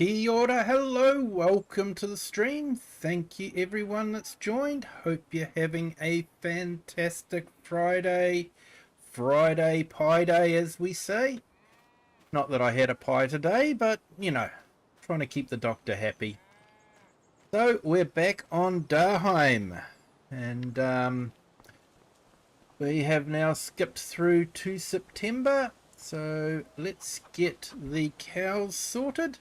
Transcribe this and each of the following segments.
Kia ora, hello, welcome to the stream. Thank you everyone that's joined. Hope you're having a fantastic Friday. Friday pie day, as we say. Not that I had a pie today, but you know, trying to keep the doctor happy. So we're back on Daheim, and we have now skipped through to September. So let's get the cows sorted.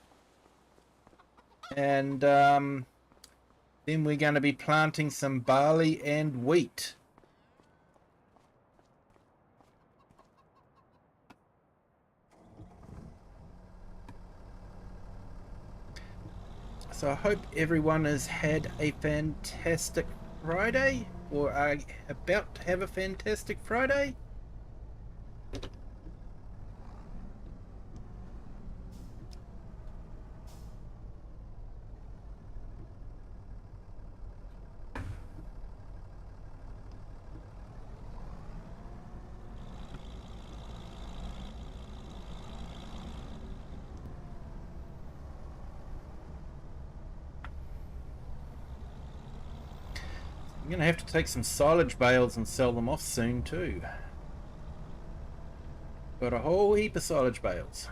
And then we're going to be planting some barley and wheat. So I hope everyone has had a fantastic Friday, or are about to have a fantastic Friday. I'm going to have to take some silage bales and sell them off soon too. Got a whole heap of silage bales.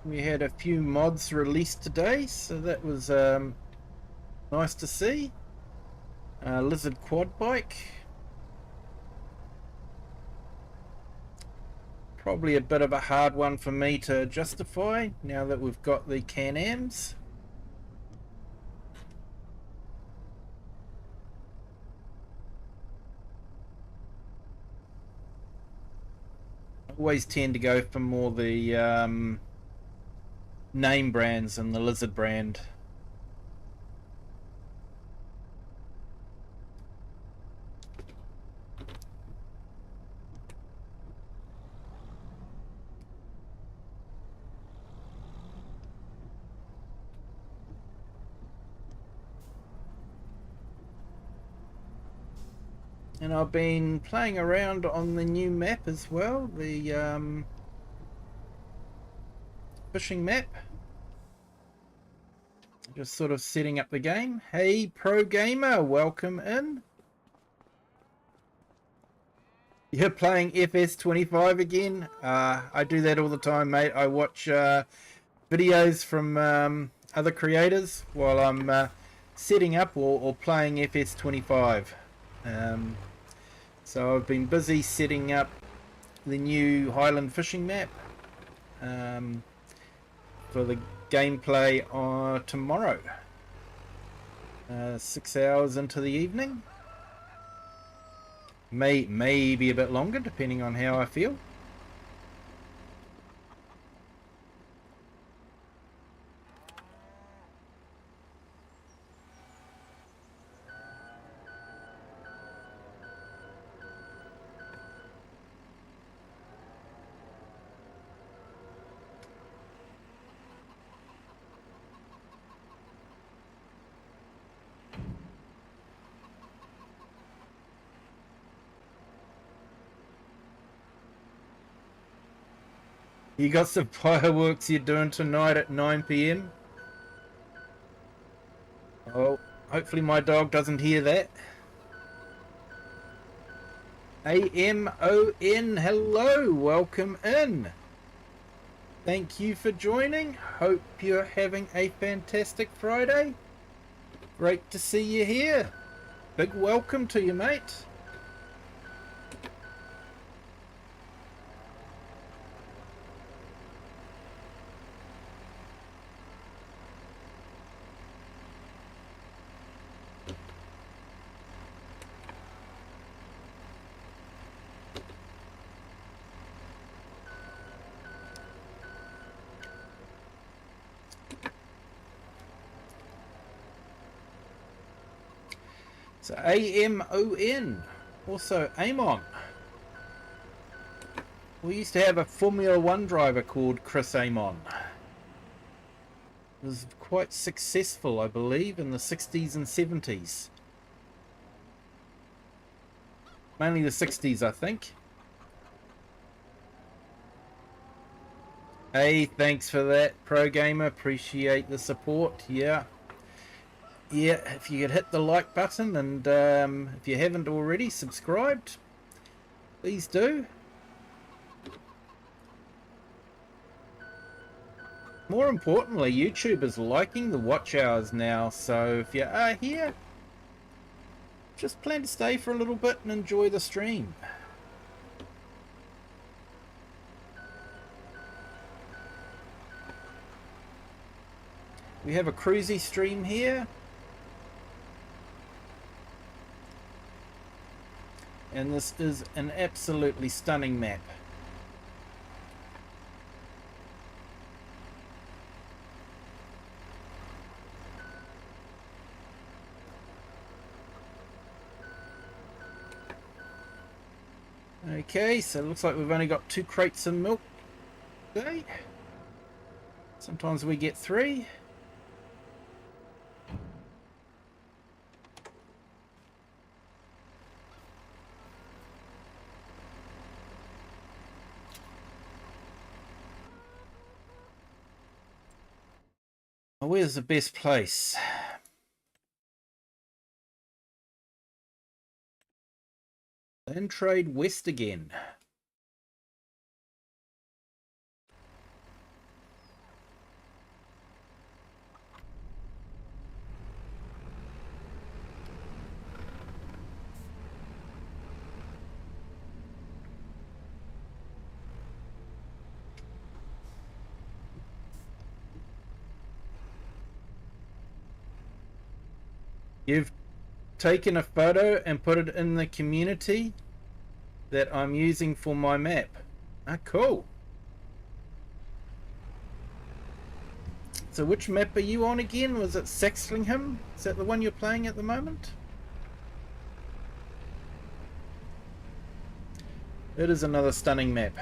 We had a few mods released today, so that was nice to see. Lizard quad bike. Probably a bit of a hard one for me to justify now that we've got the Can-Ams. I always tend to go for more the name brands and the Lizard brand. And I've been playing around on the new map as well, the fishing map. Just sort of setting up the game. Hey, Pro Gamer, welcome in. You're playing FS25 again? I do that all the time, mate. I watch videos from other creators while I'm setting up or playing FS25. So I've been busy setting up the new Highland fishing map for the gameplay tomorrow. 6 hours into the evening. Maybe a bit longer, depending on how I feel. You got some fireworks you're doing tonight at 9 p.m? Oh, hopefully my dog doesn't hear that. AMON, hello, welcome in. Thank you for joining. Hope you're having a fantastic Friday. Great to see you here. Big welcome to you, mate. So AMON, also Amon. We used to have a Formula One driver called Chris Amon. Was quite successful, I believe, in the 60s and 70s. Mainly the 60s, I think. Hey, thanks for that, Pro Gamer. Appreciate the support. Yeah, if you could hit the like button, and if you haven't already subscribed, please do. More importantly, YouTube is liking the watch hours now, so if you are here, just plan to stay for a little bit and enjoy the stream. We have a cruisy stream here. And this is an absolutely stunning map. Okay, so it looks like we've only got 2 crates of milk today. Sometimes we get 3. Oh, where's the best place? Then trade west again. You've taken a photo and put it in the community that I'm using for my map. Ah, cool. So which map are you on again? Was it Saxlingham? Is that the one you're playing at the moment? It is another stunning map.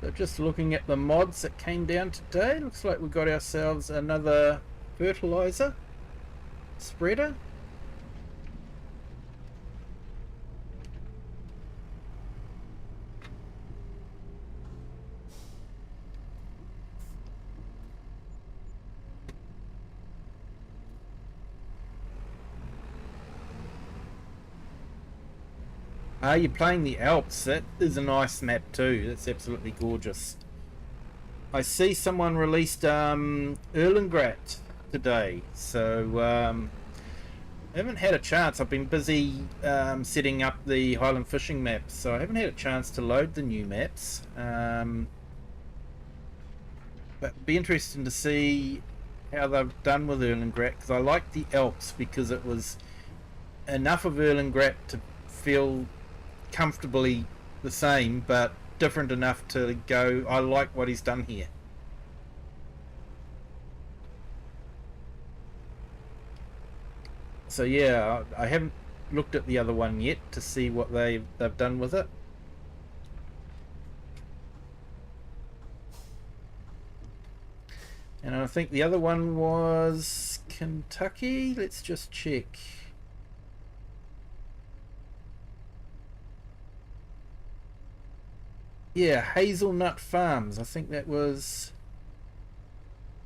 So just looking at the mods that came down today, looks like we got ourselves another fertilizer spreader. Are you playing the Alps? That is a nice map too. That's absolutely gorgeous. I see someone released Erlengrat today, so I haven't had a chance. I've been busy setting up the Highland fishing maps, so I haven't had a chance to load the new maps. But it'd be interesting to see how they've done with Erlengrat, because I like the Alps because it was enough of Erlengrat to feel comfortably the same, but different enough to go, I like what he's done here. So yeah, I haven't looked at the other one yet to see what they've done with it. And I think the other one was Kentucky. Let's just check. Yeah, Hazelnut Farms. I think that was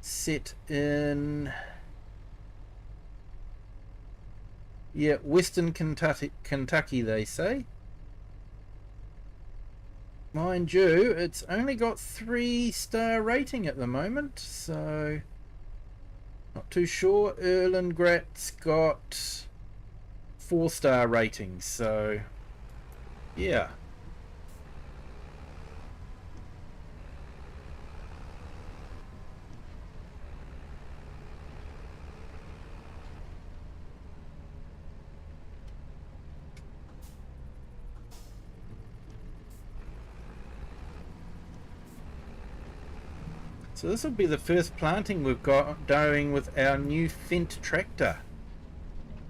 set in, yeah, Western Kentucky, they say. Mind you, it's only got 3-star rating at the moment, so not too sure. Erlengrat's got 4-star ratings, so yeah. So this will be the first planting we've got doing with our new Fendt tractor.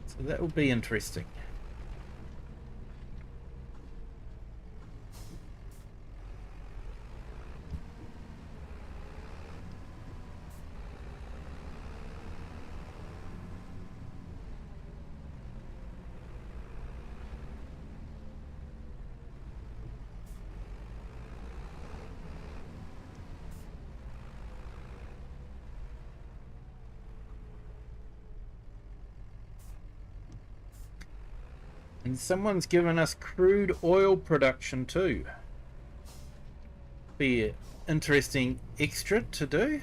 So that will be interesting. And someone's given us crude oil production too. Be an interesting extra to do.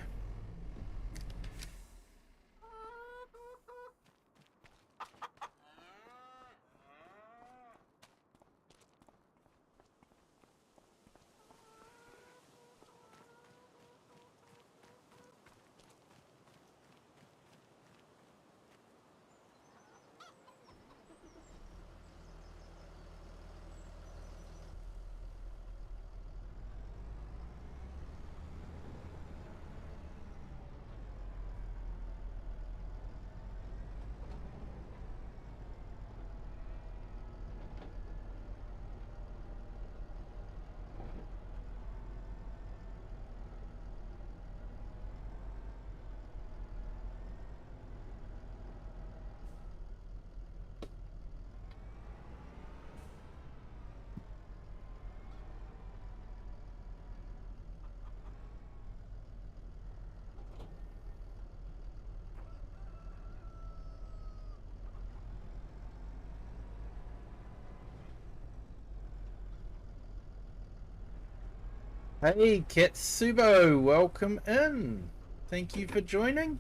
Hey Katsubo, welcome in. Thank you for joining.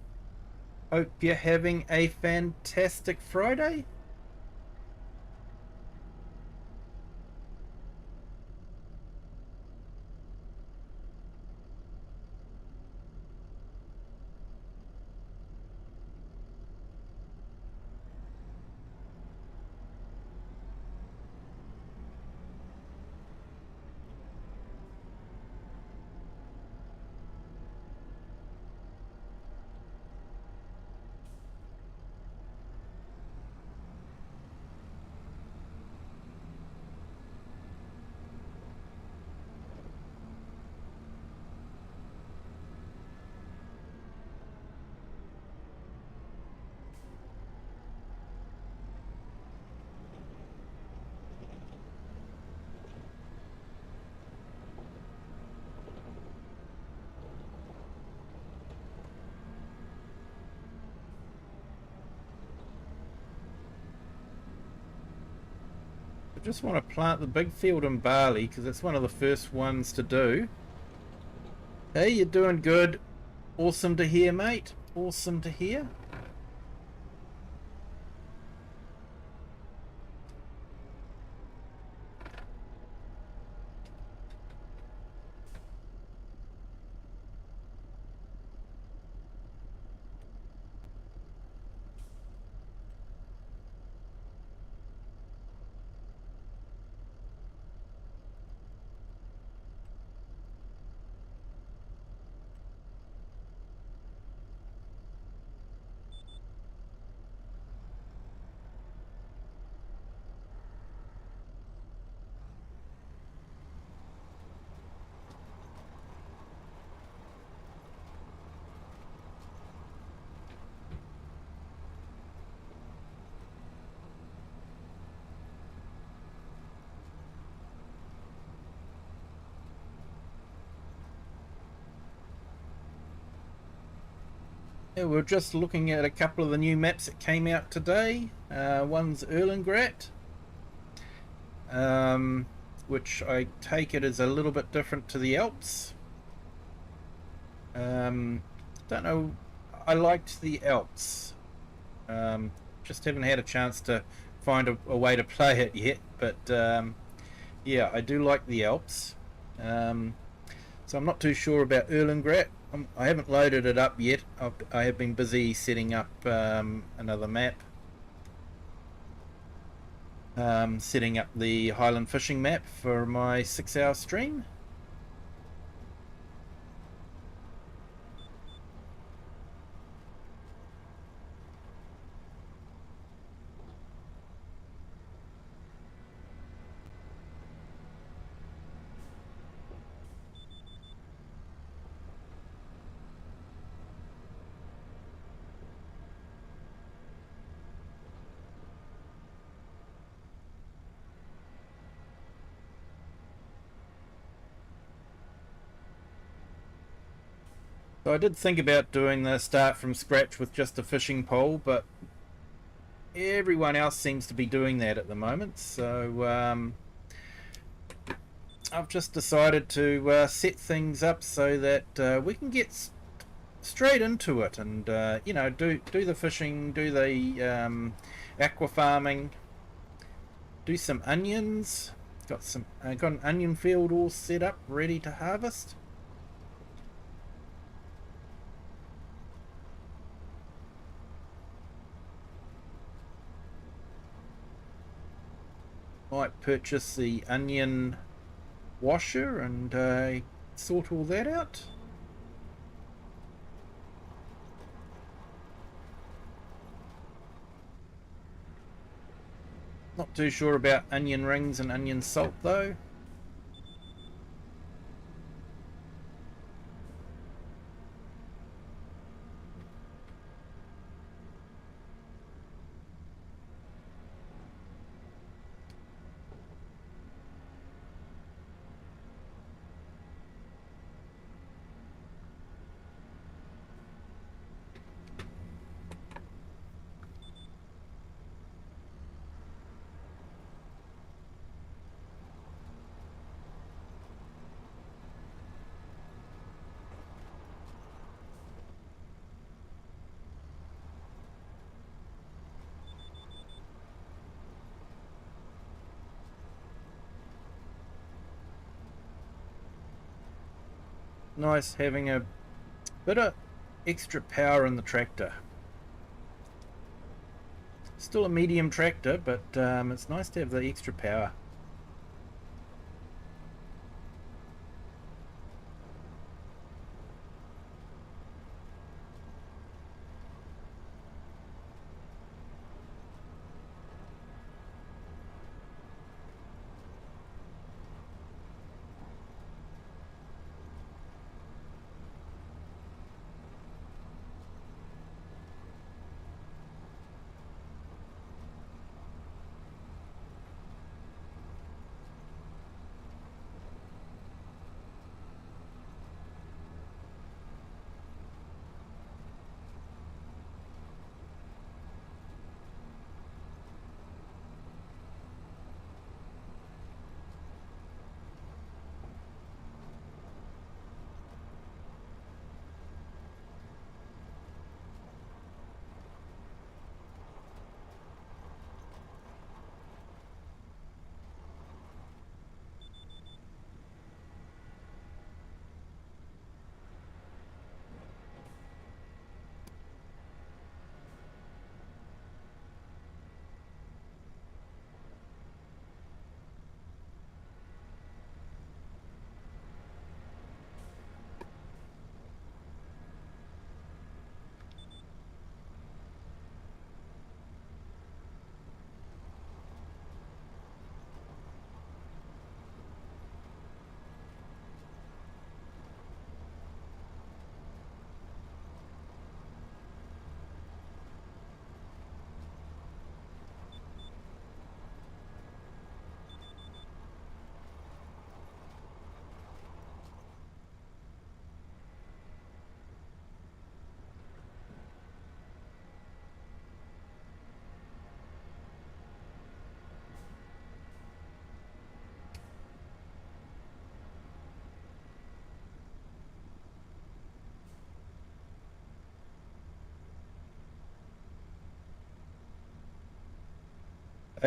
Hope you're having a fantastic Friday. I just want to plant the big field in barley because it's one of the first ones to do. Hey, you're doing good. Awesome to hear, mate. Awesome to hear. Yeah, we're just looking at a couple of the new maps that came out today. One's Erlengrat, which I take it is a little bit different to the Alps. Don't know. I liked the Alps. Just haven't had a chance to find a way to play it yet. But yeah, I do like the Alps. So I'm not too sure about Erlengrat. I haven't loaded it up yet. I have been busy setting up another map. Setting up the Highland fishing map for my 6-hour stream. So I did think about doing the start from scratch with just a fishing pole, but everyone else seems to be doing that at the moment. So I've just decided to set things up so that we can get straight into it, and do the fishing, do the aqua farming, do some onions. Got an onion field all set up, ready to harvest. Might purchase the onion washer and sort all that out. Not too sure about onion rings and onion salt though. Nice having a bit of extra power in the tractor. Still a medium tractor, but it's nice to have the extra power.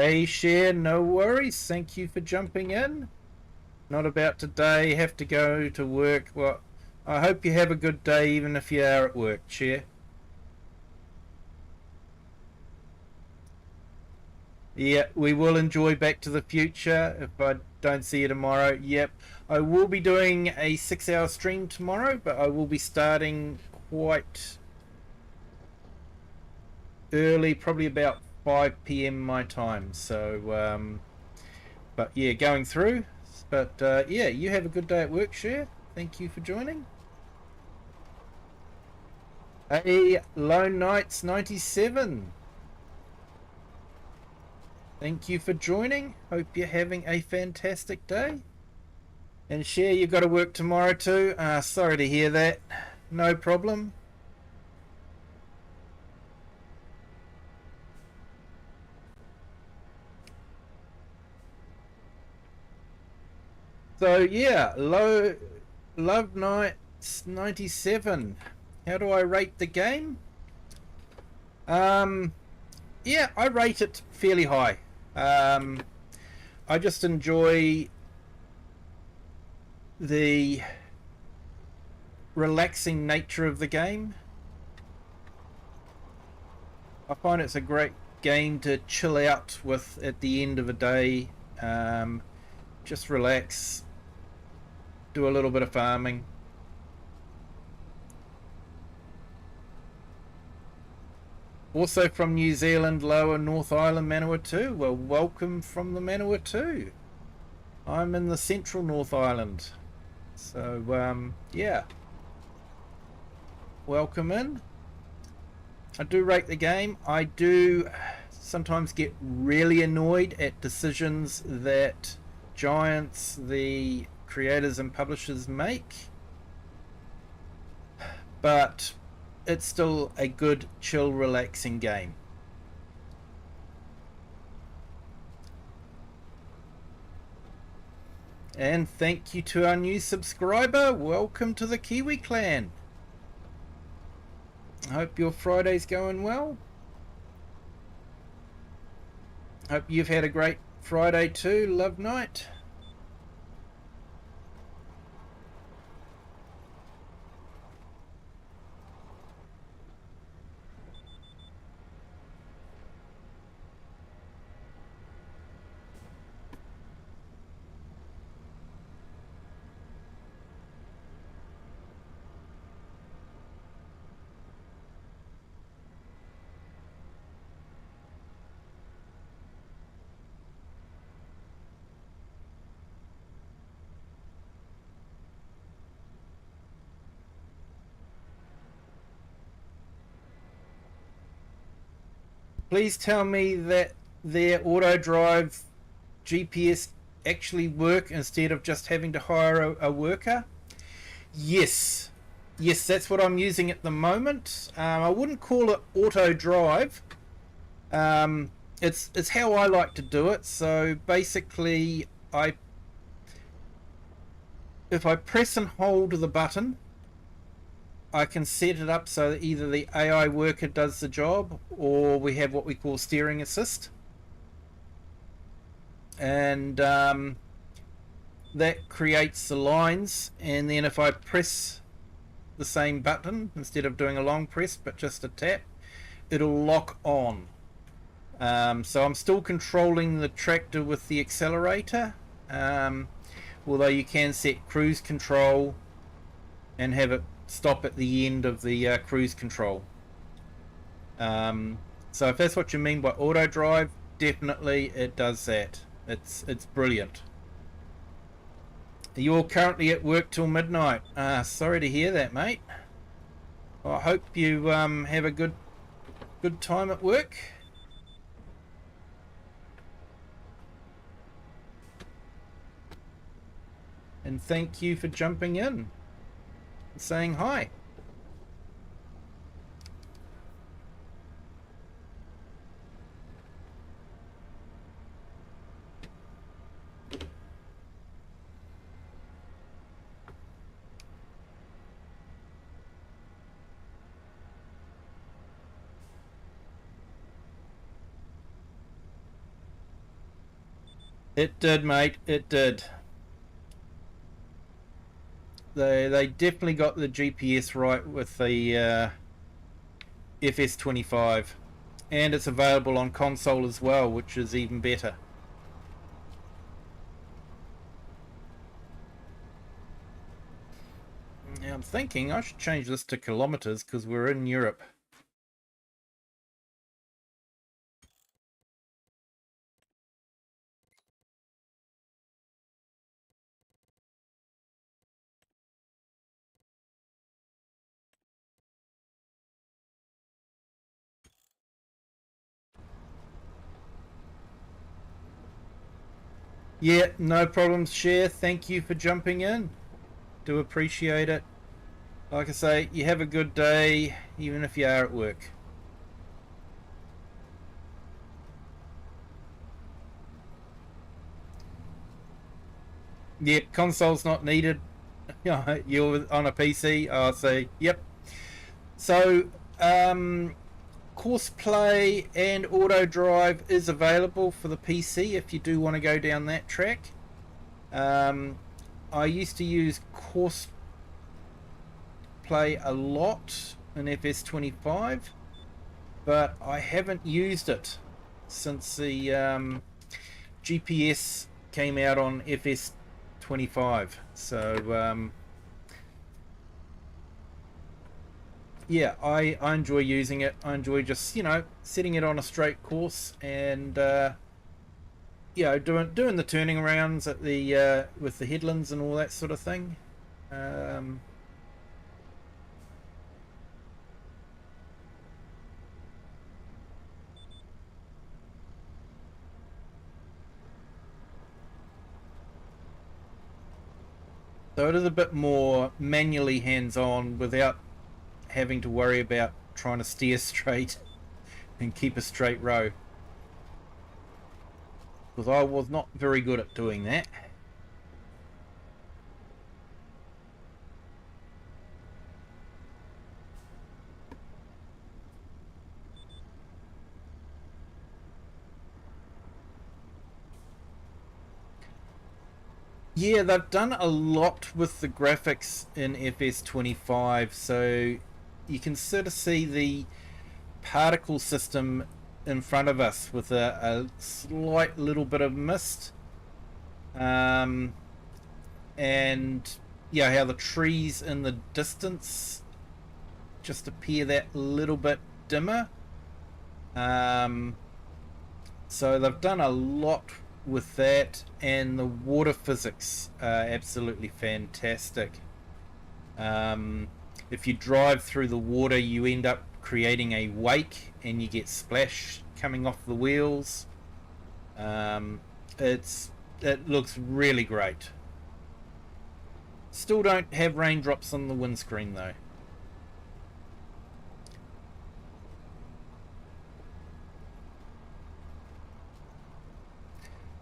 Hey, Share, no worries. Thank you for jumping in. Not about today, have to go to work. Well, I hope you have a good day even if you are at work, Share. Yeah, we will enjoy Back to the Future if I don't see you tomorrow. Yep, I will be doing a 6-hour stream tomorrow, but I will be starting quite early, probably about 5 p.m. my time. So, but yeah, going through. But yeah, you have a good day at work, Share. Thank you for joining. Hey, Lone Knights 97. Thank you for joining. Hope you're having a fantastic day. And Share, you've got to work tomorrow too. Sorry to hear that. No problem. So yeah, Love Knights 97. How do I rate the game? Yeah, I rate it fairly high. I just enjoy the relaxing nature of the game. I find it's a great game to chill out with at the end of a day. Just relax, do a little bit of farming. Also from New Zealand, Lower North Island, Manawatu. Well, welcome from the Manawatu. I'm in the central North Island. So, yeah. Welcome in. I do rate the game. I do sometimes get really annoyed at decisions that Giants, the creators and publishers, make. But it's still a good, chill, relaxing game. And thank you to our new subscriber. Welcome to the Kiwi clan. I hope your Friday's going well. Hope you've had a great Friday too, Love Night. Please tell me that their auto drive GPS actually work instead of just having to hire a worker. Yes, yes, that's what I'm using at the moment. I wouldn't call it auto drive. It's how I like to do it. So basically, if I press and hold the button, I can set it up so that either the AI worker does the job or we have what we call steering assist. And that creates the lines, and then if I press the same button instead of doing a long press but just a tap, it'll lock on. So I'm still controlling the tractor with the accelerator, although you can set cruise control and have it stop at the end of the cruise control. So if that's what you mean by auto drive, definitely it does that. It's brilliant. You're currently at work till midnight. Sorry to hear that, mate. Well, I hope you have a good time at work. And thank you for jumping in and saying hi. It did, mate. It did. They definitely got the GPS right with the FS25, and it's available on console as well, which is even better. Now I'm thinking I should change this to kilometers because we're in Europe. Yeah, no problems, Share. Thank you for jumping in. Do appreciate it. Like I say, you have a good day, even if you are at work. Yep, console's not needed. You're on a PC. I'll say, yep. So, course play and auto drive is available for the PC if you do want to go down that track. I used to use course play a lot in FS25, but I haven't used it since the GPS came out on FS25. So yeah, I enjoy using it. I enjoy just, setting it on a straight course and doing the turning arounds at the with the headlands and all that sort of thing. So it is a bit more manually hands-on without having to worry about trying to steer straight and keep a straight row. Because I was not very good at doing that. Yeah, they've done a lot with the graphics in FS25, so you can sort of see the particle system in front of us with a slight little bit of mist. And yeah, how the trees in the distance just appear that little bit dimmer. So they've done a lot with that, and the water physics are absolutely fantastic. If you drive through the water, you end up creating a wake and you get splash coming off the wheels. It looks really great. Still don't have raindrops on the windscreen though.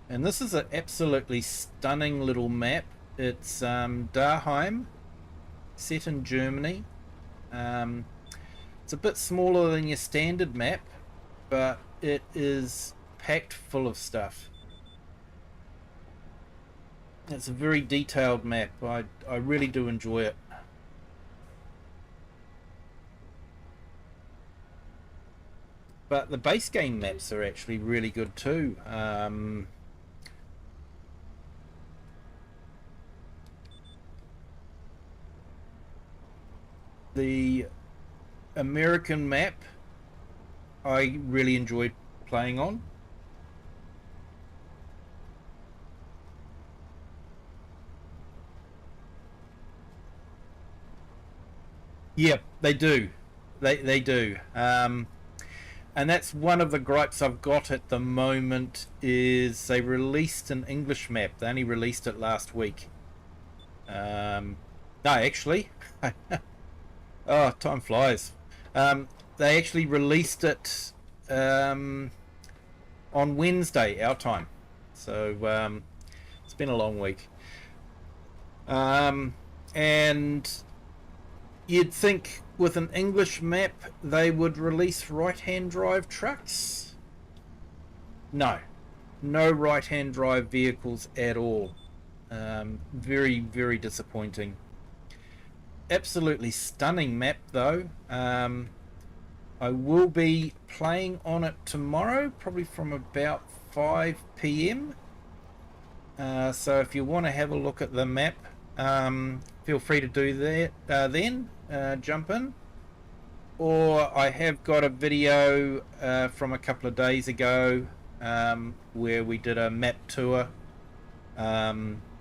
And this is an absolutely stunning little map. It's Daheim, set in Germany. It's a bit smaller than your standard map, but it is packed full of stuff. It's a very detailed map. I really do enjoy it. But the base game maps are actually really good too. The American map I really enjoyed playing on. Yeah, they do. They do. And that's one of the gripes I've got at the moment is they released an English map. They only released it last week. No, actually. Oh, time flies. They actually released it on Wednesday, our time. So it's been a long week. And you'd think with an English map they would release right-hand drive trucks. No, no right-hand drive vehicles at all. Very, very disappointing. Absolutely stunning map though. I will be playing on it tomorrow, probably from about 5 p.m. So if you want to have a look at the map, feel free to do that then. Jump in. Or I have got a video from a couple of days ago where we did a map tour.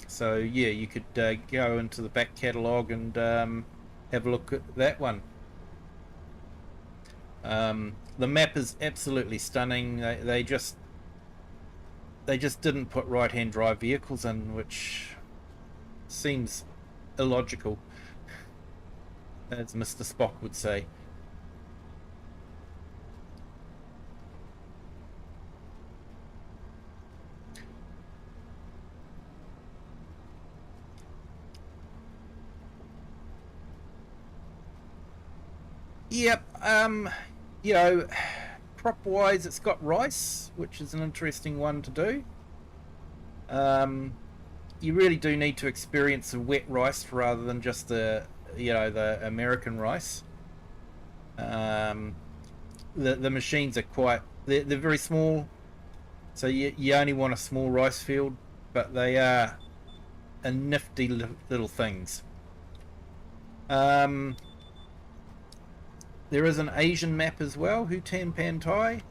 So yeah, you could go into the back catalogue and have a look at that one. The map is absolutely stunning. They just didn't put right-hand drive vehicles in, which seems illogical, as Mr. Spock would say. Yep, you know, crop-wise, it's got rice, which is an interesting one to do. You really do need to experience the wet rice rather than just the American rice. The machines are they're very small, so you only want a small rice field, but they are a nifty little things. There is an Asian map as well, Hutan Pantai.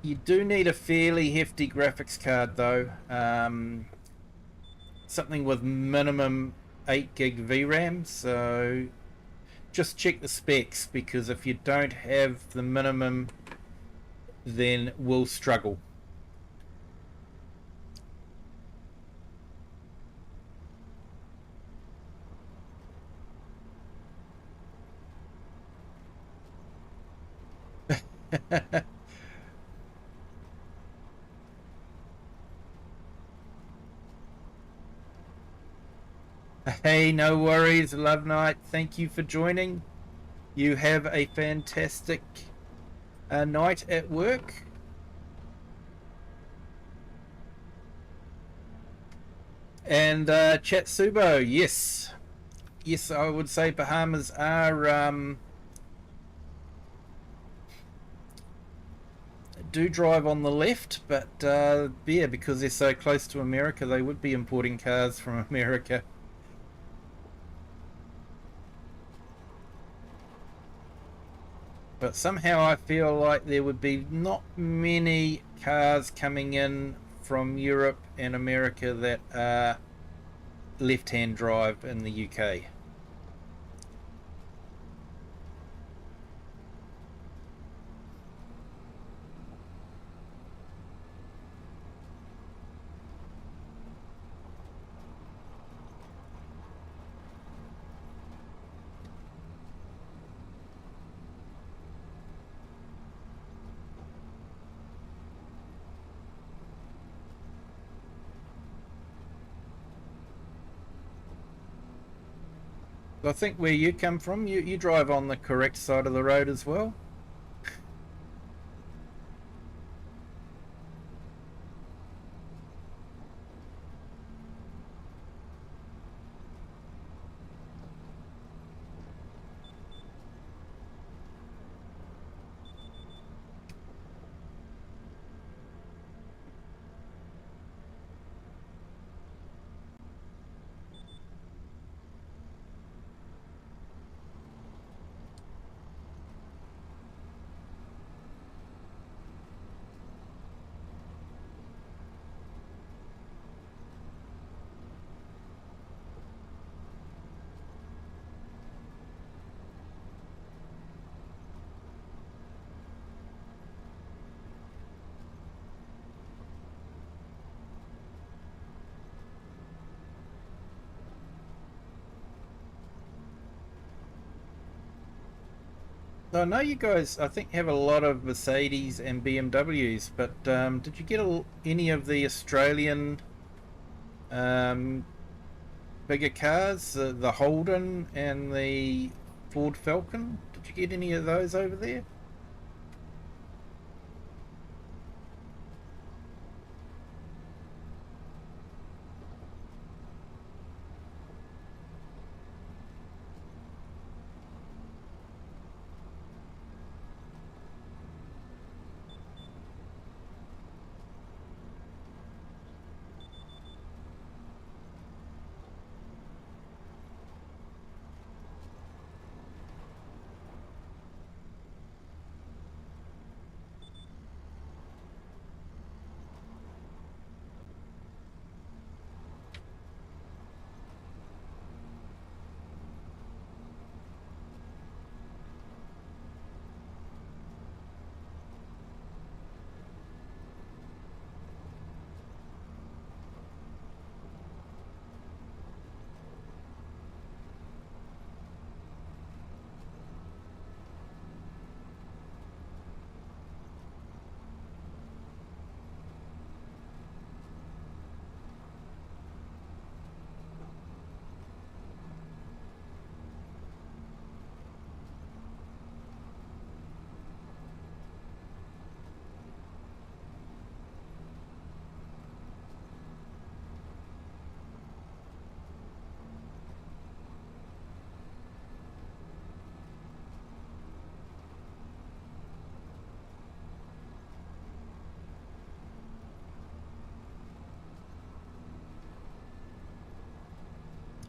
You do need a fairly hefty graphics card though. Something with minimum 8 gig VRAM, so just check the specs, because if you don't have the minimum, then we'll struggle. Hey, no worries, Love Night. Thank you for joining. You have a fantastic night at work. And Chatsubo, yes. Yes, I would say Bahamas are do drive on the left, but yeah, because they're so close to America, they would be importing cars from America. But somehow I feel like there would be not many cars coming in from Europe and America that are left-hand drive in the UK. I think where you come from, you drive on the correct side of the road as well. I know you guys, I think, have a lot of Mercedes and BMWs, but did you get any of the Australian bigger cars, the Holden and the Ford Falcon? Did you get any of those over there?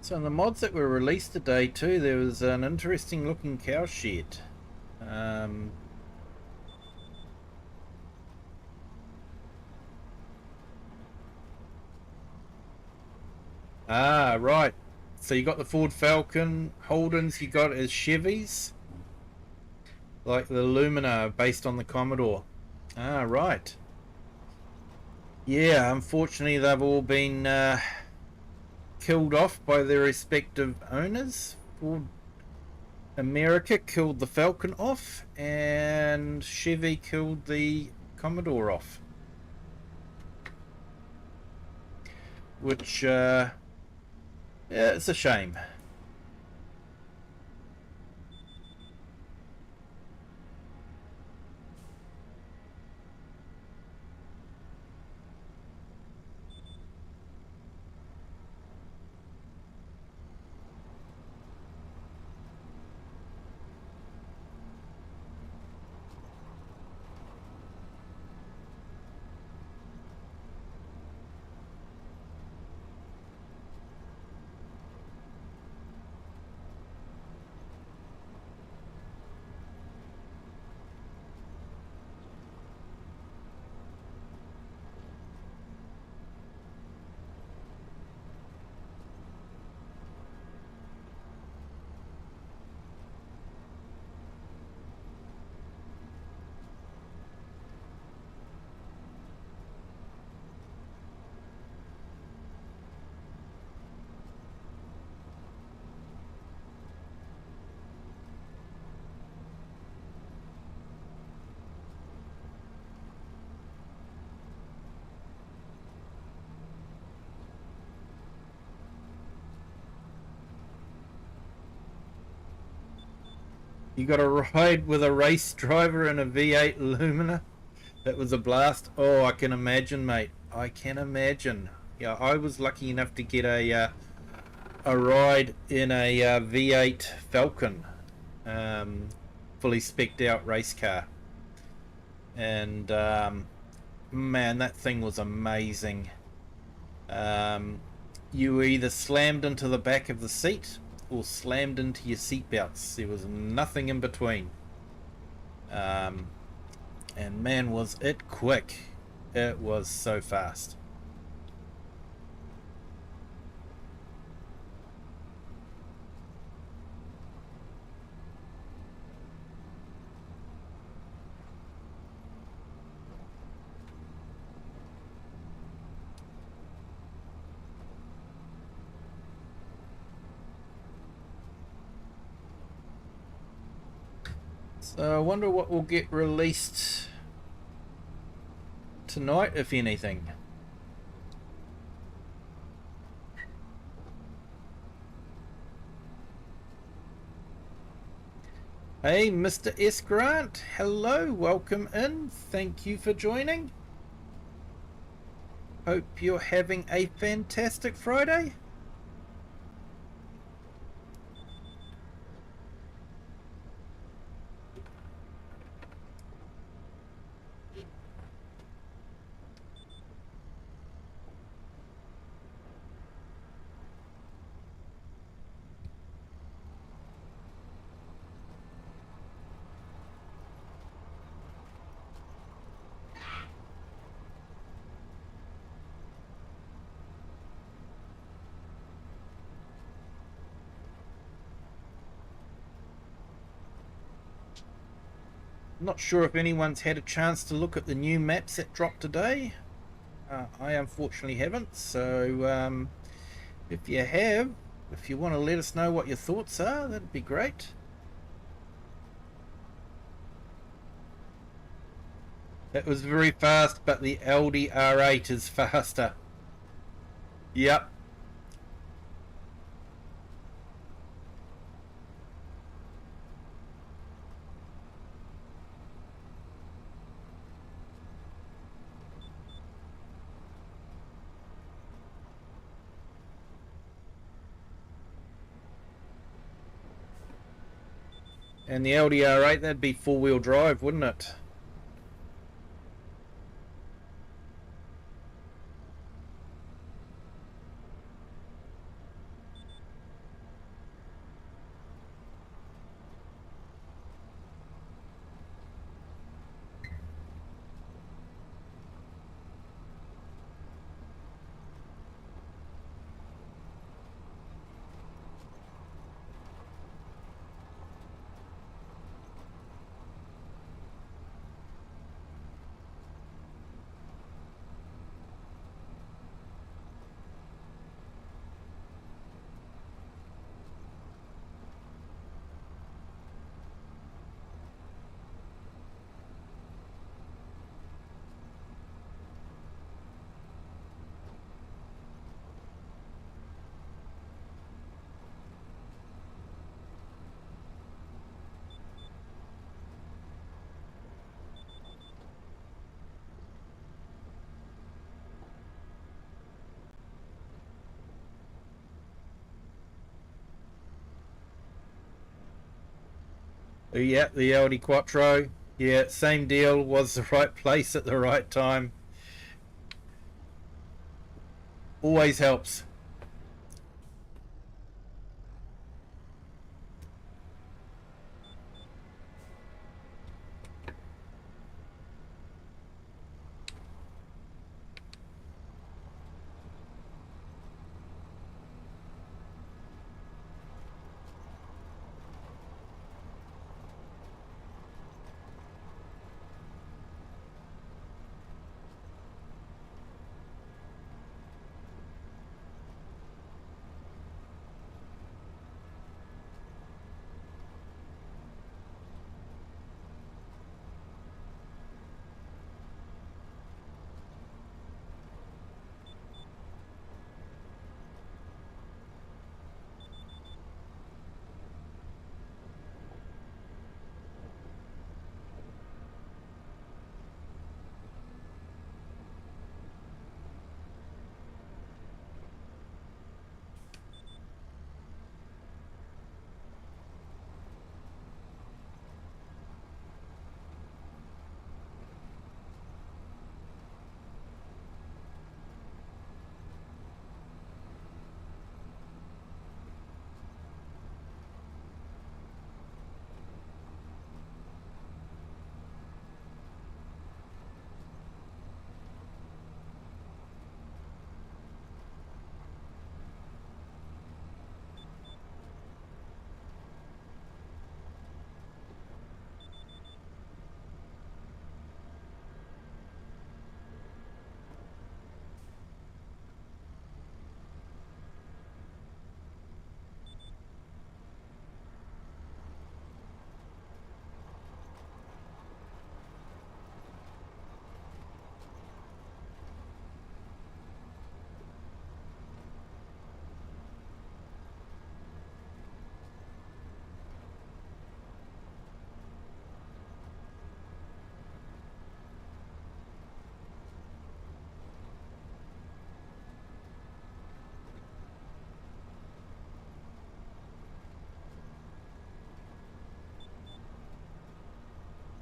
So in the mods that were released today too, there was an interesting looking cow shed. Um, right. So you got the Ford Falcon, Holdens you got as Chevys, like the Lumina based on the Commodore. Right. Yeah, unfortunately they've all been killed off by their respective owners. Ford America killed the Falcon off, and Chevy killed the Commodore off. Which, yeah, it's a shame. You got a ride with a race driver in a V8 Lumina? That was a blast. Oh, I can imagine, mate. I can imagine. Yeah, I was lucky enough to get a ride in a V8 Falcon, fully specced out race car, and man, that thing was amazing. You either slammed into the back of the seat or slammed into your seatbelts. There was nothing in between. And man, was it quick. It was so fast. So I wonder what will get released tonight, if anything. Hey, Mr. S. Grant. Hello, welcome in. Thank you for joining. Hope you're having a fantastic Friday. Not sure if anyone's had a chance to look at the new maps that dropped today. I unfortunately haven't, so if you have, if you want to let us know what your thoughts are, that'd be great. That was very fast, but the LDR8 is faster. Yep. And the LDR8, that'd be four-wheel drive, wouldn't it? Yeah, the Audi Quattro. Yeah, same deal. Was the right place at the right time. Always helps.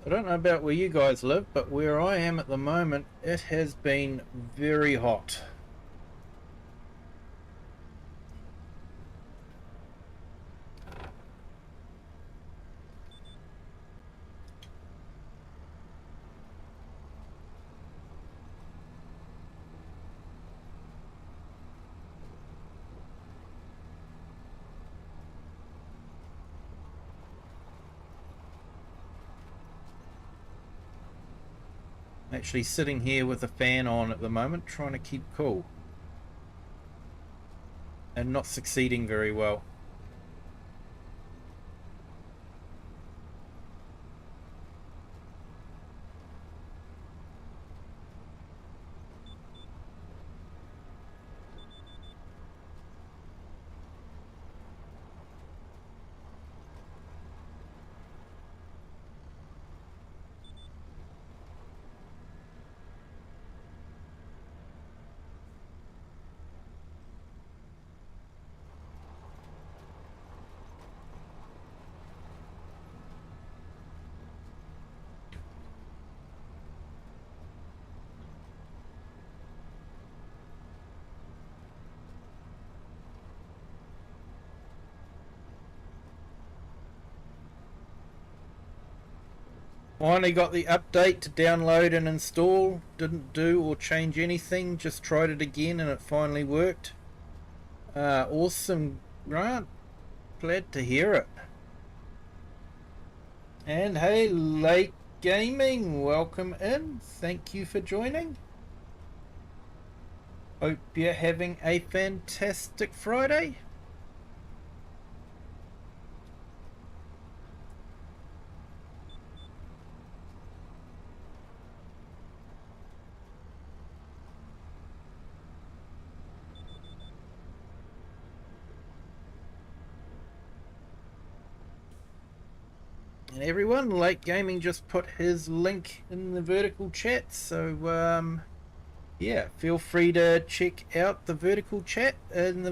I don't know about where you guys live, but where I am at the moment, it has been very hot. Actually sitting here with the fan on at the moment, trying to keep cool. And not succeeding very well. Finally got the update to download and install. Didn't do or change anything, just tried it again and it finally worked. Awesome, Grant. Glad to hear it. And hey, Late Gaming, welcome in. Thank you for joining. Hope you're having a fantastic Friday. And everyone, Late Gaming just put his link in the vertical chat, so yeah, feel free to check out the vertical chat and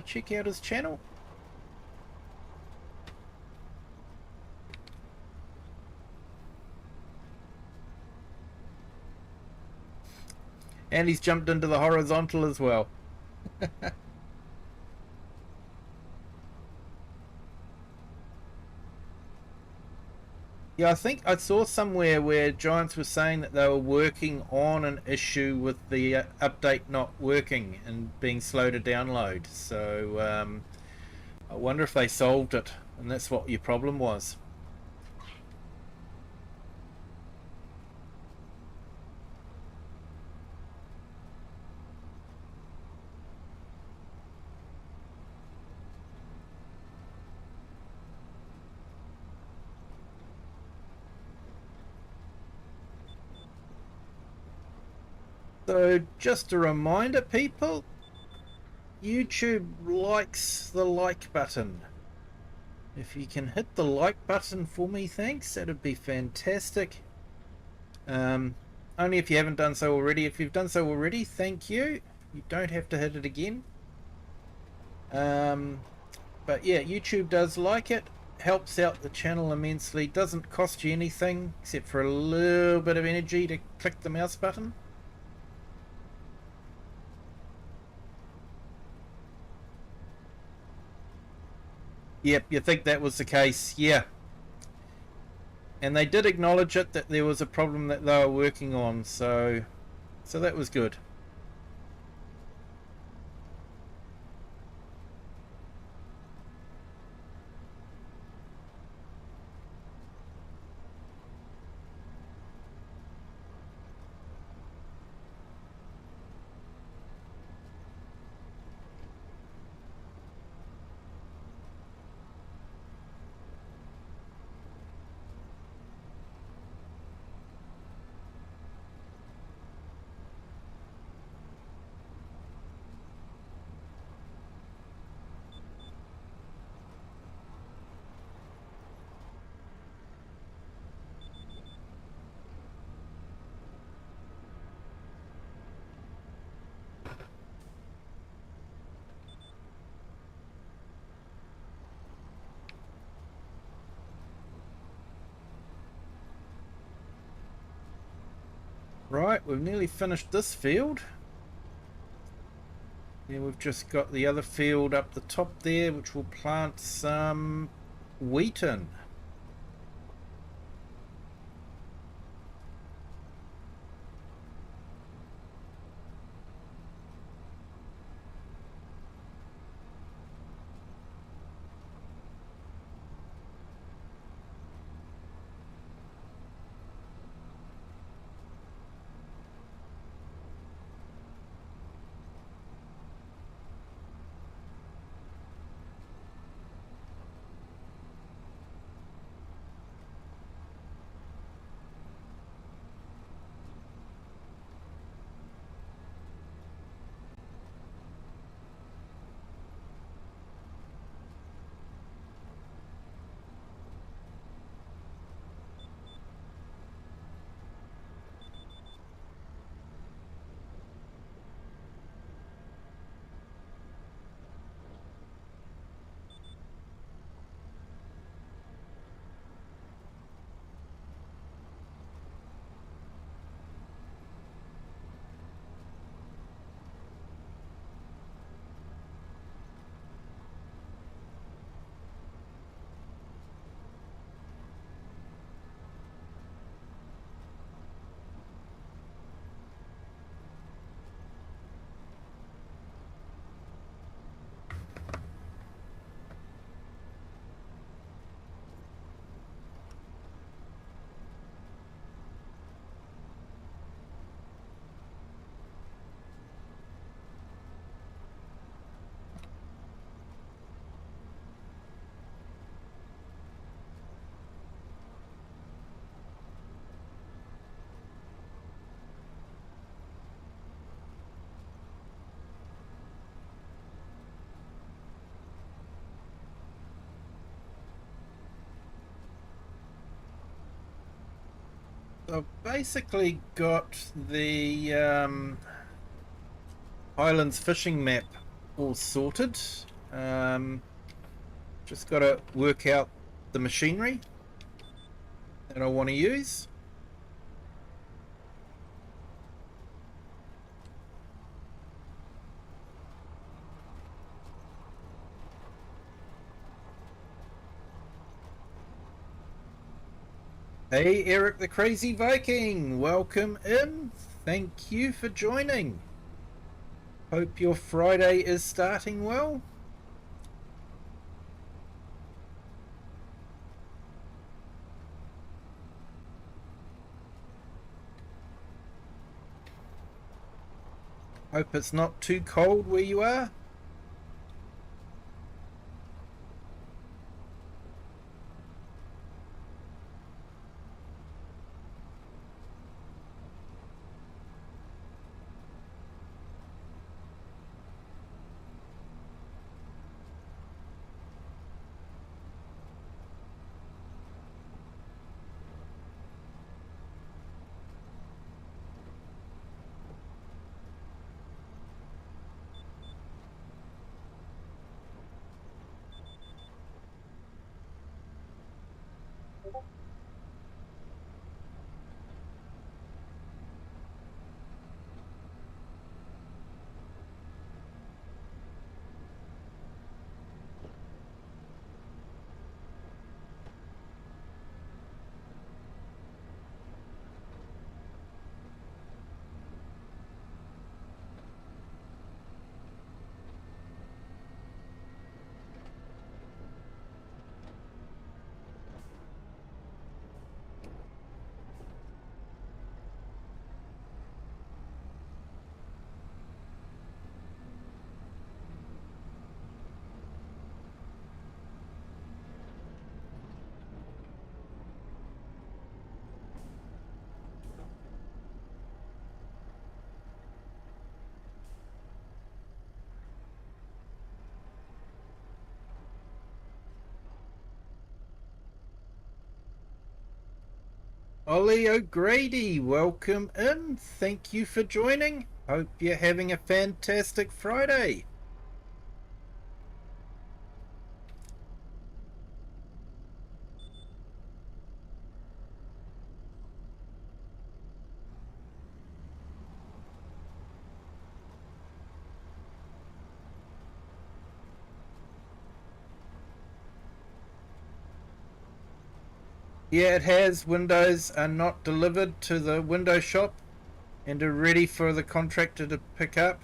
check out his channel. And he's jumped into the horizontal as well. Yeah, I think I saw somewhere where Giants were saying that they were working on an issue with the update not working and being slow to download. So I wonder if they solved it and that's what your problem was. So just a reminder, people, YouTube likes the like button. If you can hit the like button for me, thanks, that'd be fantastic. Only if you haven't done so already. If you've done so already, thank you. You don't have to hit it again. But yeah, YouTube does like it. Helps out the channel immensely. Doesn't cost you anything except for a little bit of energy to click the mouse button. Yep, you think that was the case? Yeah. And they did acknowledge it, that there was a problem that they were working on, so that was good. Right, we've nearly finished this field. Yeah, we've just got the other field up the top there, which will plant some wheat in. I've basically got the Highlands fishing map all sorted. Um, just got to work out the machinery that I want to use. Hey, Eric the Crazy Viking, welcome in. Thank you for joining. Hope your Friday is starting well. Hope it's not too cold where you are. Ollie O'Grady, welcome in. Thank you for joining. Hope you're having a fantastic Friday. Yeah, it has. Windows are not delivered to the window shop and are ready for the contractor to pick up.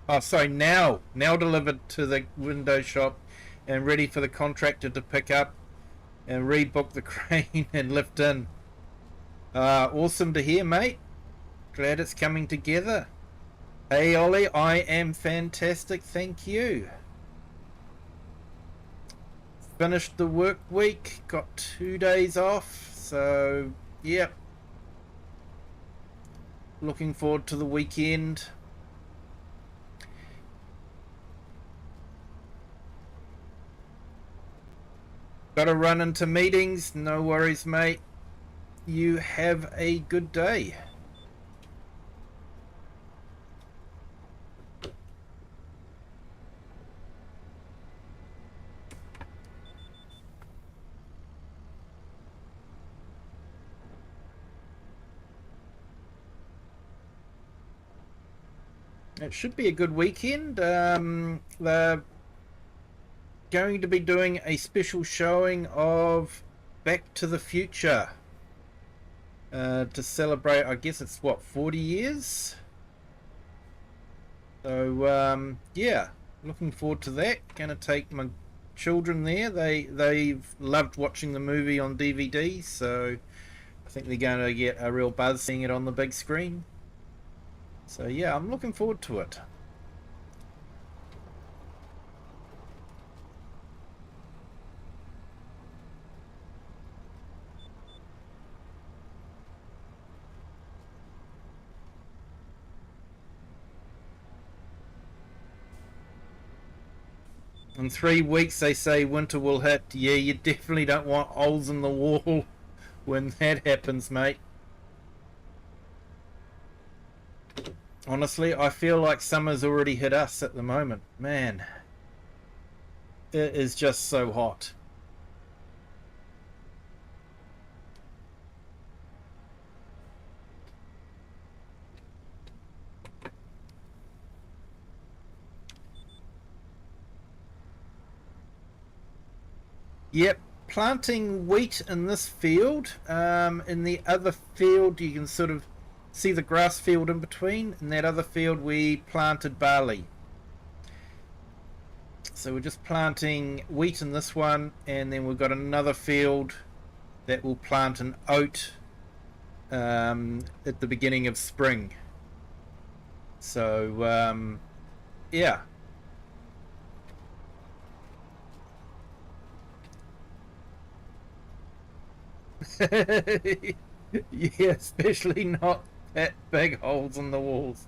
Oh, sorry, now delivered to the window shop and ready for the contractor to pick up and rebook the crane and lift in. Awesome to hear, mate. Glad it's coming together. Hey, Ollie, I am fantastic, thank you. Finished the work week, got 2 days off, so yeah. Looking forward to the weekend. Gotta run into meetings, no worries, mate. You have a good day. It should be a good weekend. They're going to be doing a special showing of Back to the Future to celebrate, I guess it's what, 40 years? So, yeah, looking forward to that. Gonna take my children there. They've loved watching the movie on DVD, so I think they're going to get a real buzz seeing it on the big screen. So yeah, I'm looking forward to it. In 3 weeks, they say winter will hit. Yeah, you definitely don't want holes in the wall when that happens, mate. Honestly, I feel like summer's already hit us at the moment. Man, it is just so hot. Yep, planting wheat in this field. In the other field, you can sort of see the grass field in between. In that other field, we planted barley. So we're just planting wheat in this one, and then we've got another field that will plant an oat at the beginning of spring. So, yeah. Yeah, especially not that big holes in the walls.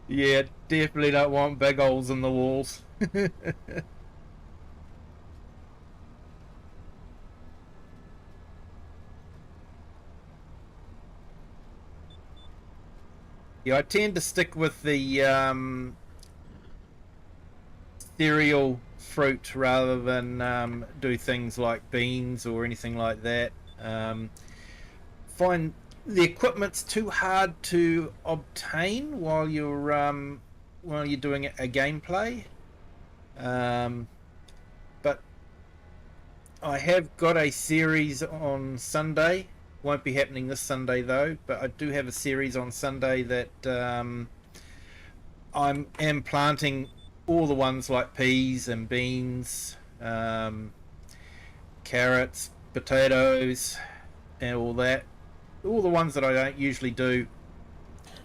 Yeah, definitely don't want big holes in the walls. Yeah, I tend to stick with the cereal fruit rather than do things like beans or anything like that. Find the equipment's too hard to obtain while you're doing a gameplay. Um, but I have got a series on Sunday. Won't be happening this Sunday though, but I do have a series on Sunday that I am planting all the ones like peas and beans, carrots, potatoes, and all that. All the ones that I don't usually do,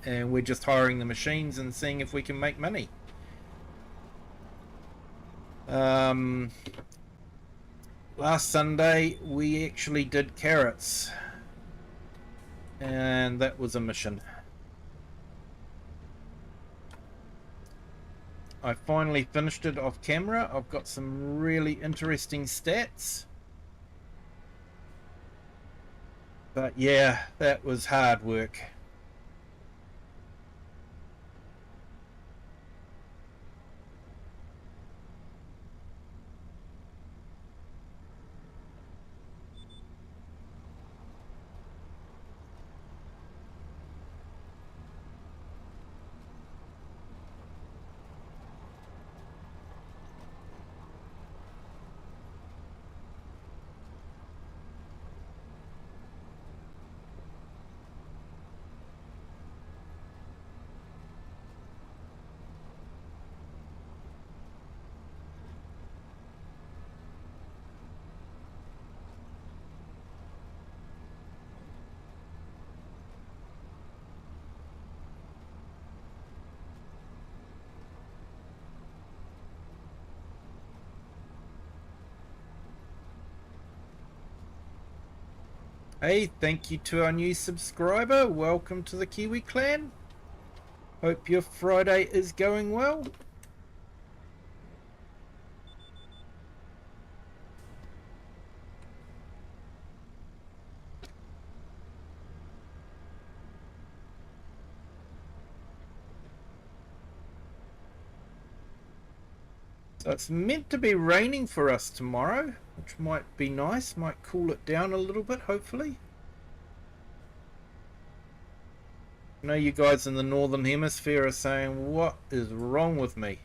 and we're just hiring the machines and seeing if we can make money. Um, Last Sunday we actually did carrots, and that was a mission. I finally finished it off camera. I've got some really interesting stats. But yeah, that was hard work. Hey, thank you to our new subscriber. Welcome to the Kiwi clan. Hope your Friday is going well. So it's meant to be raining for us tomorrow, which might be nice, might cool it down a little bit, hopefully. I know you guys in the Northern Hemisphere are saying, what is wrong with me?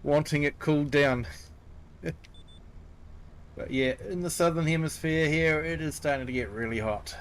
Wanting it cooled down. But yeah, in the Southern Hemisphere here, it is starting to get really hot.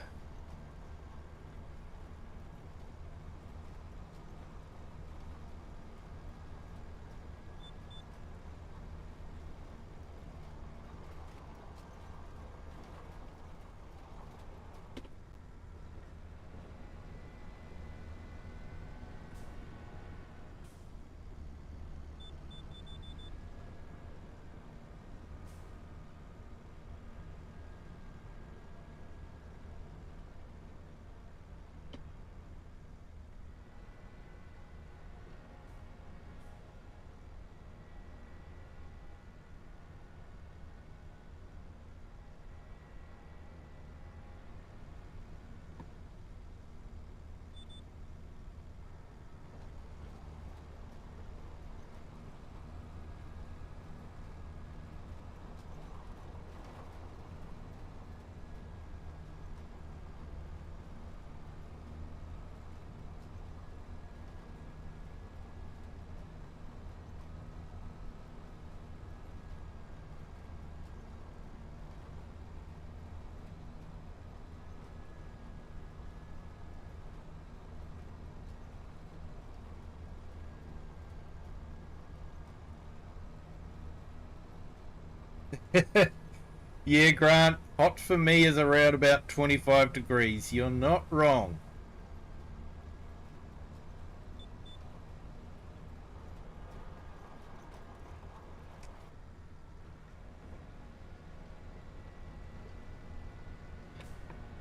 Yeah, Grant, hot for me is around about 25 degrees. You're not wrong.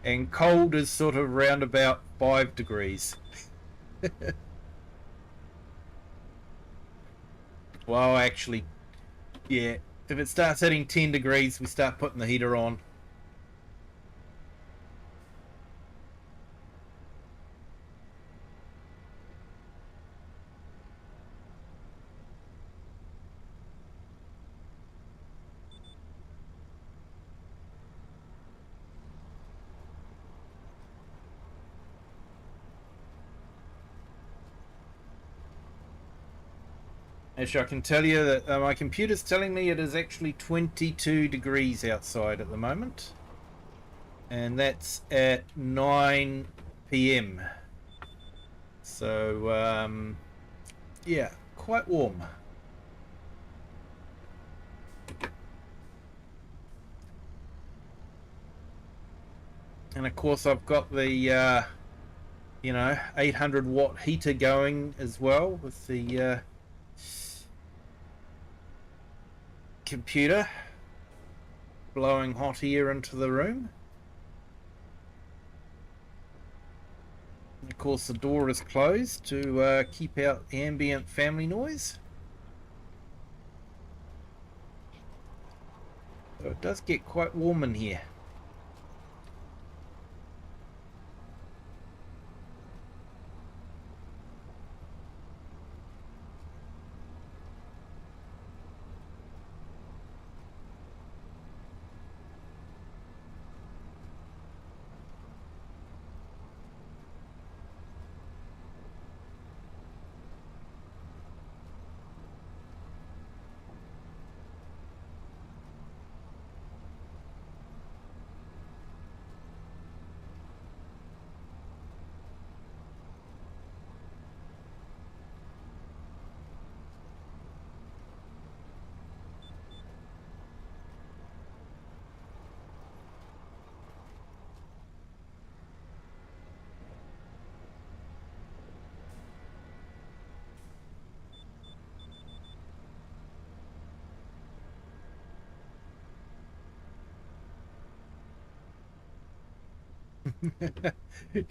And cold is sort of round about 5 degrees. Well, actually, yeah, if it starts hitting 10 degrees, we start putting the heater on. Actually, I can tell you that my computer's telling me it is actually 22 degrees outside at the moment. And that's at 9 p.m. So, yeah, quite warm. And of course, I've got the, 800-watt heater going as well with the computer blowing hot air into the room. And of course, the door is closed to keep out ambient family noise. So it does get quite warm in here.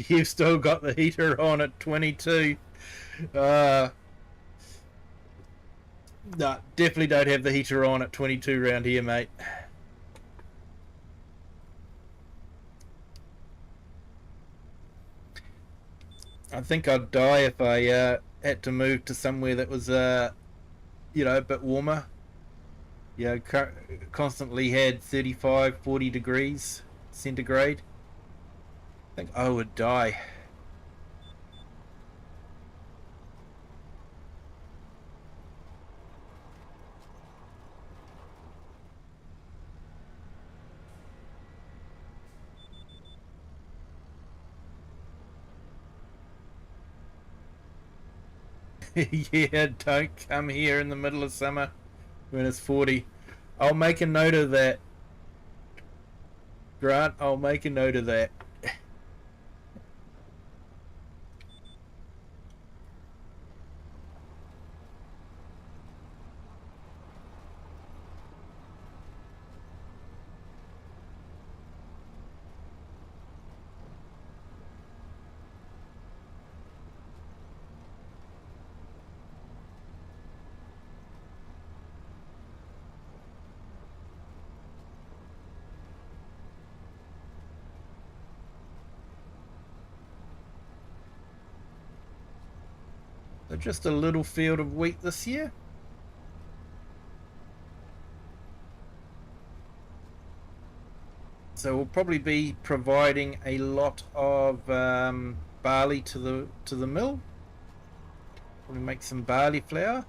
You've still got the heater on at 22. No, definitely don't have the heater on at 22 round here, mate. I think I'd die if I had to move to somewhere that was, a bit warmer. Constantly had 35, 40 degrees centigrade. I think I would die. Yeah, don't come here in the middle of summer when it's 40. I'll make a note of that, Grant. I'll make a note of that. So just a little field of wheat this year. So we'll probably be providing a lot of barley to the mill. Probably make some barley flour.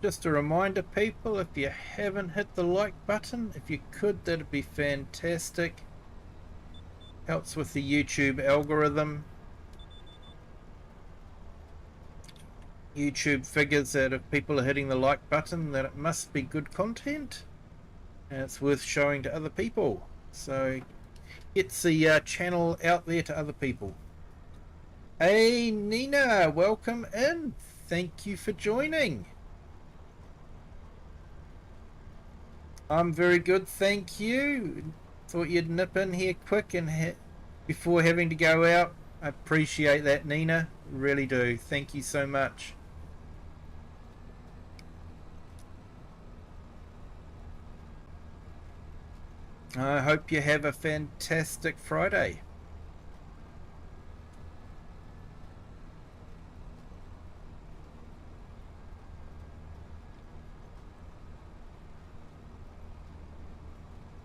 Just a reminder, people, if you haven't hit the like button, if you could, that'd be fantastic. Helps with the YouTube algorithm. YouTube figures that if people are hitting the like button, that it must be good content and it's worth showing to other people. So gets the channel out there to other people. Hey Nina, welcome in. Thank you for joining. I'm very good, thank you. Thought you'd nip in here quick and before having to go out. I appreciate that, Nina. Really do. Thank you so much. I hope you have a fantastic Friday.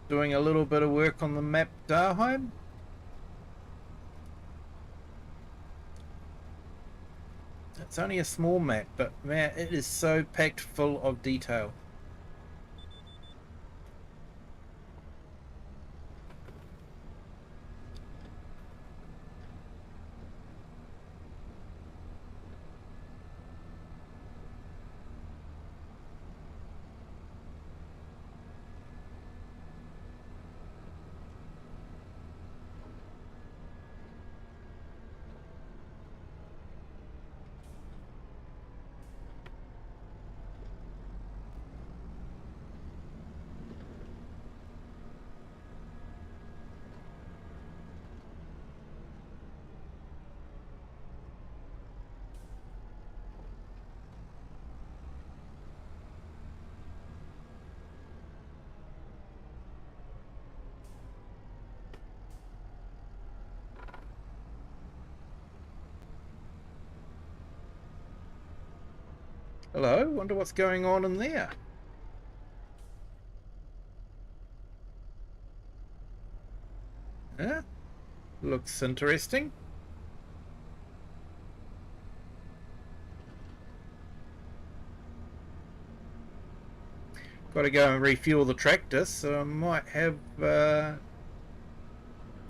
Doing a little bit of work on the map Daheim. It's only a small map, but man, it is so packed full of detail. Hello, wonder what's going on in there. Yeah, looks interesting. Got to go and refuel the tractor, so I might have a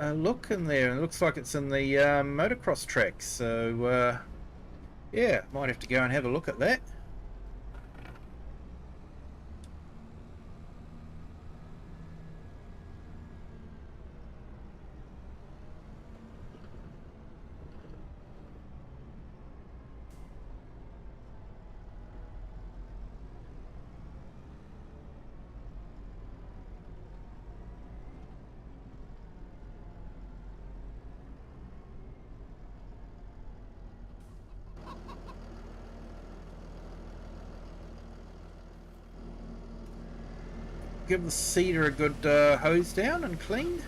look in there. It looks like it's in the motocross track, so yeah, might have to go and have a look at that. Give the seeder a good hose down and clean.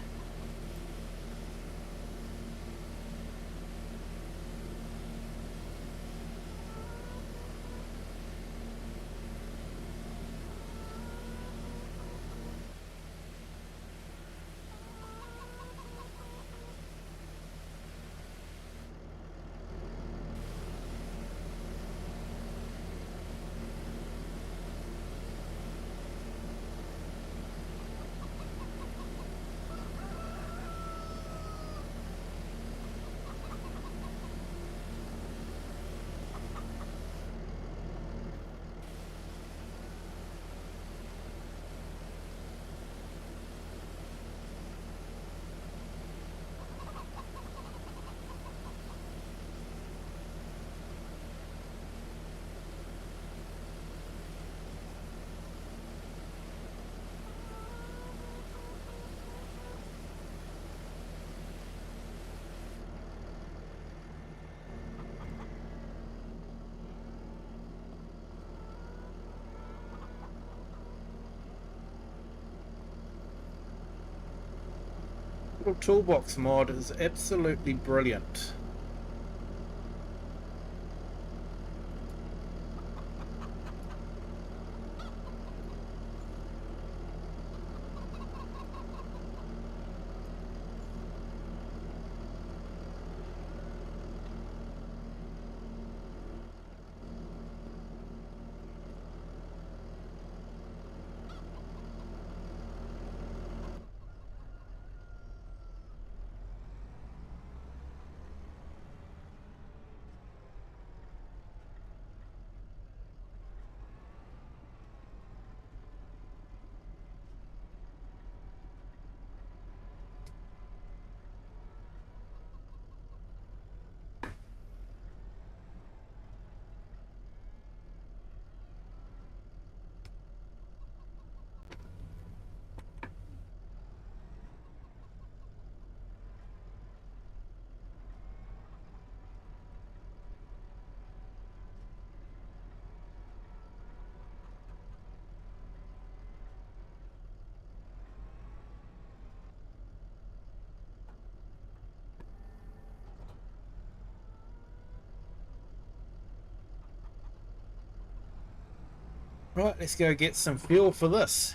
Little toolbox mod is absolutely brilliant. Right, let's go get some fuel for this.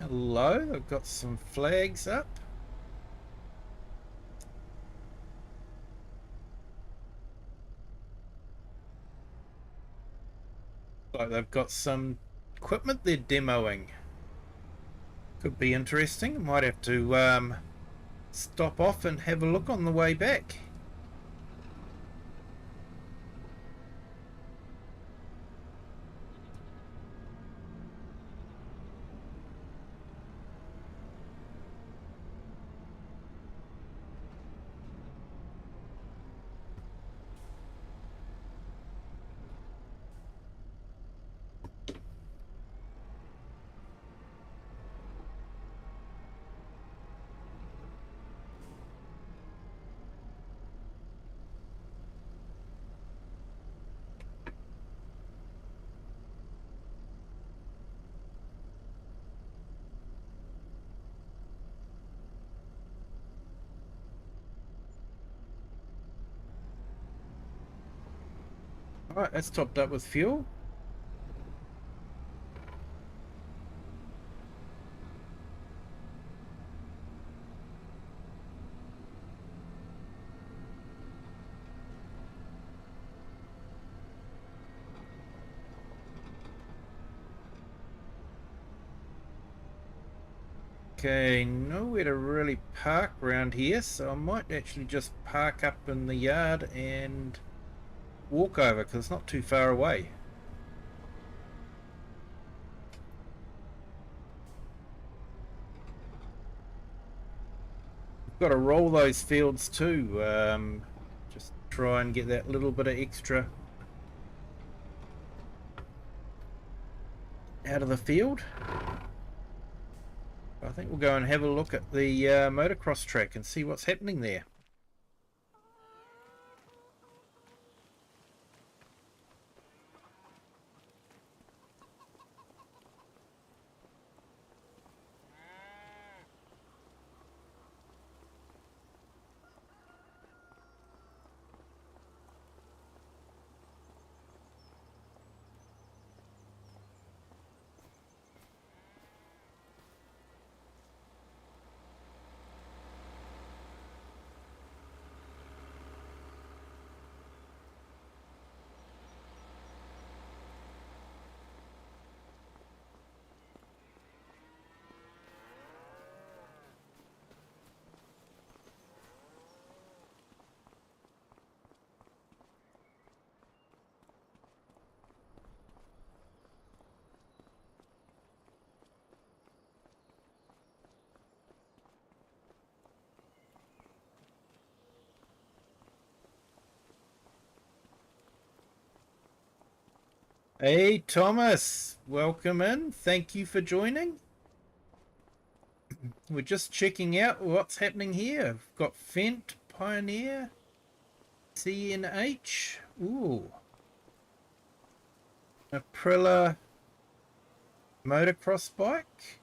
Hello, I've got some flags up. Like they've got some equipment they're demoing. Could be interesting. Might have to stop off and have a look on the way back. Alright, that's topped up with fuel. Okay, nowhere to really park around here, so I might actually just park up in the yard and walk over because it's not too far away. Got to roll those fields too. Just try and get that little bit of extra out of the field. I think we'll go and have a look at the motocross track and see what's happening there. Hey Thomas, welcome in. Thank you for joining. We're just checking out what's happening here. We've got Fent, Pioneer, CNH. Ooh. Aprilia motocross bike.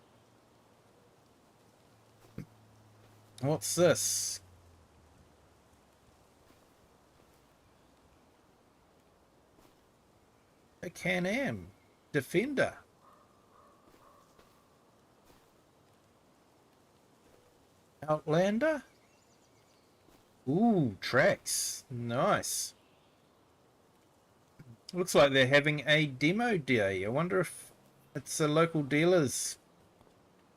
What's this? A Can-Am Defender. Outlander. Ooh, tracks. Nice. Looks like they're having a demo day. I wonder if it's the local dealers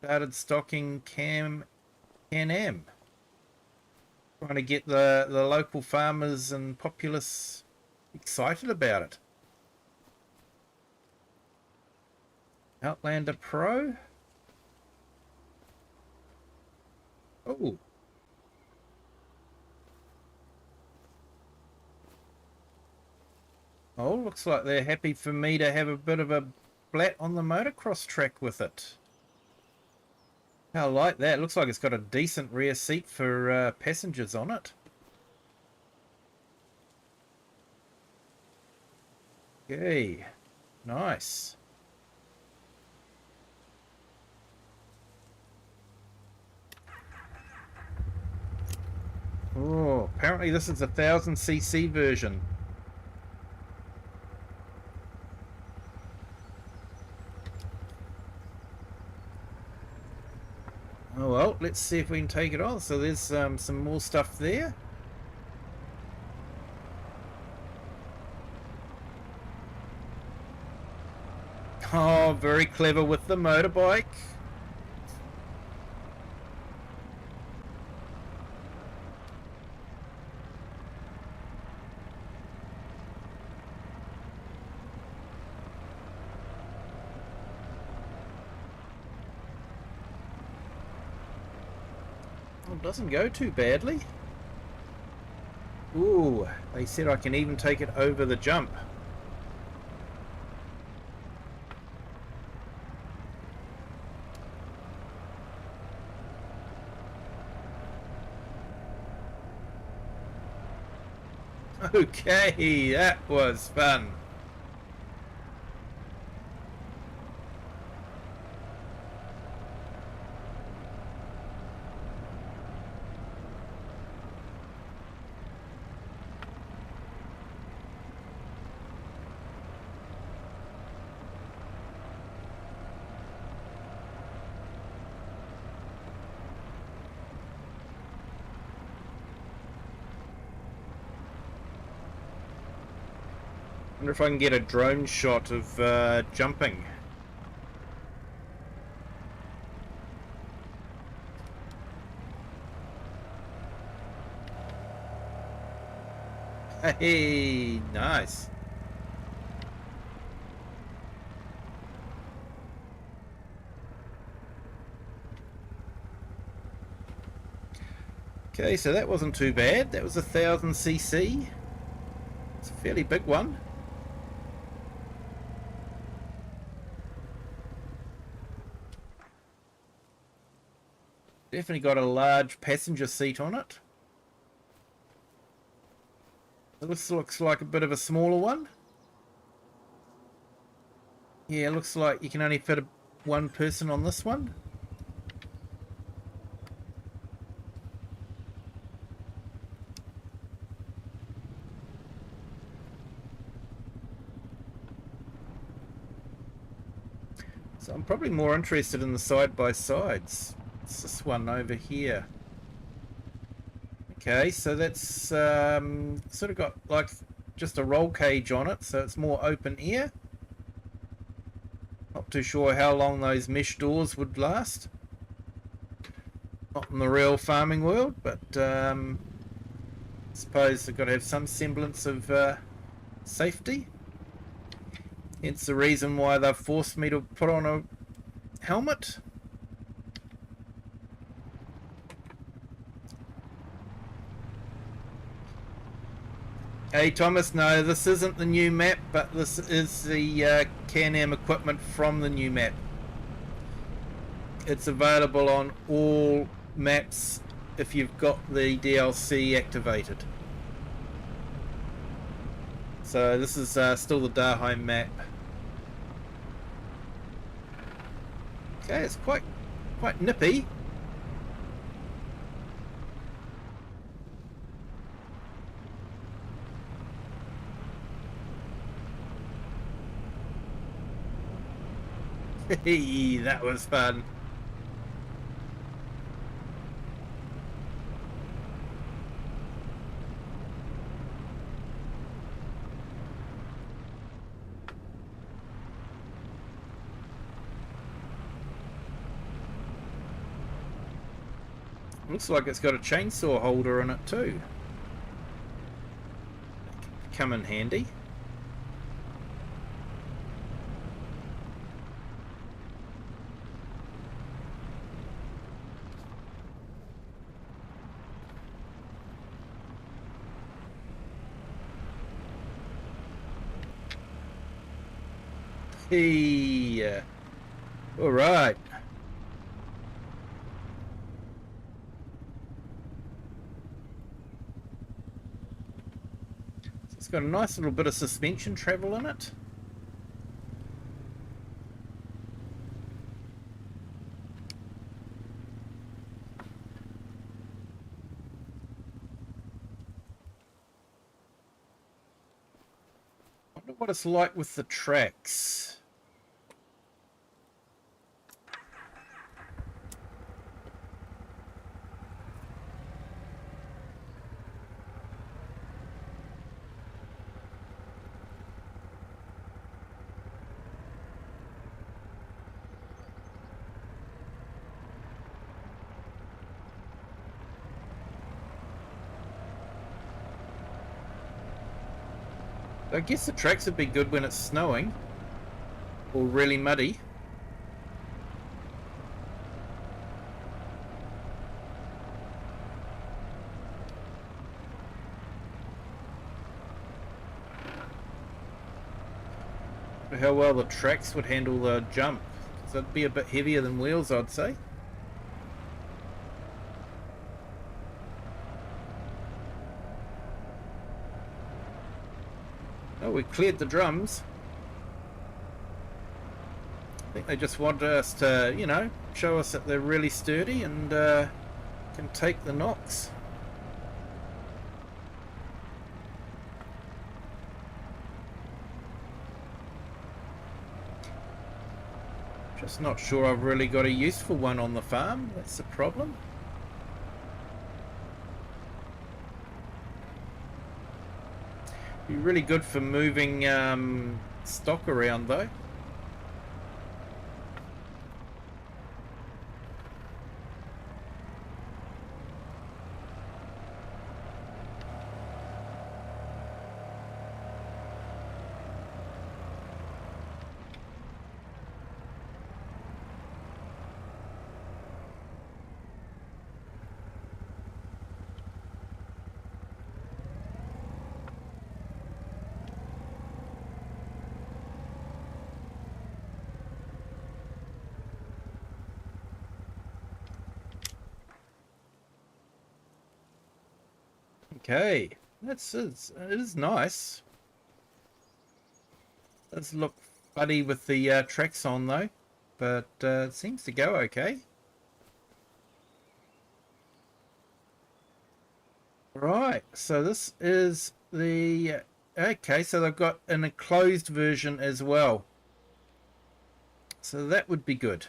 started stocking Can-Am. Trying to get the local farmers and populace excited about it. Outlander Pro. Oh. Oh, looks like they're happy for me to have a bit of a blat on the motocross track with it. I like that. Looks like it's got a decent rear seat for passengers on it. Okay, nice. Oh, apparently this is a 1000cc version. Oh well, let's see if we can take it on. So there's some more stuff there. Oh, very clever with the motorbike. Well, doesn't go too badly. Ooh, they said I can even take it over the jump. Okay, that was fun. Wonder if I can get a drone shot of jumping. Hey, nice. Okay, so that wasn't too bad. That was a 1000cc. It's a fairly big one. Definitely got a large passenger seat on it. This looks like a bit of a smaller one. Yeah, looks like you can only fit one person on this one. So I'm probably more interested in the side-by-sides. It's this one over here. Okay, so that's sort of got like just a roll cage on it, so it's more open air. Not too sure how long those mesh doors would last. Not in the real farming world, but I suppose they've got to have some semblance of safety. Hence the reason why they've forced me to put on a helmet. Hey Thomas, no, this isn't the new map, but this is the Can-Am equipment from the new map. It's available on all maps if you've got the DLC activated. So this is still the Daheim map. Okay, it's quite nippy. That was fun. Looks like it's got a chainsaw holder in it too. Come in handy. Hey, all right. got a nice little bit of suspension travel in it. I wonder what it's like with the tracks. I guess the tracks would be good when it's snowing or really muddy. How well the tracks would handle the jump, because it'd be a bit heavier than wheels, I'd say. Oh, we cleared the drums. I think they just want us to, you know, show us that they're really sturdy and can take the knocks. Just not sure I've really got a useful one on the farm. That's the problem. Be really good for moving stock around though. Okay, it is nice. Does look funny with the tracks on though, but it seems to go okay. Right, so this is the... Okay, so they've got an enclosed version as well. So that would be good.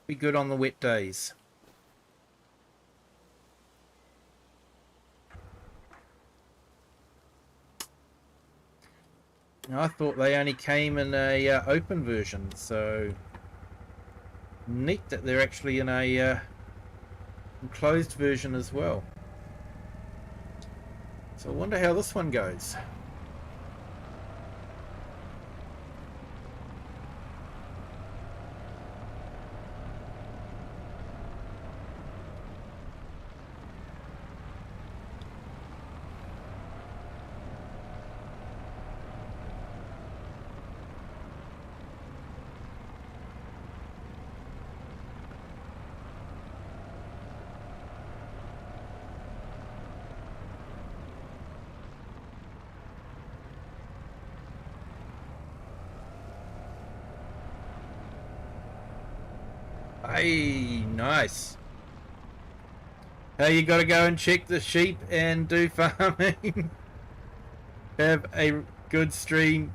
Be good on the wet days. I thought they only came in a open version, so neat that they're actually in a enclosed version as well. So I wonder how this one goes. Hey, nice. Hey, you gotta go and check the sheep and do farming. Have a good stream.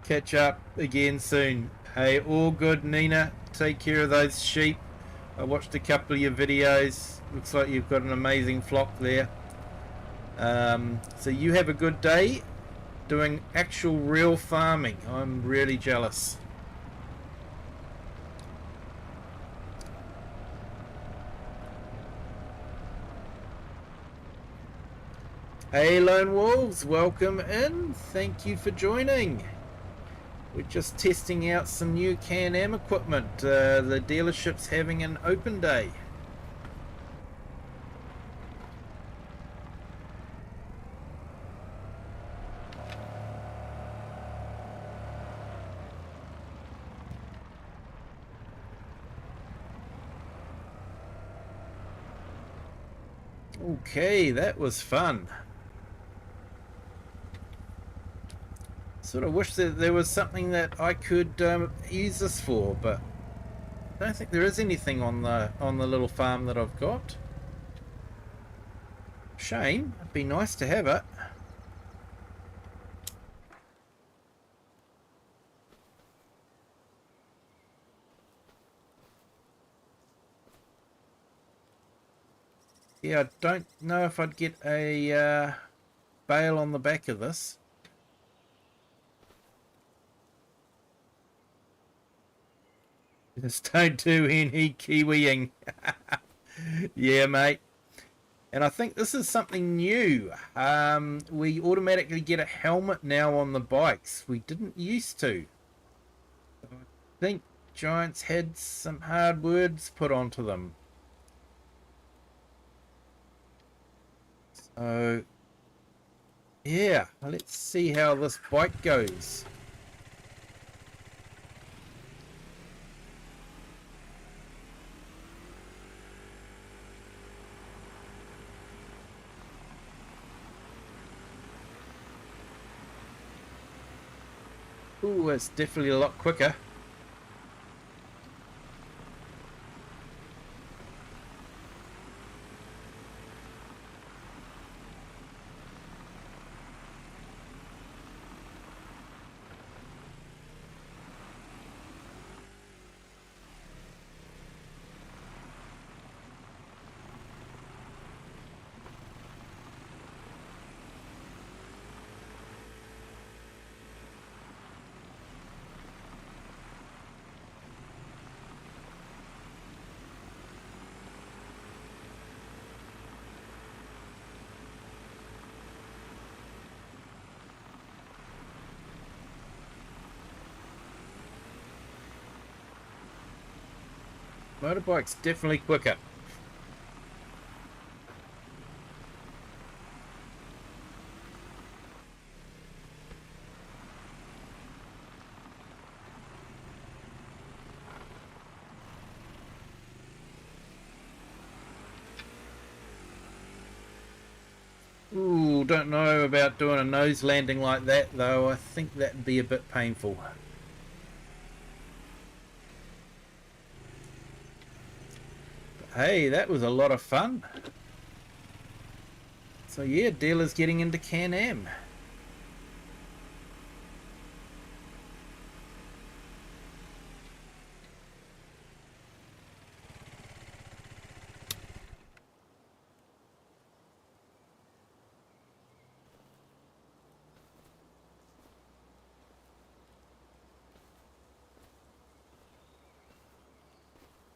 Catch up again soon. Hey, all good, Nina. Take care of those sheep. I watched a couple of your videos. Looks like you've got an amazing flock there. So you have a good day doing actual real farming. I'm really jealous. Hey Lone Wolves, welcome in. Thank you for joining. We're just testing out some new Can-Am equipment. The dealership's having an open day. Okay, that was fun. Sort of wish that there was something that I could use this for, but I don't think there is anything on the little farm that I've got. Shame. It'd be nice to have it. Yeah, I don't know if I'd get a bale on the back of this. Just don't do any kiwiing. Yeah, mate. And I think this is something new. We automatically get a helmet now on the bikes. We didn't used to. I think Giants had some hard words put onto them. So, yeah, let's see how this bike goes. Ooh, it's definitely a lot quicker. Motorbike's definitely quicker. Ooh, don't know about doing a nose landing like that though. I think that'd be a bit painful. Hey, that was a lot of fun. So yeah, dealers getting into Can-Am.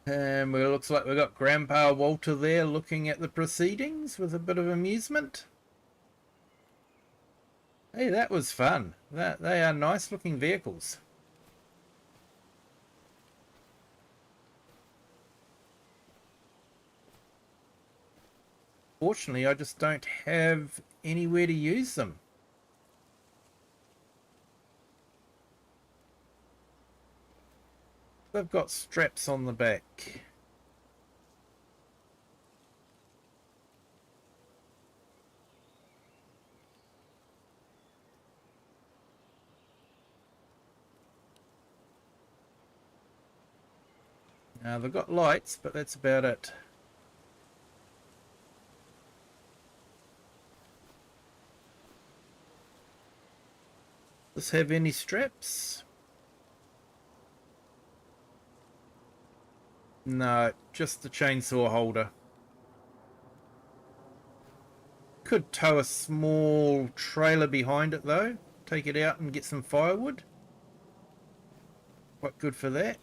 And it looks like we've got Grandpa Walter there looking at the proceedings with a bit of amusement. Hey, that was fun. They are nice looking vehicles. Fortunately, I just don't have anywhere to use them. They've got straps on the back. Now they've got lights, but that's about it. Does this have any straps? No, just the chainsaw holder. Could tow a small trailer behind it though. Take it out and get some firewood. Quite good for that.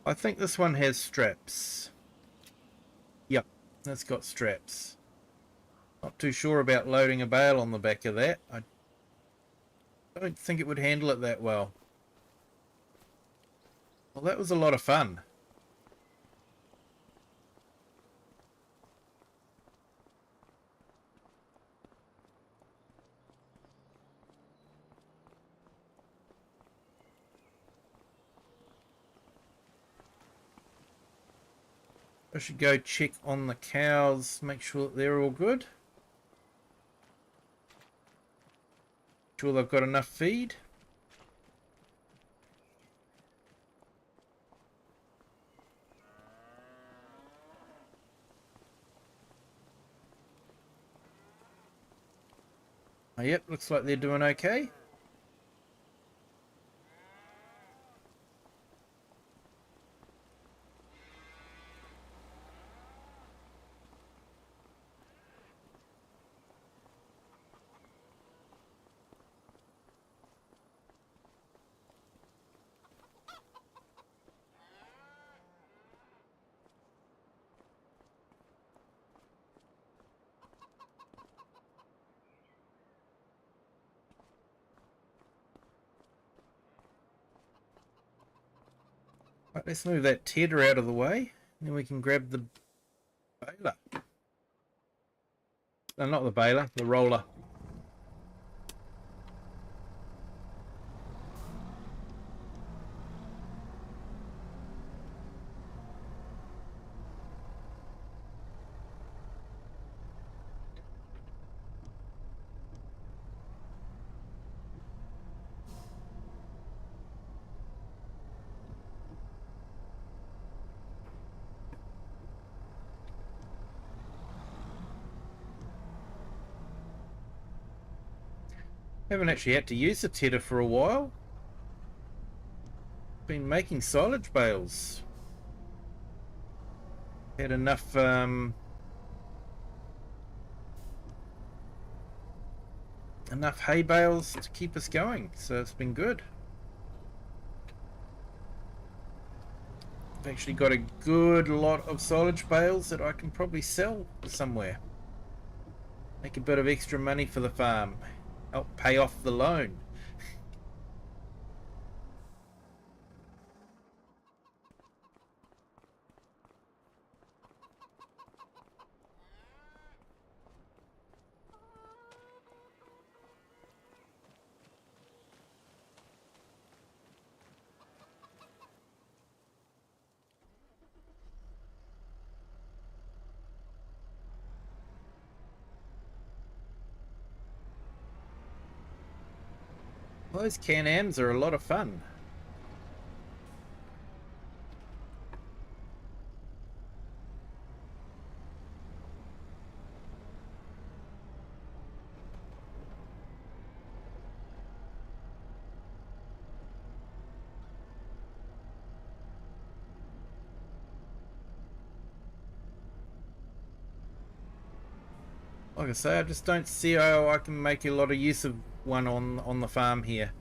I think this one has straps. Yep, that's got straps. Not too sure about loading a bale on the back of that. I don't think it would handle it that well. Well, that was a lot of fun. I should go check on the cows, make sure that they're all good. sure they've got enough feed. Oh, yep, looks like they're doing okay. Right, let's move that tedder out of the way. Then we can grab the baler. No, not the baler, the roller. Haven't actually had to use the tedder for a while. Been making silage bales. Had enough enough hay bales to keep us going, so it's been good. I've actually got a good lot of silage bales that I can probably sell somewhere. Make a bit of extra money for the farm. Help pay off the loan. Those Can-Ams are a lot of fun. Like I say, I just don't see how I can make a lot of use of one on the farm here.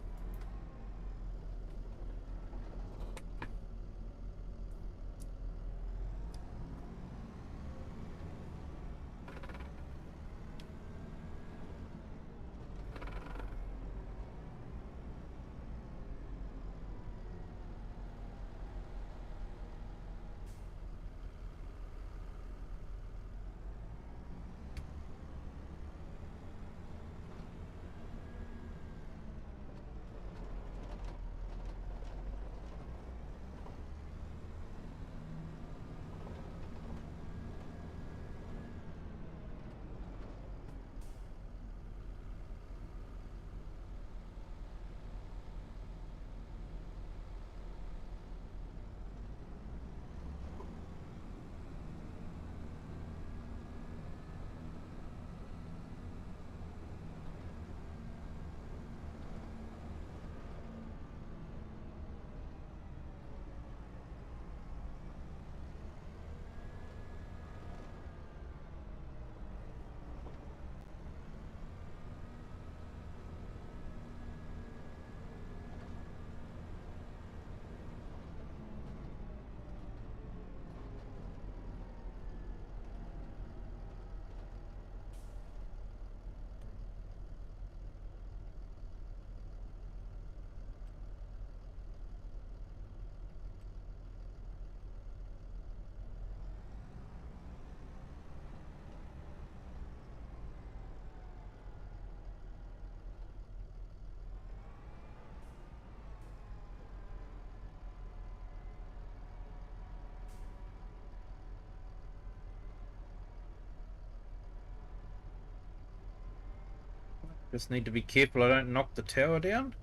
Just need to be careful I don't knock the tower down.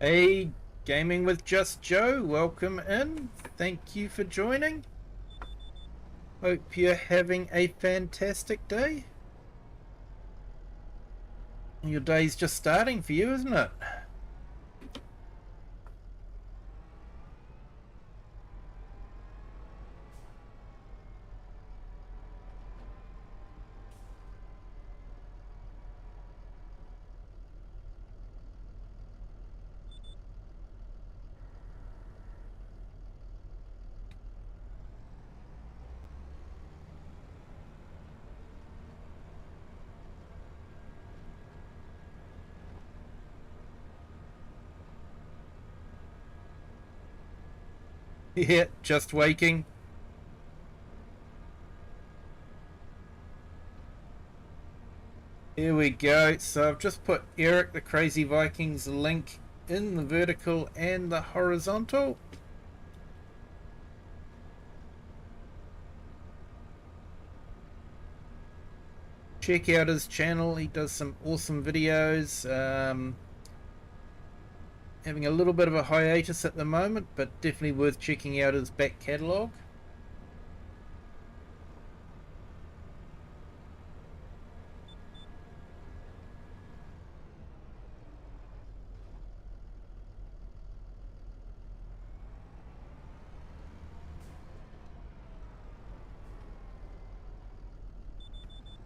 Hey, Gaming with Just Joe, welcome in. Thank you for joining. Hope you're having a fantastic day. Your day's just starting for you, isn't it? Yeah, just waking. Here we go. So I've just put Eric the Crazy Vikings link in the vertical and the horizontal. Check out his channel. He does some awesome videos. Having a little bit of a hiatus at the moment, but definitely worth checking out his back catalogue.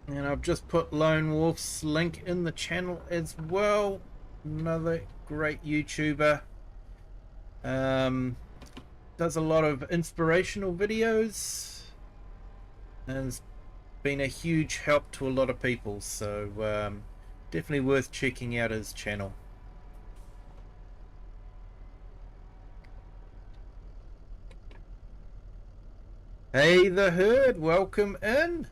And I've just put Lone Wolf's link in the channel as well. Another great YouTuber. Does a lot of inspirational videos and has been a huge help to a lot of people. So definitely worth checking out his channel. Hey the herd, welcome in.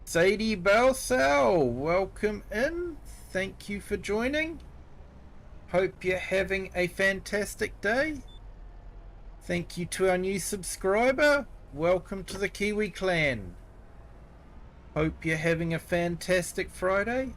Sadie Balsal, welcome in. Thank you for joining. Hope you're having a fantastic day. Thank you to our new subscriber. Welcome to the Kiwi clan. Hope you're having a fantastic Friday.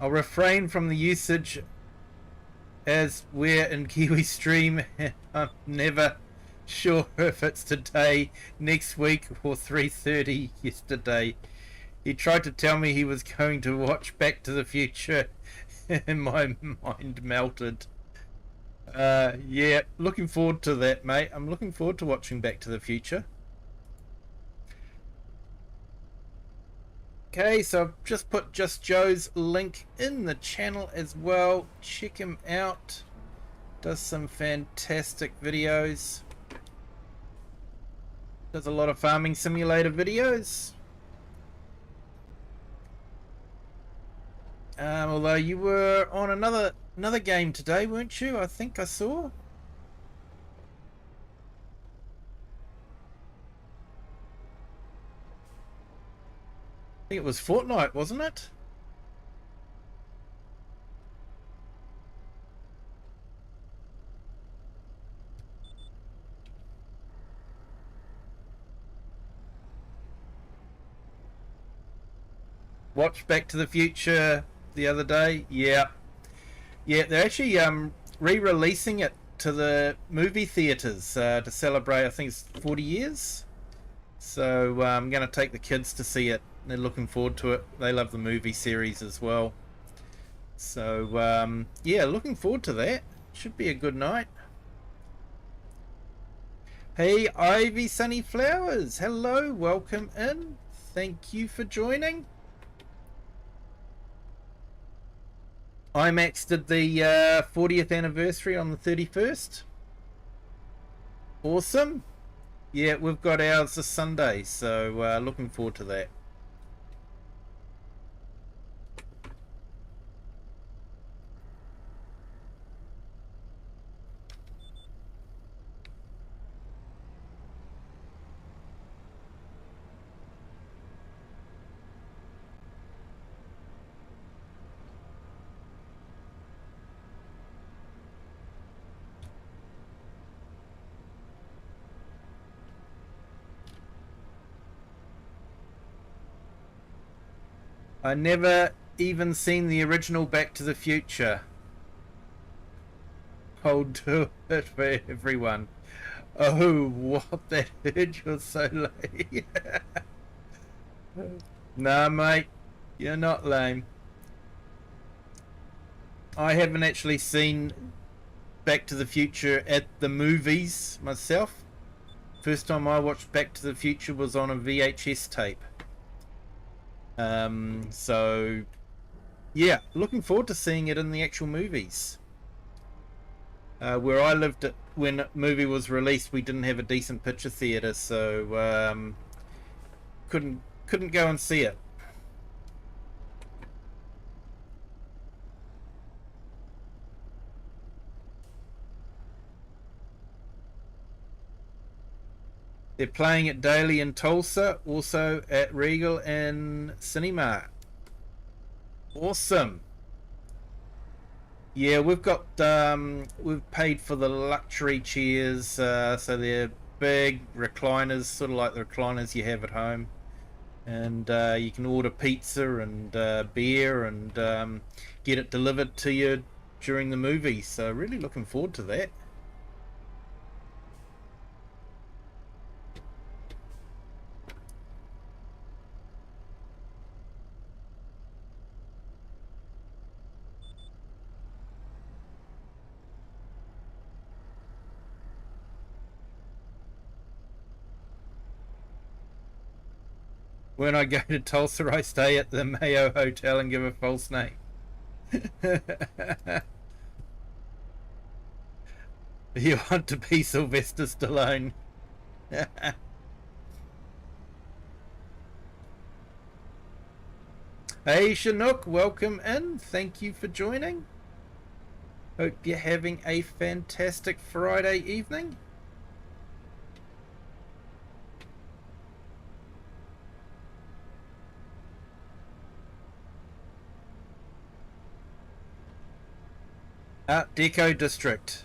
I'll refrain from the usage as we're in Kiwi stream. I'm never sure if it's today, next week, or 3:30 yesterday. He tried to tell me he was going to watch Back to the Future, and my mind melted. Yeah, looking forward to that, mate. I'm looking forward to watching Back to the Future. Okay, so I've just put Just Joe's link in the channel as well. Check him out. Does some fantastic videos. Does a lot of farming simulator videos. Although you were on another game today, weren't you? I think I saw. I think it was Fortnite, wasn't it? Watched Back to the Future the other day. Yeah, they're actually re-releasing it to the movie theaters to celebrate, I think it's 40 years. So I'm going to take the kids to see it. They're looking forward to it. They love the movie series as well. So yeah, looking forward to that. Should be a good night. Hey Ivy Sunny Flowers, hello, welcome in. Thank you for joining. IMAX did the 40th anniversary on the 31st. Awesome. Yeah, we've got ours this Sunday, so looking forward to that. I never even seen the original Back to the Future. I'll do it for everyone. Oh, what? That hurt you so late. Nah, mate, you're not lame. I haven't actually seen Back to the Future at the movies myself. First time I watched Back to the Future was on a VHS tape. So yeah, looking forward to seeing it in the actual movies. Where I lived when the movie was released, we didn't have a decent picture theater, so couldn't go and see it. They're playing it daily in Tulsa, also at Regal and Cinema. Awesome. Yeah, we've got we've paid for the luxury chairs, so they're big recliners, sort of like the recliners you have at home, and you can order pizza and beer and get it delivered to you during the movie. So really looking forward to that. When I go to Tulsa, I stay at the Mayo Hotel and give a false name. You want to be Sylvester Stallone. Hey Chinook, welcome in. Thank you for joining. Hope you're having a fantastic Friday evening. Art Deco District.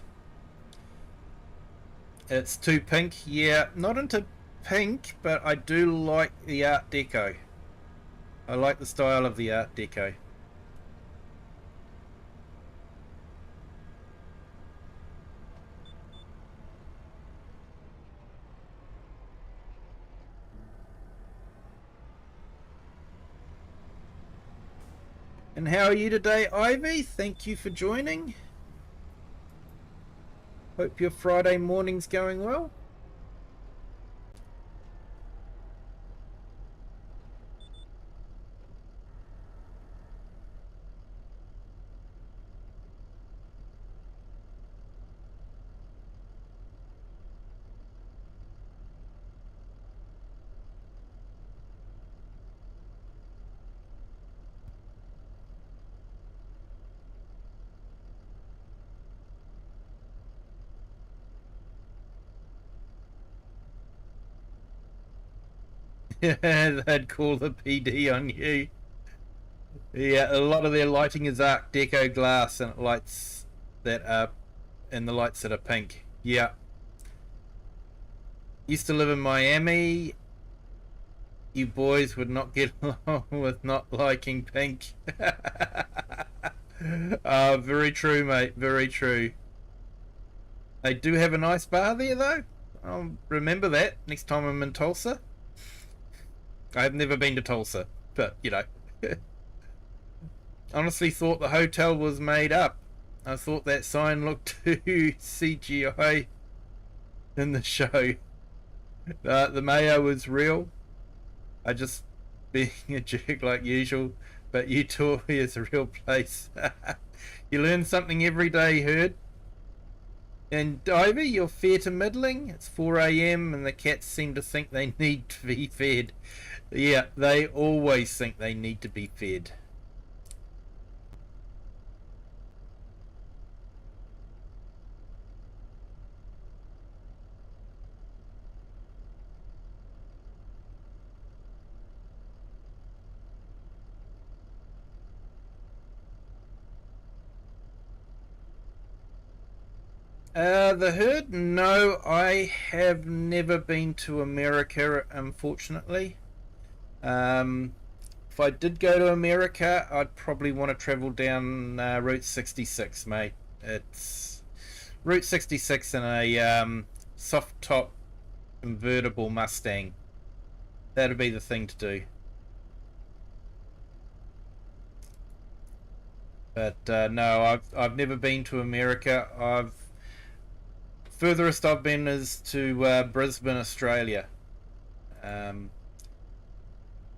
It's too pink. Yeah, not into pink, but I do like the Art Deco. I like the style of the Art Deco. And how are you today, Ivy? Thank you for joining. Hope your Friday morning's going well. They'd call the PD on you. Yeah, a lot of their lighting is Art Deco glass, and it lights that are and the lights that are pink. Yeah. Used to live in Miami. You boys would not get along with not liking pink. Very true, mate. Very true. They do have a nice bar there, though. I'll remember that next time I'm in Tulsa. I've never been to Tulsa, but you know. Honestly thought the hotel was made up. I thought that sign looked too CGI in the show. The mayo was real. I just being a jerk like usual, but you taught me it's a real place. You learn something every day, Herd. And Ivy, you're fair to middling. It's 4 a.m. and the cats seem to think they need to be fed. Yeah, they always think they need to be fed. The Herd? No, I have never been to America, unfortunately. Um, if I did go to America, I'd probably want to travel down Route 66, mate. It's Route 66 in a soft top convertible Mustang. That'd be the thing to do. But no, I've never been to America. I've furthest I've been is to Brisbane, Australia. Um,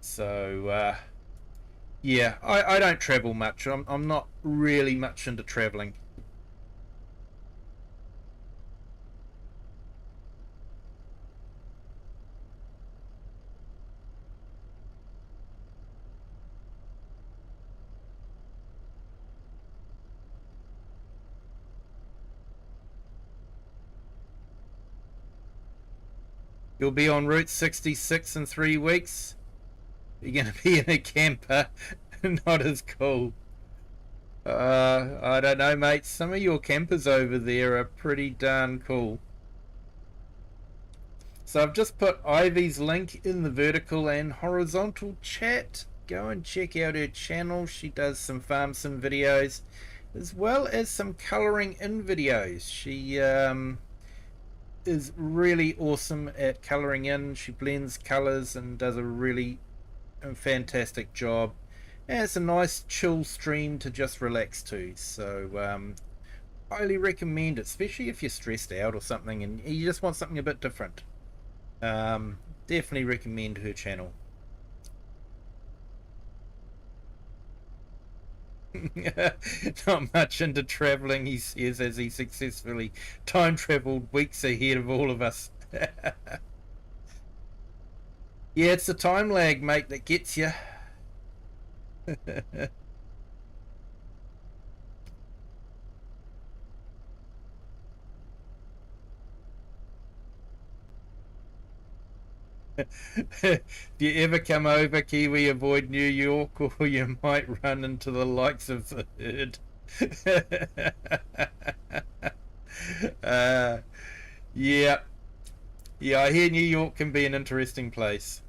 so yeah, I don't travel much. I'm not really much into traveling. You'll be on Route 66 in 3 weeks. You're going to be in a camper. Not as cool. I don't know, mate. Some of your campers over there are pretty darn cool. So I've just put Ivy's link in the vertical and horizontal chat. Go and check out her channel. She does some farm sim videos as well as some colouring in videos. She is really awesome at colouring in. She blends colours and does a really fantastic job. And it's a nice chill stream to just relax to. So highly recommend it, especially if you're stressed out or something and you just want something a bit different. Definitely recommend her channel. Not much into travelling, he says, as he successfully time travelled weeks ahead of all of us. Yeah, it's the time lag, mate, that gets you. If you ever come over, Kiwi, avoid New York or you might run into the likes of the Herd. uh, yeah, yeah, I hear New York can be an interesting place.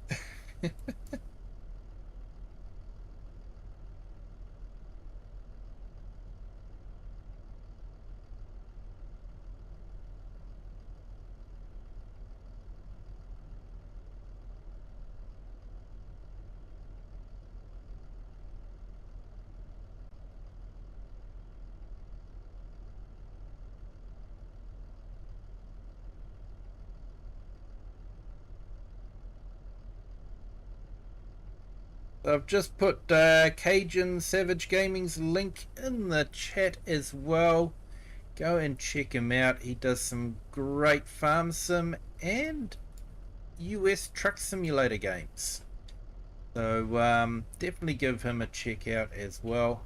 I've just put Cajun Savage Gaming's link in the chat as well. Go and check him out. He does some great farm sim and US truck simulator games. So definitely give him a check out as well.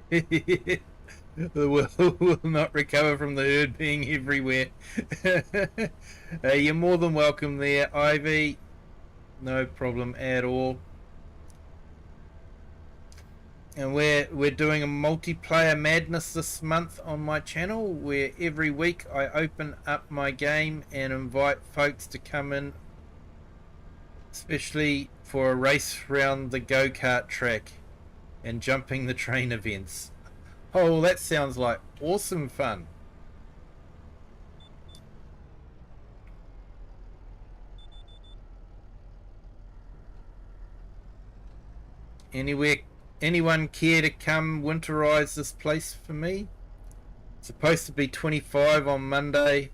The world will not recover from the herd being everywhere. You're more than welcome there, Ivy. No problem at all. And we're doing a multiplayer madness this month on my channel, where every week I open up my game and invite folks to come in, especially for a race around the go-kart track and jumping the train events. Oh, that sounds like awesome fun. Anyone care to come winterize this place for me? It's supposed to be 25 on Monday,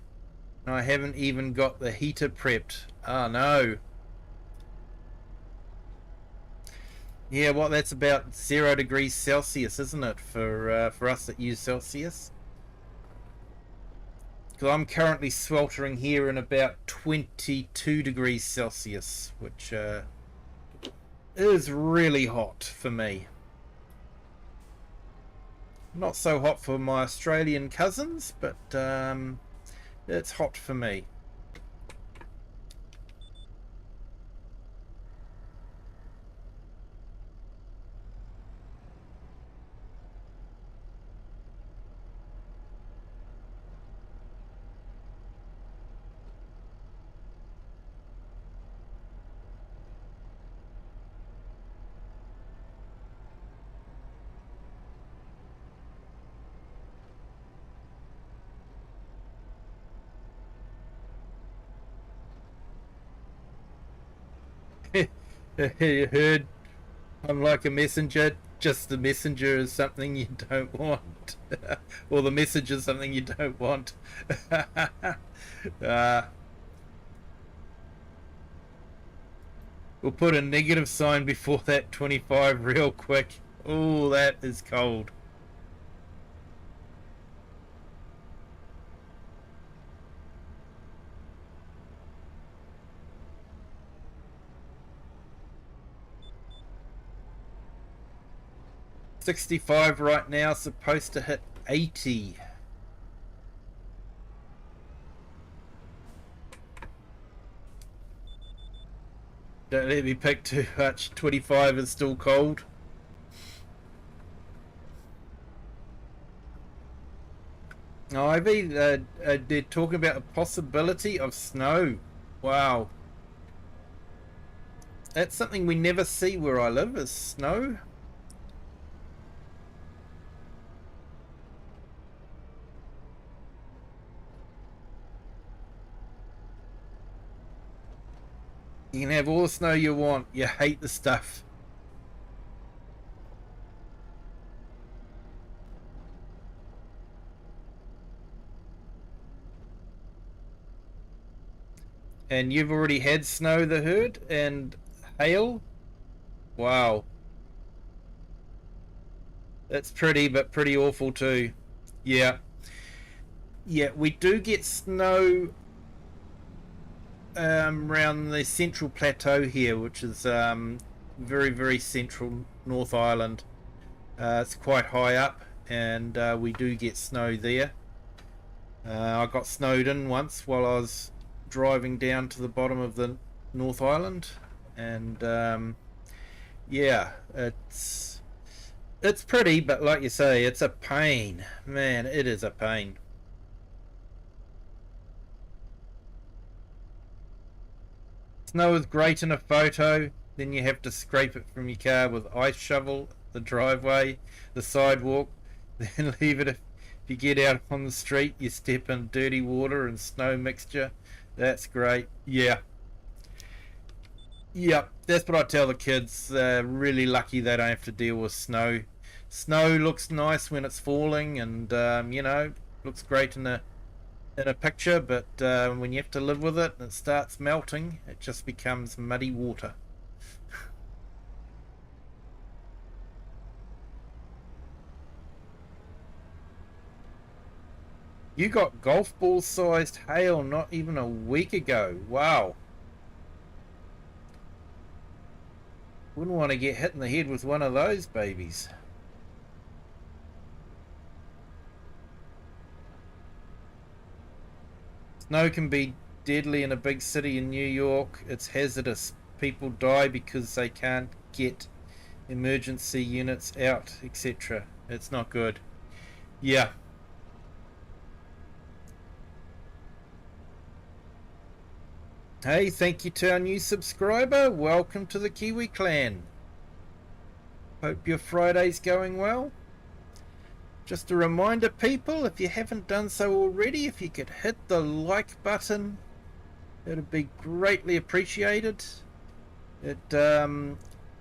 and I haven't even got the heater prepped. Oh no. Yeah, well, that's about 0 degrees Celsius, isn't it, for us that use Celsius? Because I'm currently sweltering here in about 22 degrees Celsius, which is really hot for me. Not so hot for my Australian cousins, but it's hot for me. You heard, I'm like a messenger. Just the messenger is something you don't want, or the message is something you don't want. uh, we'll put a negative sign before that 25 real quick. Oh, that is cold. $65 right now, supposed to hit 80. Don't let me pick too much. 25 is still cold. Ivy, they're talking about a possibility of snow. Wow. That's something we never see where I live, is snow. You can have all the snow you want. You hate the stuff. And you've already had snow, the herd, and hail. Wow. That's pretty, but pretty awful too. Yeah. Yeah, we do get snow around the central plateau here, which is very, very central North Island. It's quite high up, and we do get snow there. I got snowed in once while I was driving down to the bottom of the North Island, and yeah, it's pretty, but like you say, it's a pain. Man, it is a pain. Snow is great in a photo, then you have to scrape it from your car with ice shovel, the driveway, the sidewalk, then leave it. If you get out on the street, you step in dirty water and snow mixture. That's great. Yeah. Yep, that's what I tell the kids. Really lucky they don't have to deal with snow. Snow looks nice when it's falling, and looks great in a picture. But when you have to live with it and it starts melting, it just becomes muddy water. You got golf ball sized hail not even a week ago. Wow. Wouldn't want to get hit in the head with one of those babies. Snow can be deadly in a big city in New York. It's hazardous. People die because they can't get emergency units out, etc. It's not good. Yeah. Hey, thank you to our new subscriber. Welcome to the Kiwi clan. Hope your Friday's going well. Just a reminder, people, if you haven't done so already, if you could hit the like button, it'd be greatly appreciated. It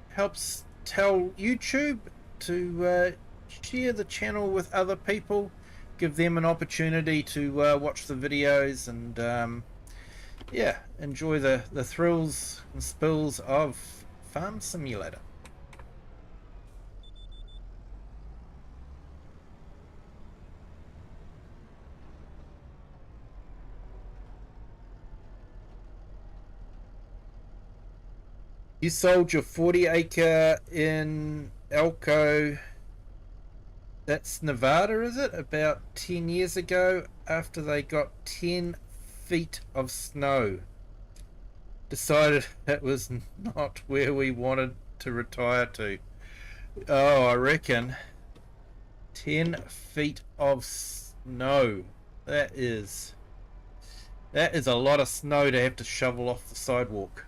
helps tell YouTube to share the channel with other people, give them an opportunity to watch the videos and yeah, enjoy the thrills and spills of Farm Simulator. You sold your 40 acre in Elko, that's Nevada, is it? About 10 years ago, after they got 10 feet of snow. Decided it was not where we wanted to retire to. Oh, I reckon 10 feet of snow. That is a lot of snow to have to shovel off the sidewalk.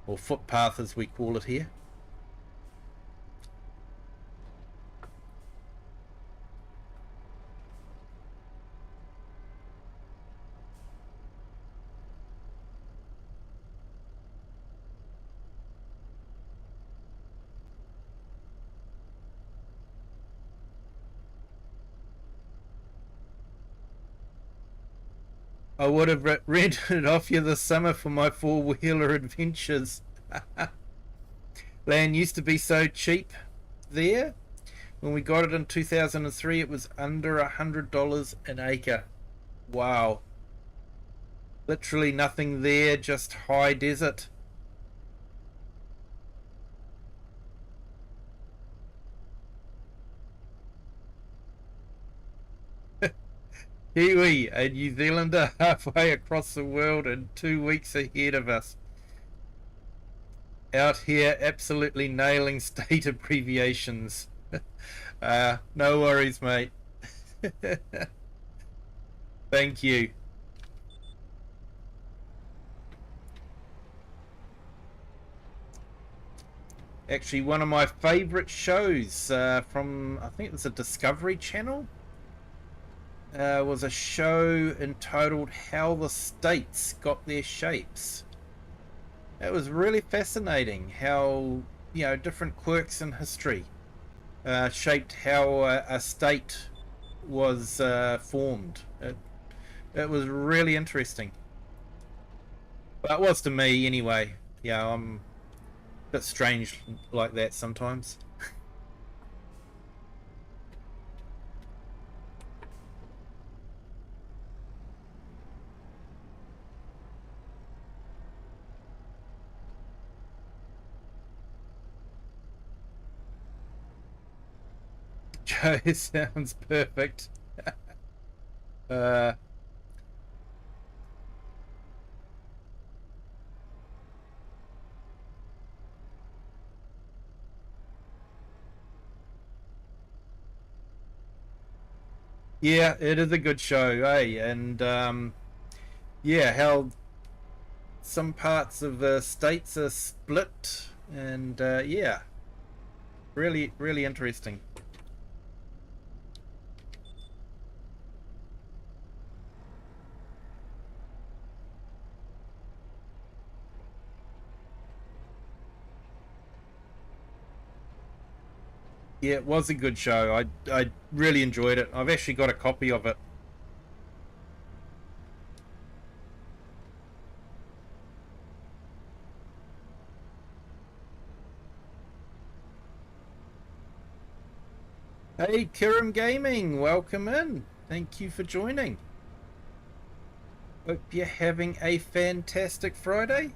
Or footpath as we call it here. I would have rented it off you this summer for my four-wheeler adventures. Land used to be so cheap there. When we got it in 2003, it was under $100 an acre. Wow. Literally nothing there, just high desert. Kiwi, a New Zealander halfway across the world and 2 weeks ahead of us. Out here, absolutely nailing state abbreviations. No worries, mate. Thank you. Actually, one of my favourite shows from, I think it was a Discovery Channel, was a show entitled How the States Got Their Shapes. It was really fascinating how, different quirks in history shaped how a state was formed. It was really interesting. But it was to me anyway. Yeah, I'm a bit strange like that sometimes. Joe sounds perfect. uh, Yeah, it is a good show, eh? And yeah, how some parts of the states are split, and yeah, really, really interesting. Yeah, it was a good show. I really enjoyed it. I've actually got a copy of it. Hey, Kirim Gaming, welcome in. Thank you for joining. Hope you're having a fantastic Friday.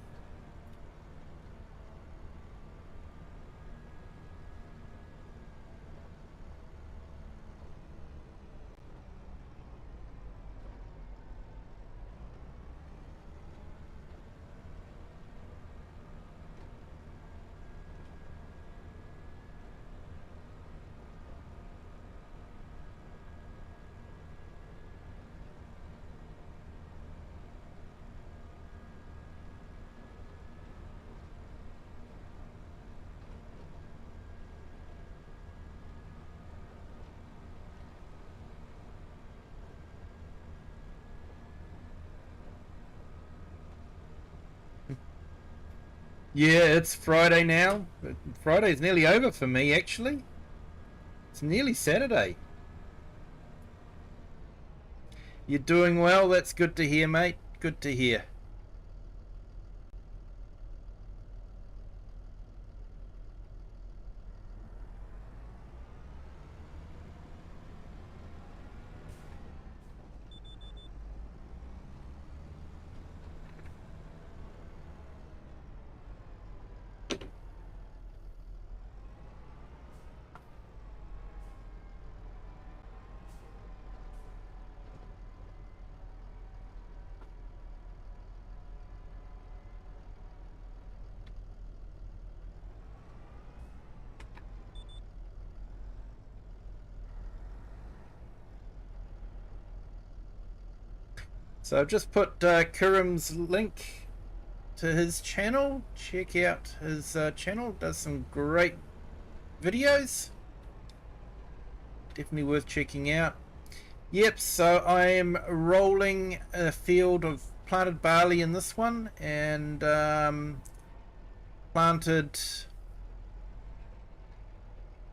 Yeah, it's Friday now. Friday's nearly over for me, actually. It's nearly Saturday. You're doing well. That's good to hear, mate. Good to hear. So I've just put Kirim's link to his channel. Check out his channel. Does some great videos. Definitely worth checking out. Yep, so I am rolling a field of planted barley in this one, and planted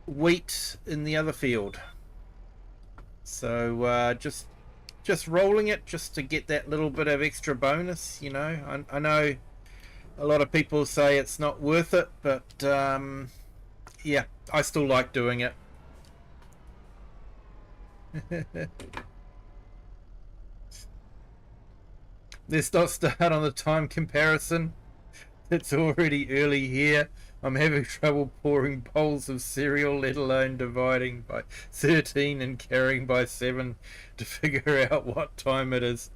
wheat in the other field. So just rolling it just to get that little bit of extra bonus. You know, I know a lot of people say it's not worth it, but yeah, I still like doing it. Let's not start on the time comparison. It's already early here. I'm having trouble pouring bowls of cereal, let alone dividing by 13 and carrying by 7 to figure out what time it is.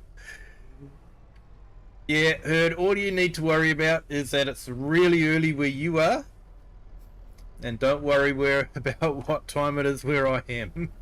Yeah, heard. All you need to worry about is that it's really early where you are, and don't worry where about what time it is where I am.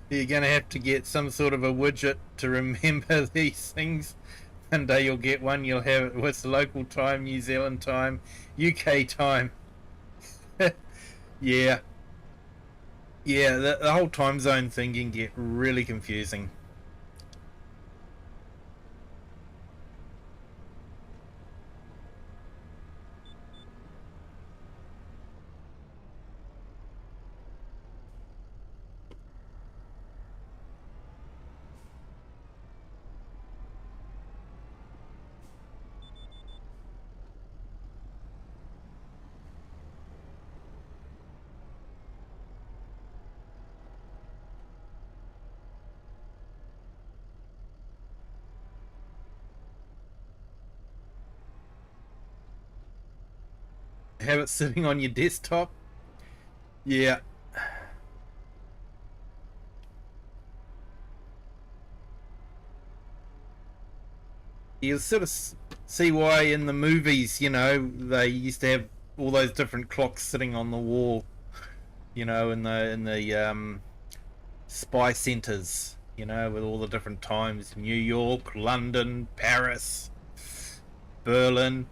You're going to have to get some sort of a widget to remember these things. One day you'll get one, you'll have it with local time, New Zealand time, UK time. Yeah, yeah, the whole time zone thing can get really confusing. Have it sitting on your desktop. Yeah, you sort of see why in the movies, they used to have all those different clocks sitting on the wall, in the spy centers, with all the different times: New York, London, Paris, Berlin.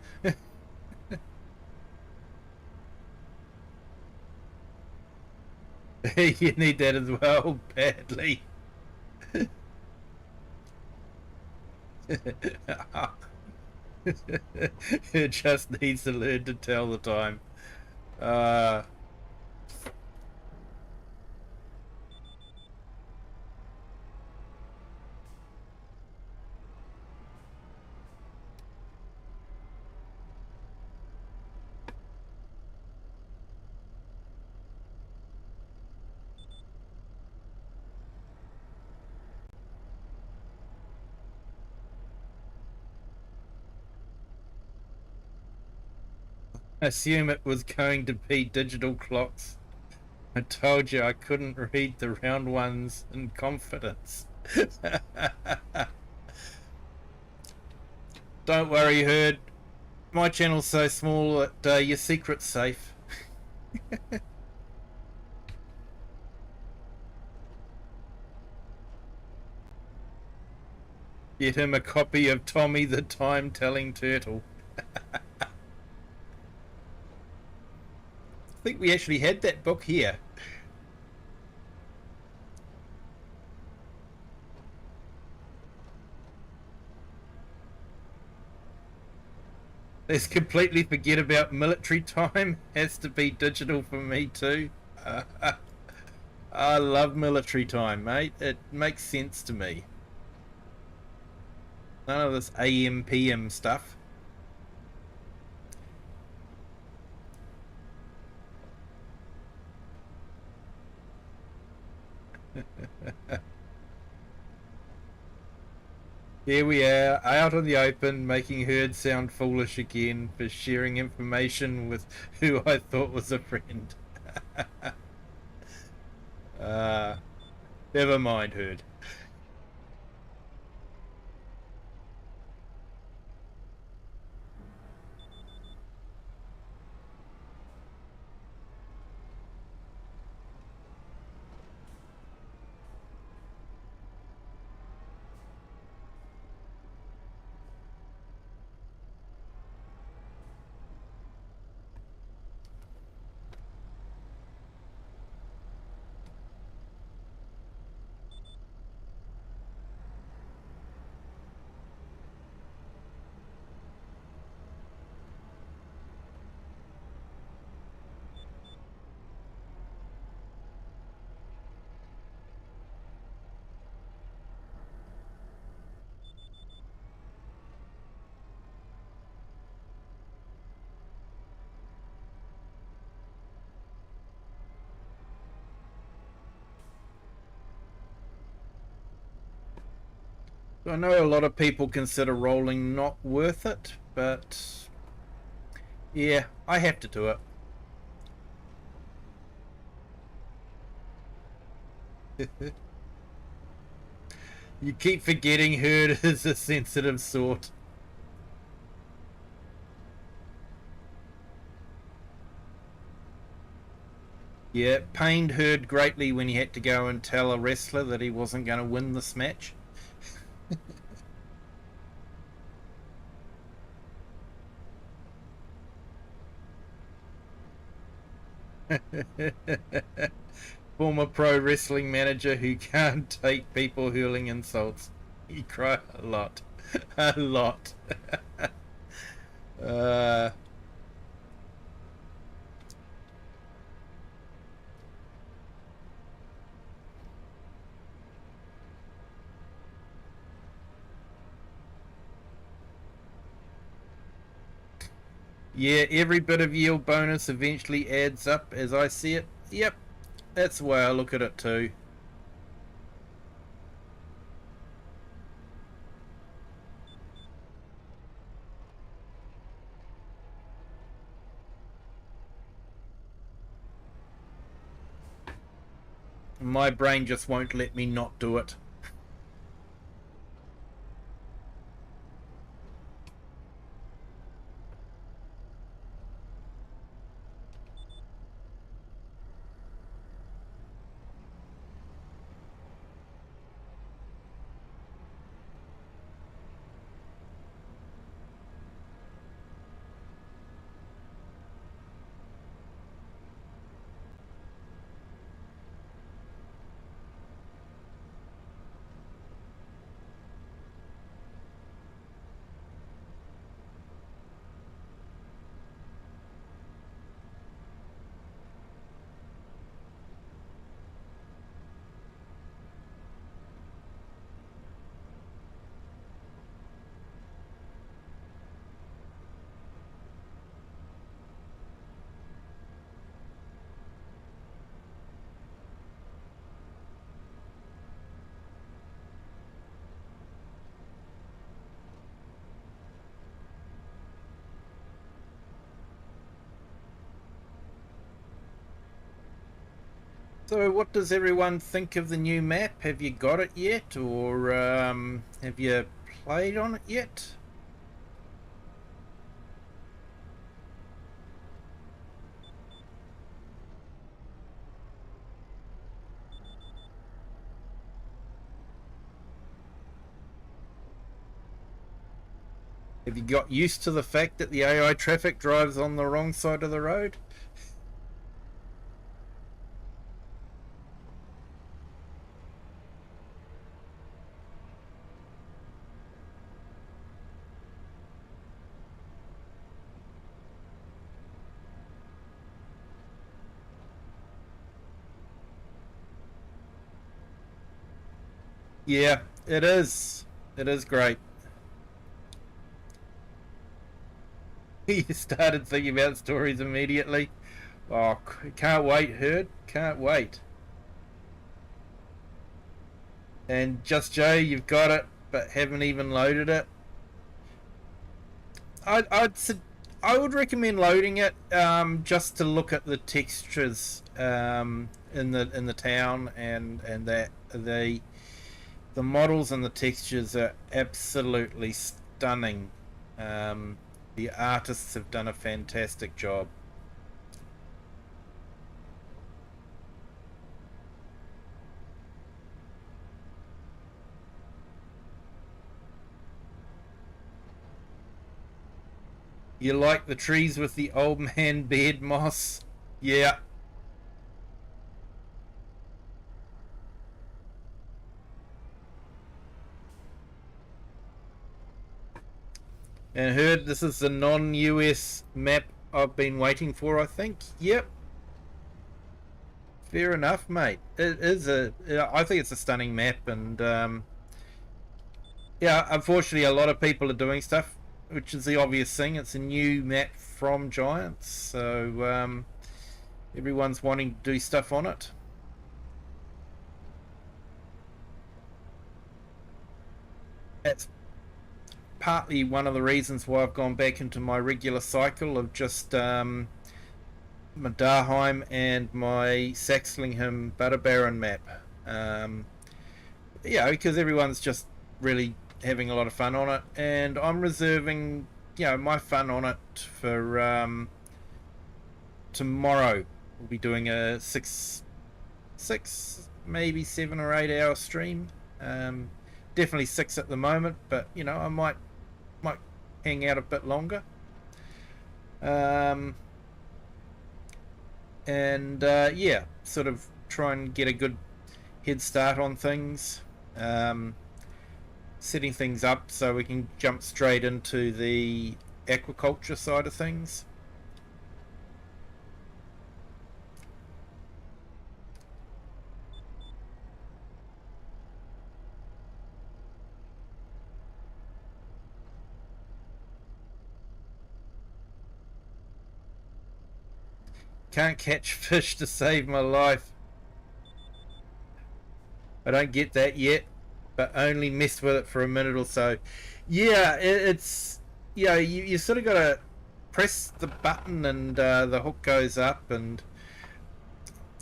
You need that as well, badly. It just needs to learn to tell the time. Uh, assume it was going to be digital clocks. I told you I couldn't read the round ones in confidence. Don't worry, Herd. My channel's so small that your secret's safe. Get him a copy of Tommy the Time Telling Turtle. I think we actually had that book here. Let's completely forget about military time. Has to be digital for me too. I love military time, mate. It makes sense to me. None of this AM PM stuff. Here we are, out in the open, making Herd sound foolish again for sharing information with who I thought was a friend. uh, Never mind, Herd. I know a lot of people consider rolling not worth it, but yeah, I have to do it. You keep forgetting Herd is a sensitive sort. Yeah, pained Herd greatly when he had to go and tell a wrestler that he wasn't going to win this match. Former pro wrestling manager who can't take people hurling insults. He cried a lot. A lot. uh, yeah, every bit of yield bonus eventually adds up as I see it. Yep, that's the way I look at it too. My brain just won't let me not do it. So, what does everyone think of the new map? Have you got it yet, or have you played on it yet? Have you got used to the fact that the AI traffic drives on the wrong side of the road? Yeah, it is. It is great. You started thinking about stories immediately. Oh, can't wait, Herd. Can't wait. And Just Joe, you've got it, but haven't even loaded it. I'd I would recommend loading it just to look at the textures in the town and that the models and the textures are absolutely stunning. Um, the artists have done a fantastic job. You like the trees with the old man beard moss? Yeah. And Heard this is the non-US map I've been waiting for, I think. Yep. Fair enough, mate. It is a. I think it's a stunning map, and yeah, unfortunately, a lot of people are doing stuff, which is the obvious thing. It's a new map from Giants, so everyone's wanting to do stuff on it. That's partly one of the reasons why I've gone back into my regular cycle of just my Daheim and my Saxlingham Butter Baron map. Um, yeah, because everyone's just really having a lot of fun on it, and I'm reserving, my fun on it for tomorrow. we'll be doing a maybe 7 or 8 hour stream. Definitely 6 at the moment, but I might hang out a bit longer. And yeah, sort of try and get a good head start on things, setting things up so we can jump straight into the aquaculture side of things. Can't catch fish to save my life. I don't get that yet, but only messed with it for a minute or so. Yeah, it's you sort of got to press the button and the hook goes up, and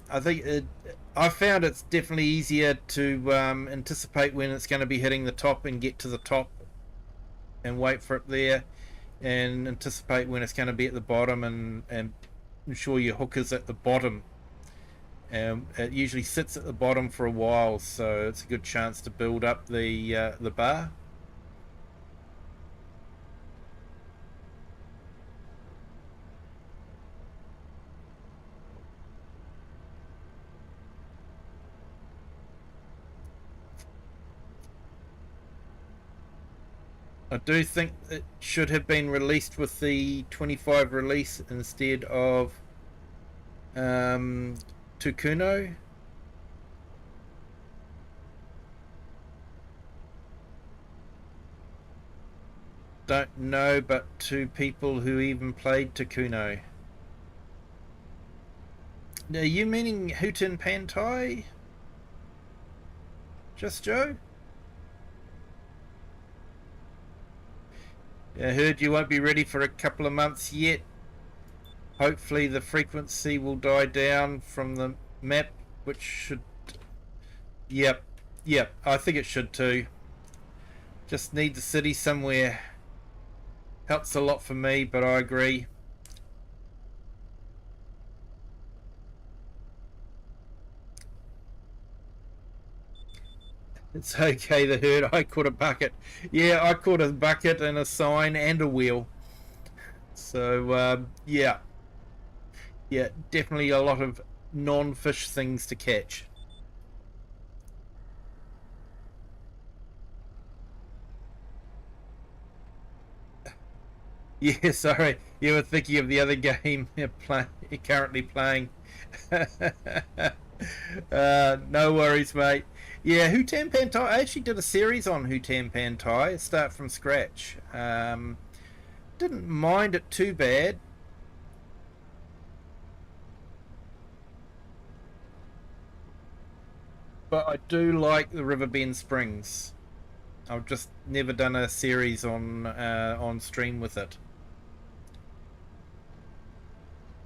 I found it's definitely easier to anticipate when it's going to be hitting the top and get to the top and wait for it there, and anticipate when it's going to be at the bottom and ensure your hook is at the bottom. It usually sits at the bottom for a while, so it's a good chance to build up the bar. I do think it should have been released with the 25 release instead of Tukuno. Don't know, but 2 people who even played Tukuno. Are you meaning Hooten Pantai? Just Joe? I heard you won't be ready for a couple of months yet. Hopefully the frequency will die down from the map, which should... Yep, I think it should too. Just need the city somewhere. Helps a lot for me, but I agree. It's okay, the herd. I caught a bucket. Yeah, I caught a bucket and a sign and a wheel. So, yeah. Yeah, definitely a lot of non-fish things to catch. Yeah, sorry. You were thinking of the other game you're currently playing. No worries, mate. Yeah, Hutan Pantai. I actually did a series on Hutan Pantai, start from scratch. Didn't mind it too bad. But I do like the Riverbend Springs. I've just never done a series on stream with it.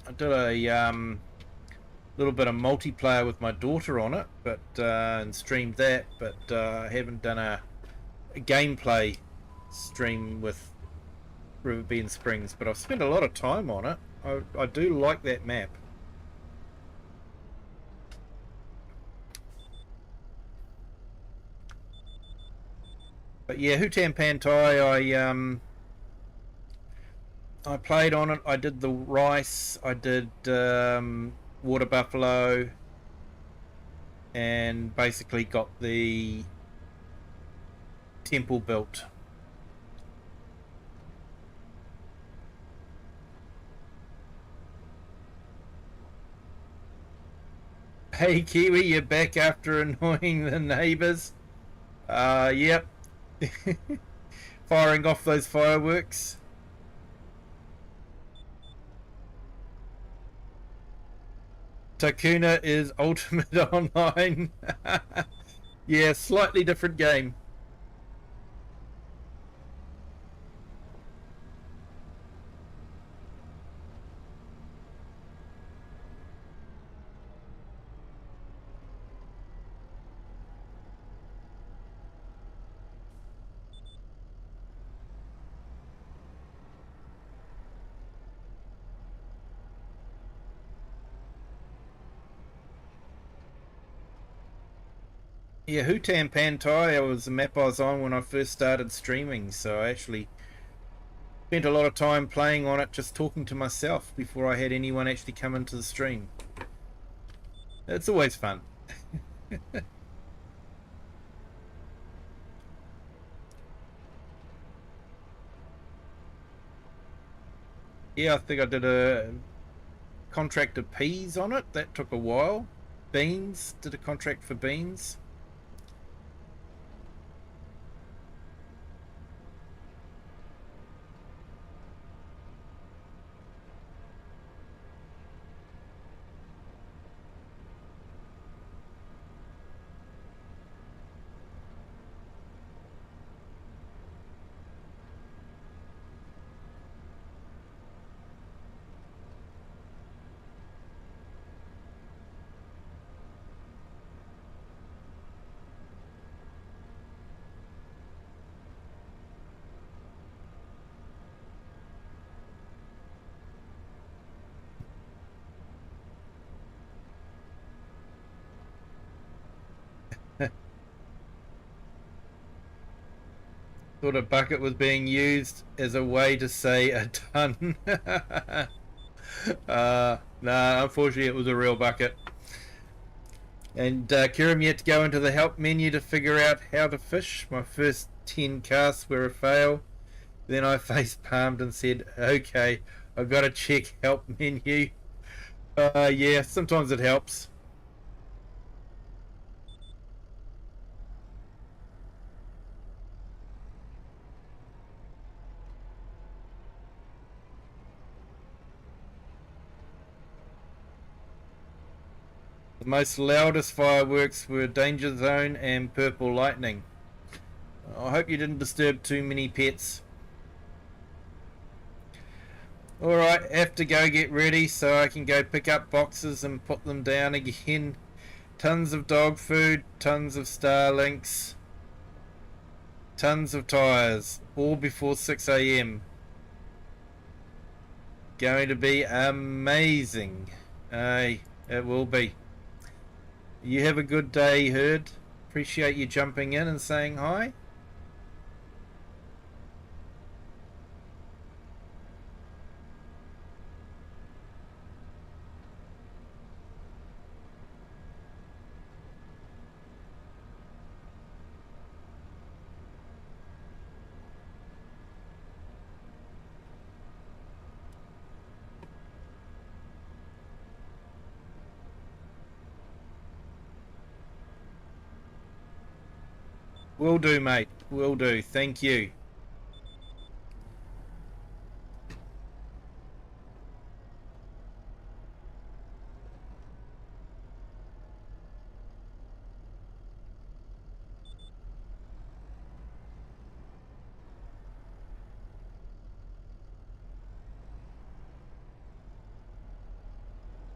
I did a little bit of multiplayer with my daughter on it, but and streamed that, but I haven't done a gameplay stream with Riverbend Springs. But I've spent a lot of time on it. I do like that map. But yeah, Hutan Pantai, I played on it. I did the rice. I did water buffalo, and basically got the temple built. Hey Kiwi, you're back after annoying the neighbours. Yep. Firing off those fireworks. Takuna is Ultimate Online. Yeah, slightly different game. Yeah, Hutan Pantai was the map I was on when I first started streaming, so I actually spent a lot of time playing on it, just talking to myself before I had anyone actually come into the stream. It's always fun. Yeah, I think I did a contract of peas on it. That took a while. Beans, did a contract for beans. Thought a bucket was being used as a way to say a ton. No, unfortunately it was a real bucket. And Kirim yet to go into the help menu to figure out how to fish. My first 10 casts were a fail. Then I face palmed and said, okay, I've got to check help menu. Yeah, sometimes it helps. The most loudest fireworks were Danger Zone and Purple Lightning. I hope you didn't disturb too many pets. Alright, have to go get ready so I can go pick up boxes and put them down again. Tons of dog food, tons of Starlinks, tons of tyres, all before 6 a.m. Going to be amazing. It will be. You have a good day, Herd. Appreciate you jumping in and saying hi. Will do, mate. Will do. Thank you.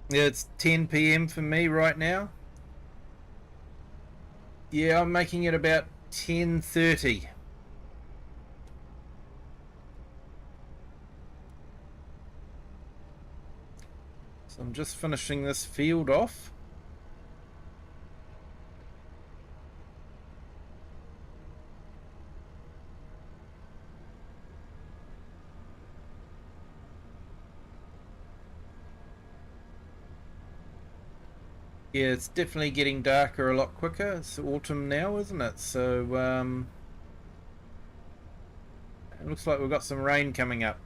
Yeah, it's 10 p.m. for me right now. Yeah, I'm making it about 10:30. So I'm just finishing this field off. Yeah, it's definitely getting darker a lot quicker. It's autumn now, isn't it? So it looks like we've got some rain coming up.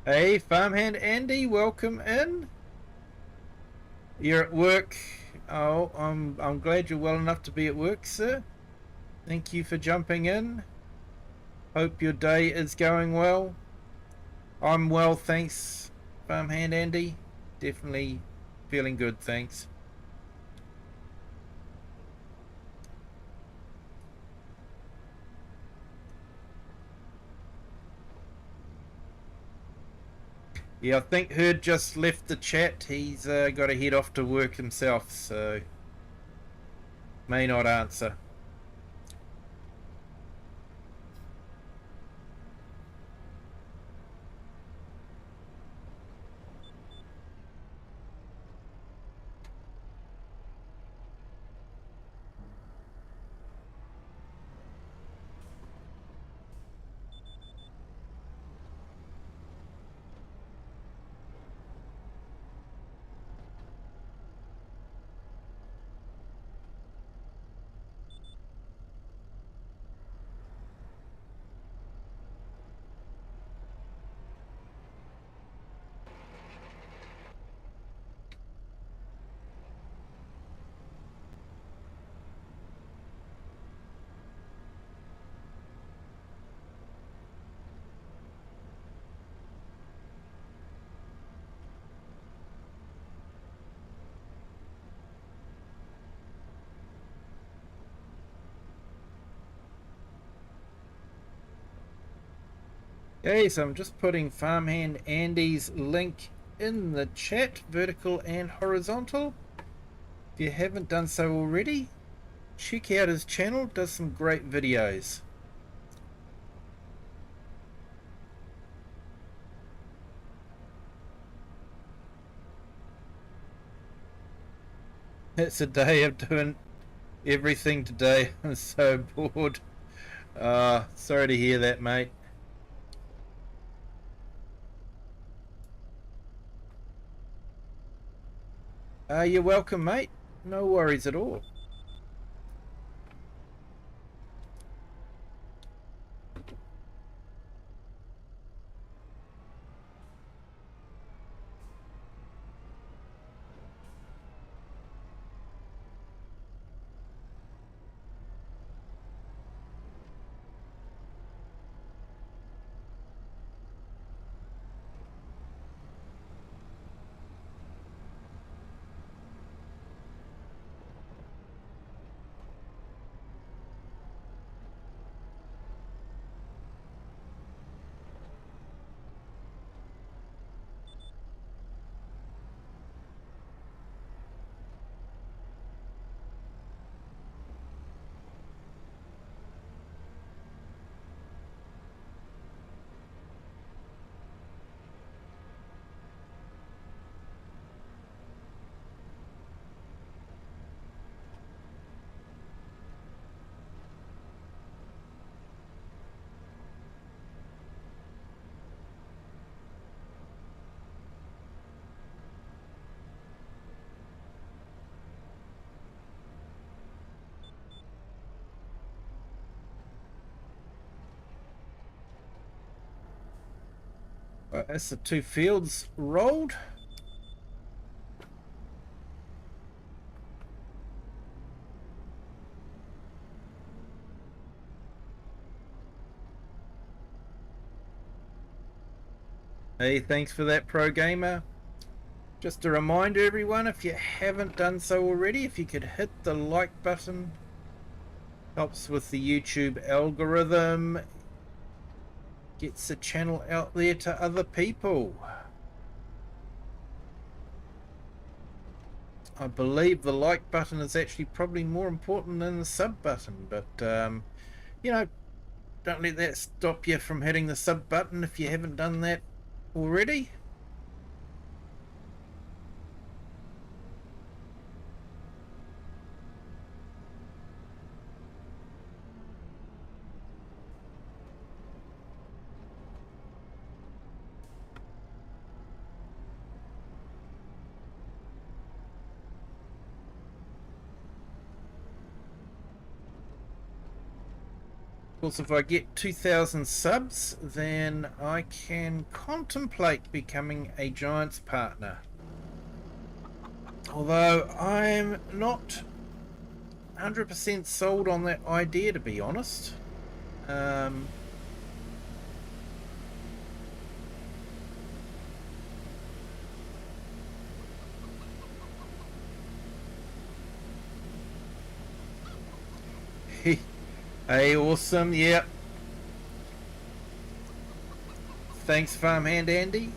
Hey, farmhand Andy, welcome in. You're at work. Oh, I'm glad you're well enough to be at work, sir. Thank you for jumping in. Hope your day is going well. I'm well, thanks, farmhand Andy. Definitely feeling good, thanks. Yeah, I think Herd just left the chat. He's got to head off to work himself, so may not answer. Okay, so I'm just putting farmhand Andy's link in the chat, vertical and horizontal. If you haven't done so already, check out his channel, does some great videos. It's a day of doing everything today. I'm so bored. Sorry to hear that, mate. You're welcome, mate. No worries at all. That's the two fields rolled. Hey, thanks for that, Pro Gamer. Just a reminder, everyone, if you haven't done so already, if you could hit the like button, helps with the YouTube algorithm, gets the channel out there to other people. I believe the like button is actually probably more important than the sub button, but you know, don't let that stop you from hitting the sub button if you haven't done that already. Of course, if I get 2,000 subs, then I can contemplate becoming a Giants partner. Although I'm not 100% sold on that idea, to be honest. Hey, awesome, yep. Thanks, Farmhand Andy.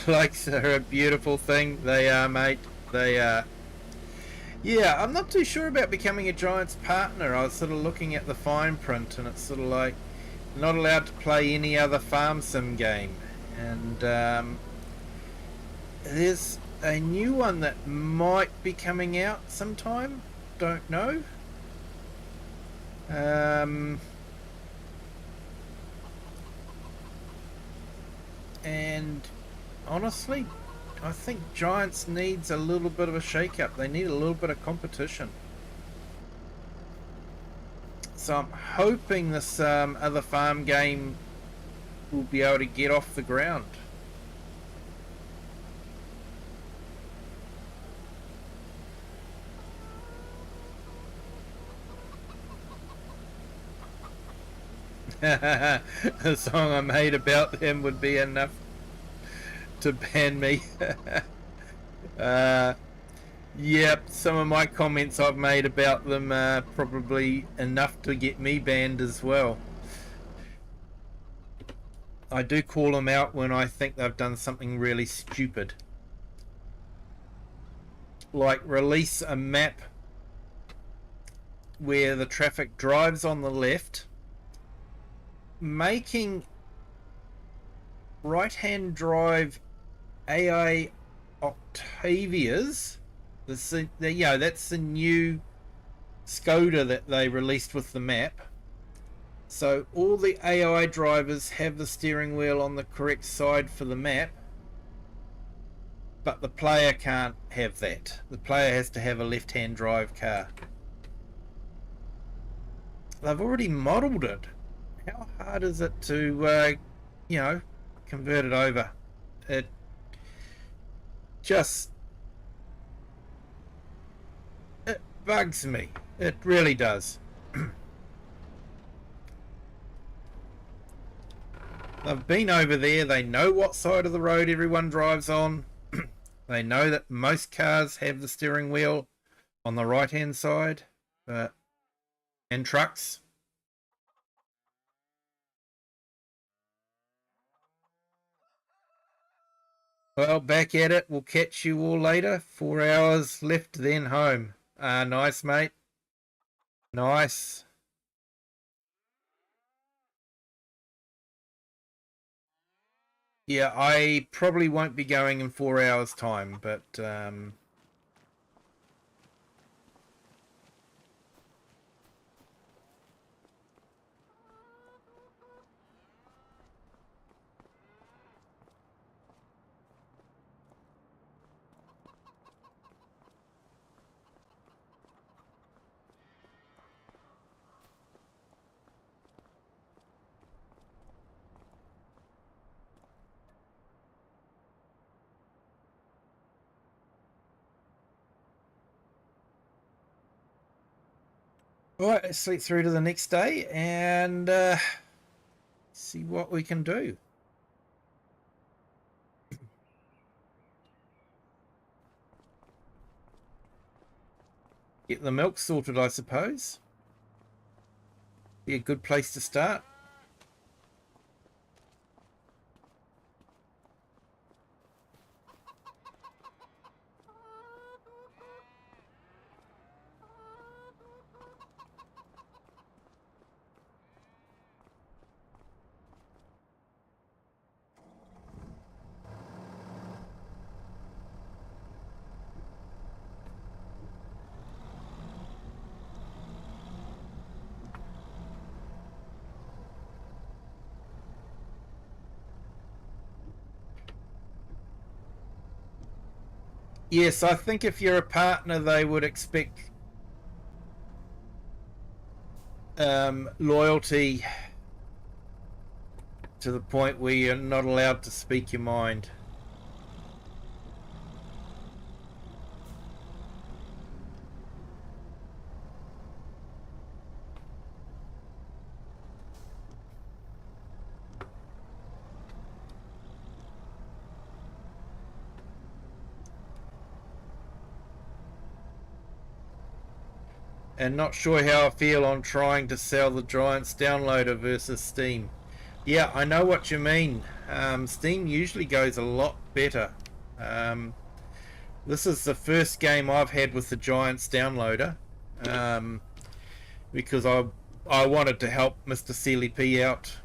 Likes are a beautiful thing. They are, mate. They are. Yeah, I'm not too sure about becoming a Giants partner. I was sort of looking at the fine print, and it's sort of like not allowed to play any other farm sim game. And there's a new one that might be coming out sometime. Don't know. And honestly, I think Giants needs a little bit of a shake-up. They need a little bit of competition. So I'm hoping this other farm game will be able to get off the ground. The song I made about them would be enough to ban me. Yep, some of my comments I've made about them are probably enough to get me banned as well. I do call them out when I think they've done something really stupid. Like release a map where the traffic drives on the left, making right-hand drive AI Octavias. That's the new Skoda that they released with the map. So all the AI drivers have the steering wheel on the correct side for the map, but the player can't have that. The player has to have a left-hand drive car. They've already modelled it. How hard is it to, convert it over? It just... it bugs me. It really does. They've been over there. They know what side of the road everyone drives on. They know that most cars have the steering wheel on the right-hand side. And trucks. Well, back at it. We'll catch you all later. 4 hours left, then home. Nice, mate. Nice. Yeah, I probably won't be going in 4 hours' time, but all right, let's sleep through to the next day and see what we can do. Get the milk sorted, I suppose. Be a good place to start. Yes, I think if you're a partner, they would expect loyalty to the point where you're not allowed to speak your mind. And not sure how I feel on trying to sell the Giants downloader versus Steam. Yeah, I know what you mean. Steam usually goes a lot better. This is the first game I've had with the Giants downloader, because I wanted to help Mr. Sealy P out.